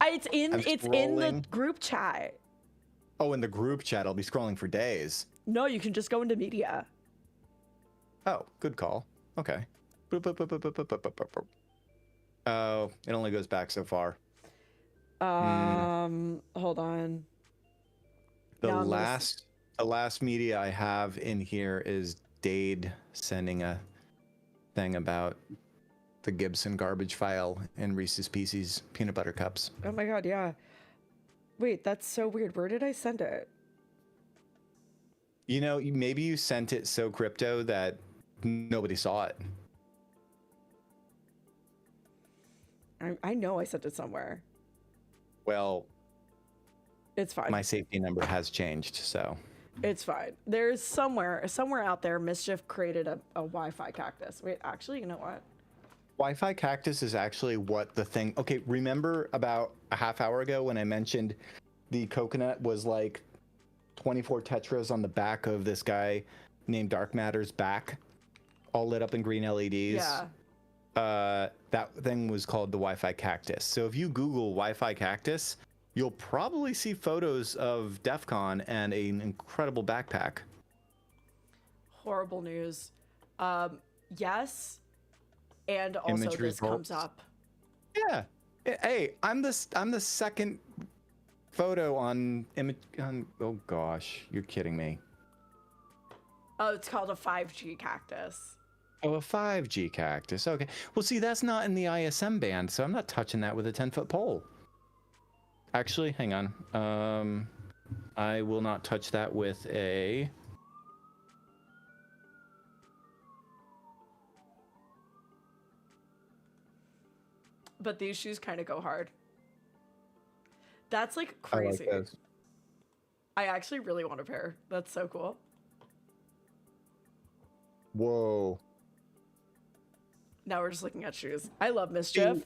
S1: It's in the
S2: scrolling.
S1: group chat.
S2: Oh, in the group chat. I'll be scrolling for days.
S1: No, you can just go into media.
S2: Oh, good call. Okay. Boop, boop, boop, boop, boop, boop, boop, boop, boop, boop. Oh, it only goes back so far.
S1: Hold on.
S2: The
S1: Now I'm gonna
S2: last media I have in here is Dade sending a thing about the Gibson garbage file in Reese's Pieces peanut butter cups.
S1: Oh my god, yeah. Wait, that's so weird. Where did I send it?
S2: You know, maybe you sent it so crypto that nobody saw it.
S1: I know I sent it somewhere.
S2: Well,
S1: It's fine.
S2: my safety number has changed, so.
S1: It's fine. There's somewhere out there, Mischief created a Wi-Fi cactus. Wait, actually, you know what?
S2: Wi-Fi cactus is actually what the thing. Okay, remember about a half hour ago when I mentioned the coconut was like 24 tetras on the back of this guy named Dark Matter's back, all lit up in green LEDs?
S1: Yeah.
S2: That thing was called the Wi-Fi cactus. So if you Google Wi-Fi cactus, you'll probably see photos of DEF CON and an incredible backpack.
S1: Horrible news. Yes. And also
S2: Image
S1: this comes
S2: results.
S1: up.
S2: Yeah. Hey, I'm the second photo on image. Oh gosh, you're kidding me.
S1: Oh, it's called a 5G cactus.
S2: Oh, a 5G cactus. Okay. Well, see, that's not in the ISM band, so I'm not touching that with a 10-foot pole. Actually, hang on. I will not touch that with a.
S1: But these shoes kind of go hard. That's like
S2: I like
S1: crazy.
S2: those.
S1: I actually really want a pair. That's so cool.
S2: Whoa.
S1: Now we're just looking at shoes. I love Mischief,
S2: See,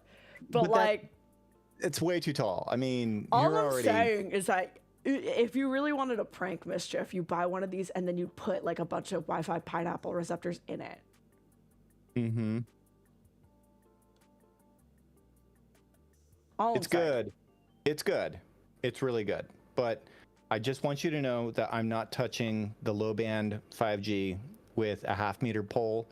S1: but
S2: but that-
S1: like,
S2: It's way too tall. I mean,
S1: all
S2: you're
S1: I'm
S2: already.
S1: saying is that if you really wanted to prank Mischief, you buy one of these and then you put like a bunch of Wi-Fi pineapple receptors in it.
S2: Mm-hmm.
S1: All I'm
S2: It's
S1: saying.
S2: good. It's good. It's really good. But I just want you to know that I'm not touching the low band 5G with a 0.5 meter pole,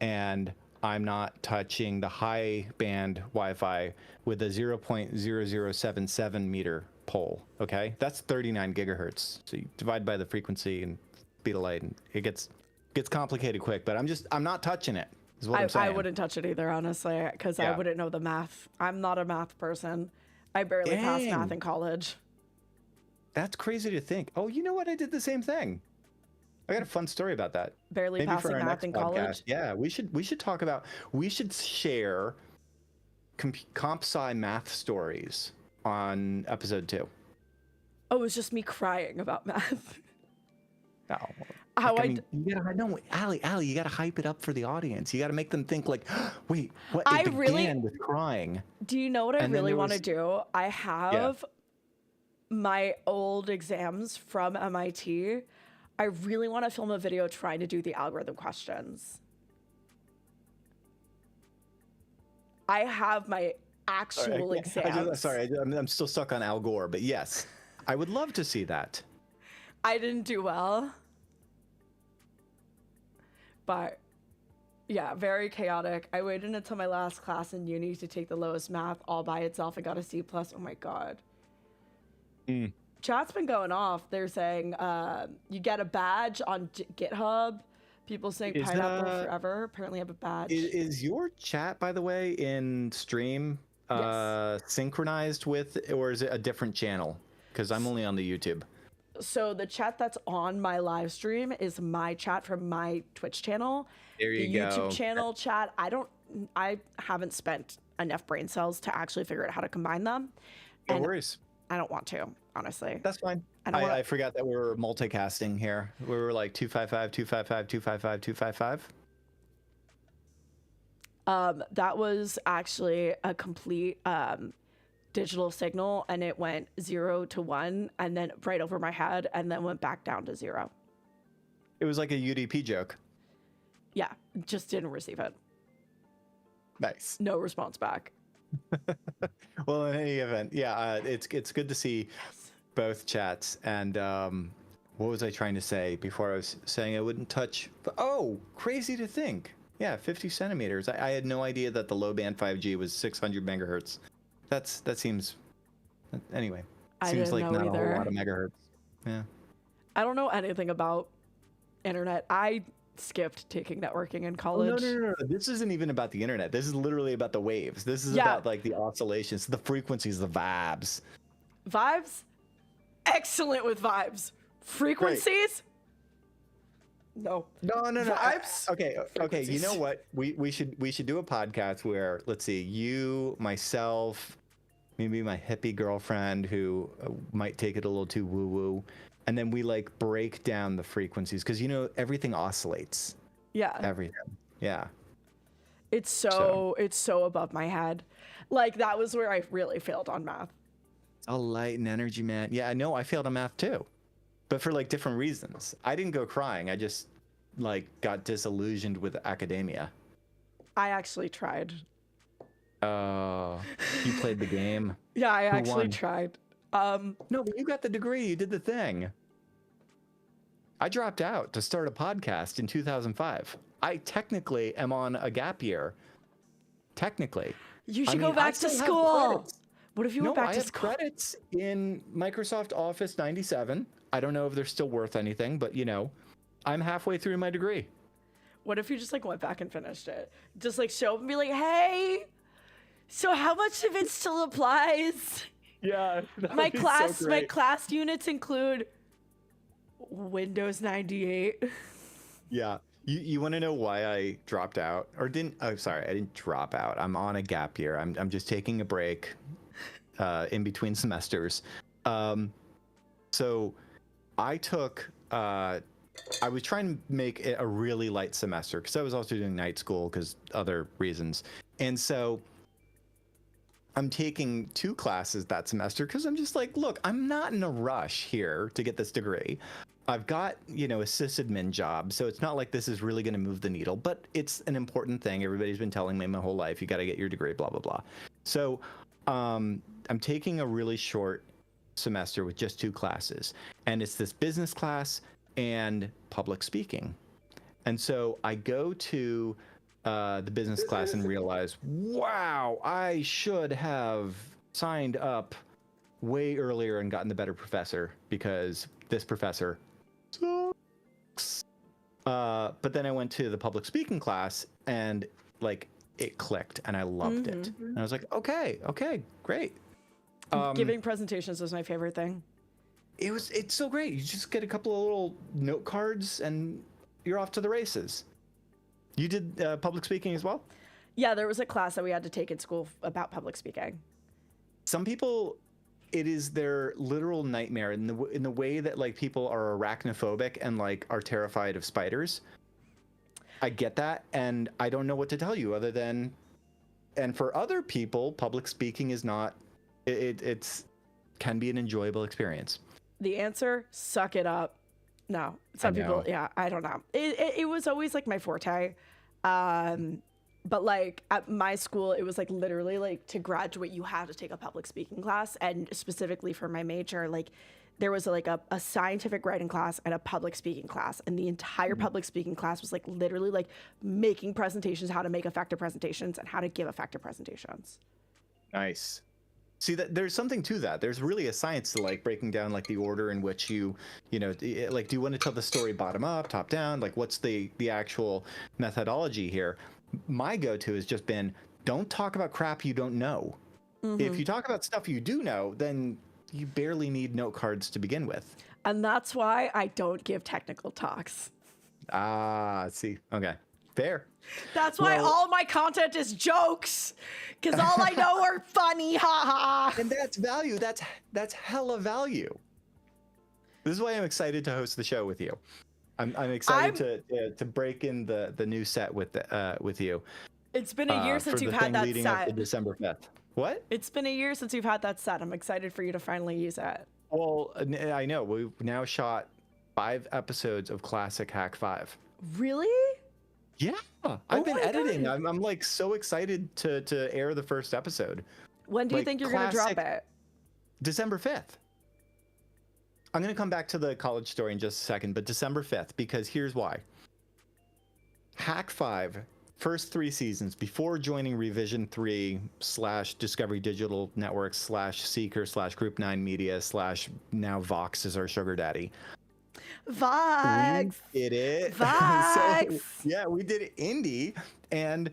S2: and I'm not touching the high band Wi-Fi with a 0.0077 meter pole. Okay, that's 39 gigahertz. So you divide by the frequency and speed of light, and it gets complicated quick. But I'm not touching it. Is what I'm saying.
S1: I wouldn't touch it either, honestly, because I
S2: Yeah.
S1: wouldn't know the math. I'm not a math person. I barely passed math
S2: Dang.
S1: in college.
S2: That's crazy to think. Oh, you know what? I did the same thing. I got a fun story about that.
S1: Barely
S2: Maybe
S1: passing
S2: for our
S1: math
S2: next
S1: in
S2: podcast.
S1: college.
S2: Yeah, we should talk about. We should share comp sci math stories on episode 2.
S1: Oh, it was just me crying about math.
S2: No.
S1: How
S2: you gotta no, Allie, you gotta hype it up for the audience. You gotta make them think like, wait, what? It
S1: I
S2: began
S1: really-
S2: with crying.
S1: Do you know what I
S2: And then
S1: really
S2: there
S1: want to
S2: was-
S1: do? I have my old exams from MIT. I really want to film a video trying to do the algorithm questions. I have my actual exams.
S2: I'm still stuck on Al Gore, but yes, I would love to see that.
S1: I didn't do well. But yeah, very chaotic. I waited until my last class in uni to take the lowest math all by itself. I got a C+. Oh my God. Chat's been going off. They're saying you get a badge on GitHub. People saying
S2: Is
S1: pineapple
S2: that-
S1: forever. Apparently have a badge.
S2: Is your chat, by the way, in stream
S1: Yes.
S2: synchronized with, or is it a different channel? Because I'm only on the YouTube.
S1: So the chat that's on my live stream is my chat from my Twitch channel.
S2: There
S1: The
S2: you go.
S1: YouTube channel chat, I haven't spent enough brain cells to actually figure out how to combine them.
S2: No
S1: and
S2: worries.
S1: I don't want to, honestly.
S2: That's fine.
S1: I don't wanna-
S2: I forgot that we were multicasting here. We were like 255, 255, 255, 255.
S1: That was actually a complete digital signal, and it went 0 to 1 and then right over my head and then went back down to 0.
S2: It was like a UDP joke.
S1: Yeah, just didn't receive it.
S2: Nice.
S1: No response back.
S2: Well, in any event, yeah, it's good to see both chats. And what was I trying to say before I was saying I wouldn't touch? Oh, crazy to think. Yeah, 50 centimeters. I had no idea that the low band 5G was 600 megahertz. That seems. Anyway,
S1: I
S2: seems
S1: didn't
S2: like
S1: know
S2: not a
S1: either.
S2: whole lot of megahertz. Yeah.
S1: I don't know anything about internet. I skipped taking networking in
S2: Oh,
S1: college.
S2: no. This isn't even about the internet. This is literally about the waves. This is
S1: Yeah.
S2: about like the oscillations, the frequencies, the vibes.
S1: Vibes? Excellent with vibes. Frequencies? No.
S2: No.
S1: Vibes?
S2: Okay. You know
S1: Frequencies.
S2: what? We should do a podcast where, let's see, you, myself, maybe my hippie girlfriend who might take it a little too woo woo, and then we like break down the frequencies because everything oscillates.
S1: Yeah.
S2: Everything. Yeah.
S1: It's so above my head. Like that was where I really failed on math.
S2: All light and energy, man. Yeah, I know. I failed on math too, but for like different reasons. I didn't go crying. I just like got disillusioned with academia.
S1: I actually tried.
S2: Oh, you played the game.
S1: Yeah, I
S2: Who
S1: actually
S2: won?
S1: tried.
S2: No, but you got the degree. You did the thing. I dropped out to start a podcast in 2005. I technically am on a gap year. Technically.
S1: You
S2: I
S1: should go
S2: mean, I
S1: back to
S2: still have
S1: school.
S2: credits.
S1: What if you went
S2: No,
S1: back
S2: I
S1: to
S2: have
S1: school?
S2: credits in Microsoft Office 97. I don't know if they're still worth anything, but I'm halfway through my degree.
S1: What if you just like went back and finished it? Just like show up and be like, hey, so how much of it still applies?
S2: Yeah,
S1: My class units include Windows 98.
S2: Yeah. You want to know why I dropped out or didn't? Oh, sorry, I didn't drop out. I'm on a gap year. I'm just taking a break in between semesters. So I took. I was trying to make it a really light semester because I was also doing night school because other reasons, and so I'm taking 2 classes that semester because I'm just like, look, I'm not in a rush here to get this degree. I've got, a sysadmin job, so it's not like this is really going to move the needle, but it's an important thing. Everybody's been telling me my whole life, you got to get your degree, blah, blah, blah. So I'm taking a really short semester with just 2 classes, and it's this business class and public speaking. And so I go to the business class and realize, wow, I should have signed up way earlier and gotten the better professor because this professor sucks. But then I went to the public speaking class and like it clicked and I loved it. And I was like, okay, great.
S1: Giving presentations was my favorite thing.
S2: It's so great. You just get a couple of little note cards and you're off to the races. You did public speaking as well?
S1: Yeah, there was a class that we had to take in school about public speaking.
S2: Some people, it is their literal nightmare in the way that like people are arachnophobic and like are terrified of spiders. I get that, and I don't know what to tell you other than, and for other people, public speaking is not. It's can be an enjoyable experience.
S1: The answer, suck it up. No, some people, yeah, I don't know. It was always like my forte. But like at my school, it was like literally like to graduate, you had to take a public speaking class. And specifically for my major, like there was like a scientific writing class and a public speaking class. And the entire public speaking class was like literally like making presentations, how to make effective presentations and how to give effective presentations.
S2: Nice. See, that there's something to that. There's really a science to like breaking down like the order in which you like, do you want to tell the story bottom up, top down? Like what's the actual methodology here? My go-to has just been, don't talk about crap you don't know. If you talk about stuff you do know, then you barely need note cards to begin with.
S1: And that's why I don't give technical talks.
S2: Ah, see. Okay. Fair.
S1: That's why
S2: Well-
S1: all my content is jokes, because all I know are funny, haha.
S2: And that's value. That's hella value. This is why I'm excited to host the show with you. I'm excited to break in the new set with you.
S1: It's been a year since
S2: for
S1: you've
S2: the
S1: had
S2: thing
S1: that
S2: leading up to
S1: set.
S2: December 5th. What?
S1: It's been a year since you've had that set. I'm excited for you to finally use it.
S2: Well, I know we've now shot 5 episodes of classic HAK5.
S1: Really?
S2: Yeah, I've been
S1: my
S2: editing.
S1: God.
S2: I'm like so excited to air the first episode.
S1: When do you
S2: Like
S1: think you're going to drop
S2: classic-
S1: it?
S2: December 5th. I'm going to come back to the college story in just a second, but December 5th, because here's why. HAK5, first 3 seasons, before joining Revision 3 / Discovery Digital Network / Seeker / Group 9 Media / now Vox is our sugar daddy.
S1: Vax.
S2: We did it.
S1: Vax.
S2: So yeah, we did it indie, and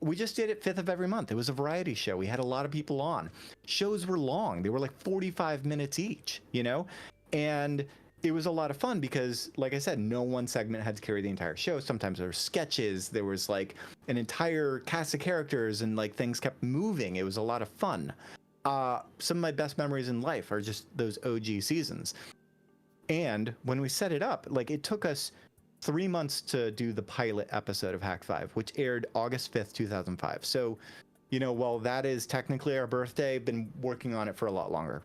S2: we just did it 5th of every month. It was a variety show. We had a lot of people on. Shows were long. They were like 45 minutes each, you know? And it was a lot of fun because, like I said, no one segment had to carry the entire show. Sometimes there were sketches. There was like an entire cast of characters, and like things kept moving. It was a lot of fun. Some of my best memories in life are just those OG seasons. And when we set it up, like it took us 3 months to do the pilot episode of HAK5, which aired August 5th, 2005. So, you know, while that is technically our birthday, been working on it for a lot longer.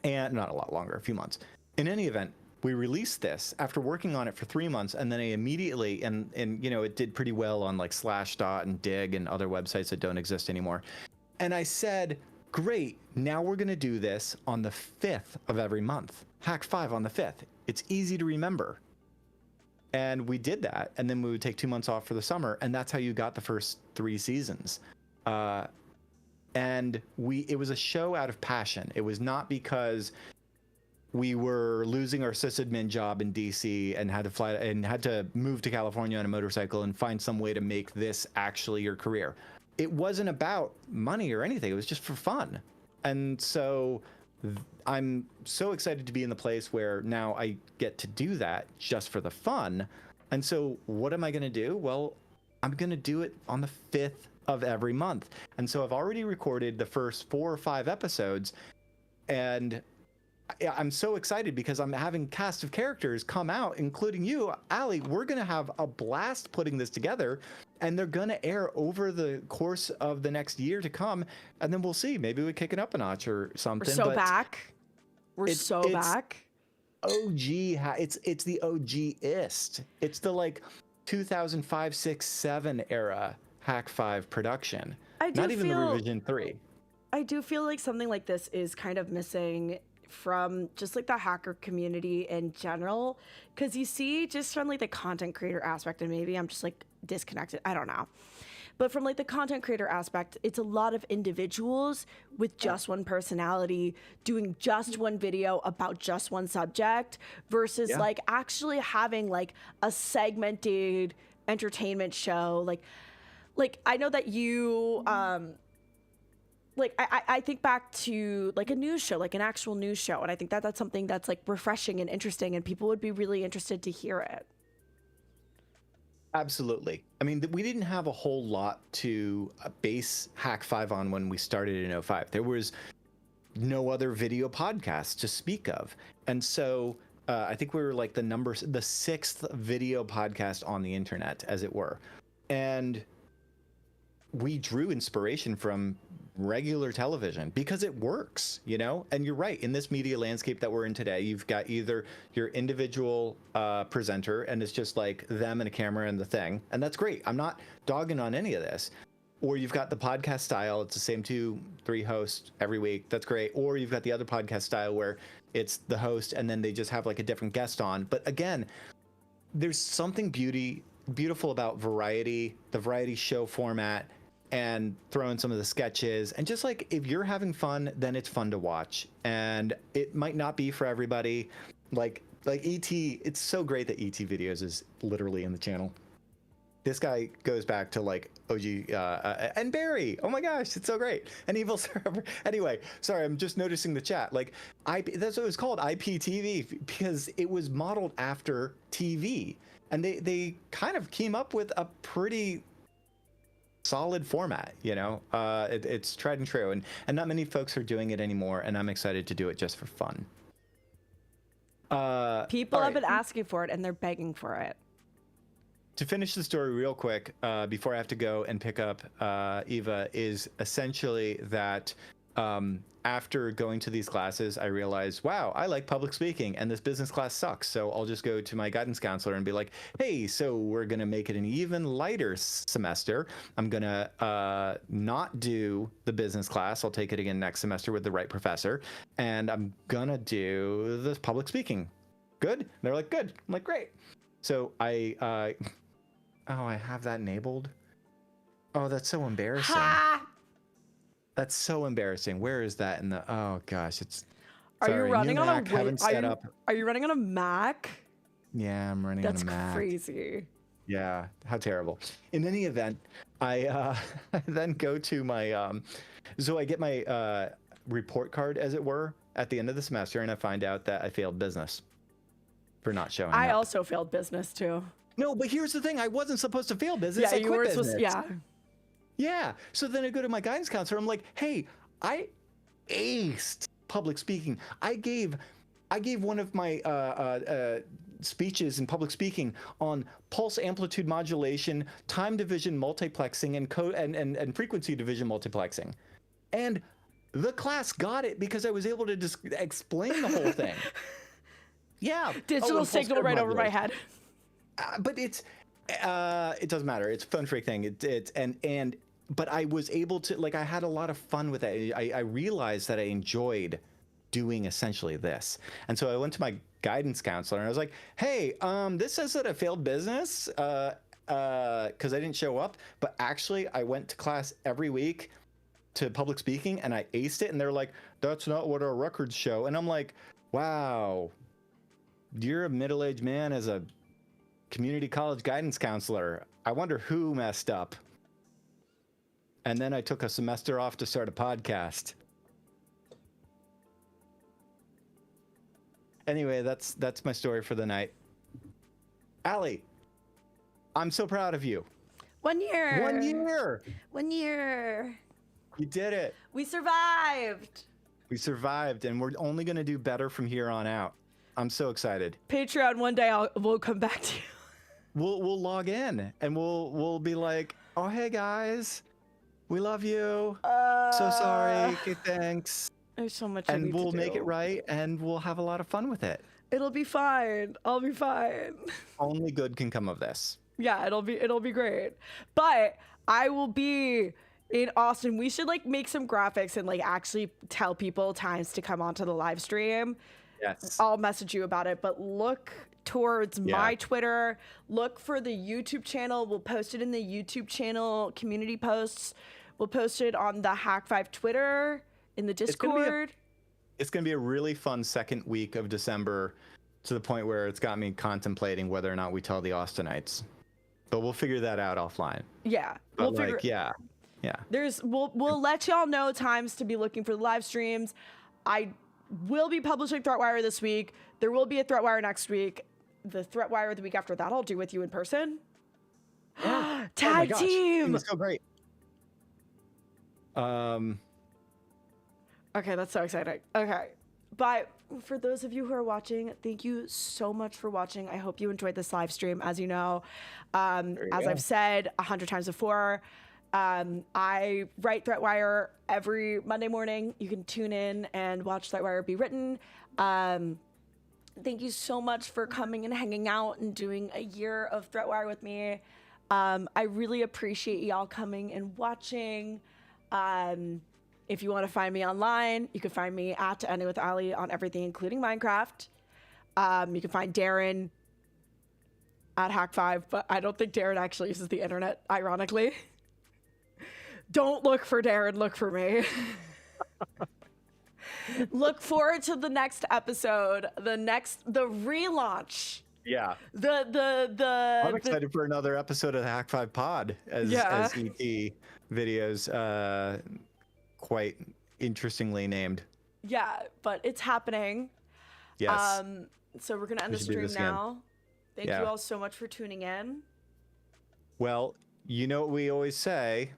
S2: And not a lot longer, a few months. In any event, we released this after working on it for 3 months, and then I immediately, and you know, it did pretty well on like Slashdot and Dig and other websites that don't exist anymore. And I said, great, now we're gonna do this on the 5th of every month. HAK5 on the 5th. It's easy to remember. And we did that, and then we would take 2 months off for the summer, and that's how you got the first 3 seasons. And it was a show out of passion. It was not because we were losing our sysadmin job in DC and had to fly and had to move to California on a motorcycle and find some way to make this actually your career. It wasn't about money or anything. It was just for fun. And so I'm so excited to be in the place where now I get to do that just for the fun. And so what am I going to do? Well, I'm going to do it on the 5th of every month. And so I've already recorded the first 4 or 5 episodes, and I'm so excited because I'm having cast of characters come out, including you, Allie. We're going to have a blast putting this together, and they're going to air over the course of the next year to come. And then we'll see. Maybe we kick it up a notch or something.
S1: We're so
S2: but
S1: back. We're so back.
S2: It's the OG-ist. It's the like 2005, 6, 7 era HAK5 production. Not even the revision 3.
S1: I do feel like something like this is kind of missing from just like the hacker community in general, because you see just from like the content creator aspect, and maybe I'm just like disconnected, I don't know, but from like the content creator aspect, it's a lot of individuals with just one personality doing just one video about just one subject versus like actually having like a segmented entertainment show. Like I know that you like I think back to like a news show, like an actual news show, and I think that that's something that's like refreshing and interesting, and people would be really interested to hear it.
S2: Absolutely. I mean, we didn't have a whole lot to base HAK5 on when we started in 2005. There was no other video podcast to speak of, and so I think we were like the 6th video podcast on the internet, as it were, and we drew inspiration from regular television because it works, you know? And you're right, in this media landscape that we're in today, you've got either your individual presenter, and it's just like them and a camera and the thing, and that's great. I'm not dogging on any of this. Or you've got the podcast style, it's the same 2-3 hosts every week, that's great. Or you've got the other podcast style where it's the host and then they just have like a different guest on. But again, there's something beautiful about variety, the variety show format, and throw in some of the sketches, and just like if you're having fun, then it's fun to watch. And it might not be for everybody. Like ET, it's so great that ET Videos is literally in the channel. This guy goes back to like OG and Barry. Oh my gosh, it's so great. And Evil Server. Anyway, sorry, I'm just noticing the chat. Like that's what it was called, IPTV, because it was modeled after TV, and they kind of came up with a pretty solid format, you know. It's tried and true, and not many folks are doing it anymore, and I'm excited to do it just for fun.
S1: People have been asking for it, and they're begging for it.
S2: To finish the story real quick, before I have to go and pick up Eva, is essentially that after going to these classes, I realized, wow, I like public speaking, and this business class sucks. So I'll just go to my guidance counselor and be like, hey, so we're going to make it an even lighter semester. I'm going to not do the business class. I'll take it again next semester with the right professor. And I'm going to do the public speaking. Good? And they're like, good. I'm like, great. So I have that enabled. Oh, that's so embarrassing. Ha! That's so embarrassing. Where is that in the? Oh gosh, it's.
S1: Are you running on a
S2: Mac, haven't set up.
S1: Are you running on a Mac?
S2: Yeah, I'm running
S1: That's
S2: on a Mac.
S1: crazy.
S2: Yeah, how terrible. In any event, I I then go to my so I get my report card, as it were, at the end of the semester, and I find out that I failed business for not showing
S1: I
S2: up.
S1: also failed business too.
S2: No, but here's the thing: I wasn't supposed to fail business.
S1: Yeah,
S2: I
S1: you
S2: quit
S1: weren't
S2: business.
S1: supposed. Yeah.
S2: Yeah. So then I go to my guidance counselor. I'm like, hey, I aced public speaking. I gave one of my speeches in public speaking on pulse amplitude modulation, time division multiplexing, and code and frequency division multiplexing. And the class got it because I was able to just explain the whole thing. Yeah.
S1: Digital
S2: and pulse
S1: signal
S2: code
S1: right over my
S2: modulation.
S1: head.
S2: But it doesn't matter. It's a fun freak thing. But I was able to, like, I had a lot of fun with it. I realized that I enjoyed doing essentially this. And so I went to my guidance counselor and I was like, hey, this says that I failed business because I didn't show up. But actually, I went to class every week to public speaking and I aced it. And they're like, that's not what our records show. And I'm like, wow, you're a middle-aged man as a community college guidance counselor. I wonder who messed up. And then I took a semester off to start a podcast. Anyway, that's my story for the night. Allie, I'm so proud of you.
S1: 1 year.
S2: 1 year.
S1: 1 year.
S2: You did it.
S1: We survived.
S2: We survived, and we're only going to do better from here on out. I'm so excited.
S1: Patreon, one day we'll come back to you.
S2: We'll log in and we'll be like, oh, hey guys, we love you. So sorry. Okay, thanks.
S1: There's so much I
S2: And
S1: need
S2: we'll
S1: to
S2: make
S1: do.
S2: it right, and we'll have a lot of fun with it.
S1: It'll be fine. I'll be fine.
S2: Only good can come of this.
S1: Yeah, it'll be great. But I will be in Austin. We should like make some graphics and like actually tell people times to come onto the live stream.
S2: Yes.
S1: I'll message you about it, but look towards my Twitter. Look for the YouTube channel. We'll post it in the YouTube channel community posts. We'll post it on the HAK5 Twitter in the Discord.
S2: It's going to be a really fun second week of December, to the point where it's got me contemplating whether or not we tell the Austinites. But we'll figure that out offline.
S1: Yeah.
S2: But
S1: We'll figure
S2: yeah.
S1: We'll let y'all know times to be looking for the live streams. I will be publishing ThreatWire this week. There will be a ThreatWire next week. The ThreatWire the week after that I'll do with you in person. Tag team.
S2: It's so great.
S1: Okay, that's so exciting. Okay. But for those of you who are watching, thank you so much for watching. I hope you enjoyed this live stream. As you know, as I've said 100 times before, I write ThreatWire every Monday morning. You can tune in and watch ThreatWire be written. Thank you so much for coming and hanging out and doing a year of ThreatWire with me. I really appreciate y'all coming and watching. If you want to find me online, you can find me at Ending with Ali on everything, including Minecraft. You can find Darren at HAK5, but I don't think Darren actually uses the internet, ironically. Don't look for Darren, look for me. Look forward to the next episode, the relaunch.
S2: Yeah.
S1: I'm
S2: I'm excited for another episode of the HAK5 Pod as ET videos, quite interestingly named.
S1: Yeah, but it's happening.
S2: Yes.
S1: So we're gonna end
S2: We
S1: the
S2: should do
S1: stream
S2: this again.
S1: now. Thank you all so much for tuning in.
S2: Well, you know what we always say.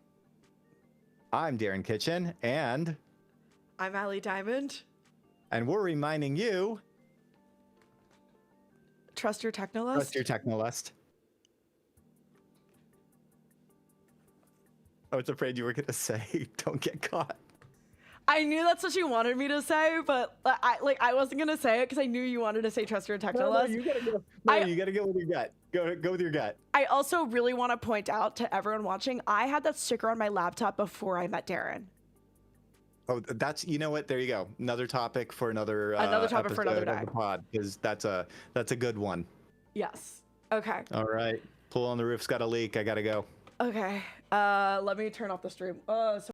S2: I'm Darren Kitchen, and
S1: I'm Ali Diamond.
S2: we're reminding you,
S1: Trust your technolist.
S2: trust your technolist. I was afraid you were going to say, don't get caught.
S1: I knew that's what you wanted me to say, but I wasn't gonna say it because I knew you wanted to say trust your technolist.
S2: You gotta go. You gotta go with your gut. Go with your gut.
S1: I also really want to point out to everyone watching, I had that sticker on my laptop before I met Darren.
S2: Oh, that's, you know what? There you go. Another topic for another
S1: topic for another
S2: episode of
S1: day.
S2: the pod, because that's a good one.
S1: Yes. Okay.
S2: All right. Pool on the roof's got a leak. I gotta go.
S1: Okay. Let me turn off the stream. So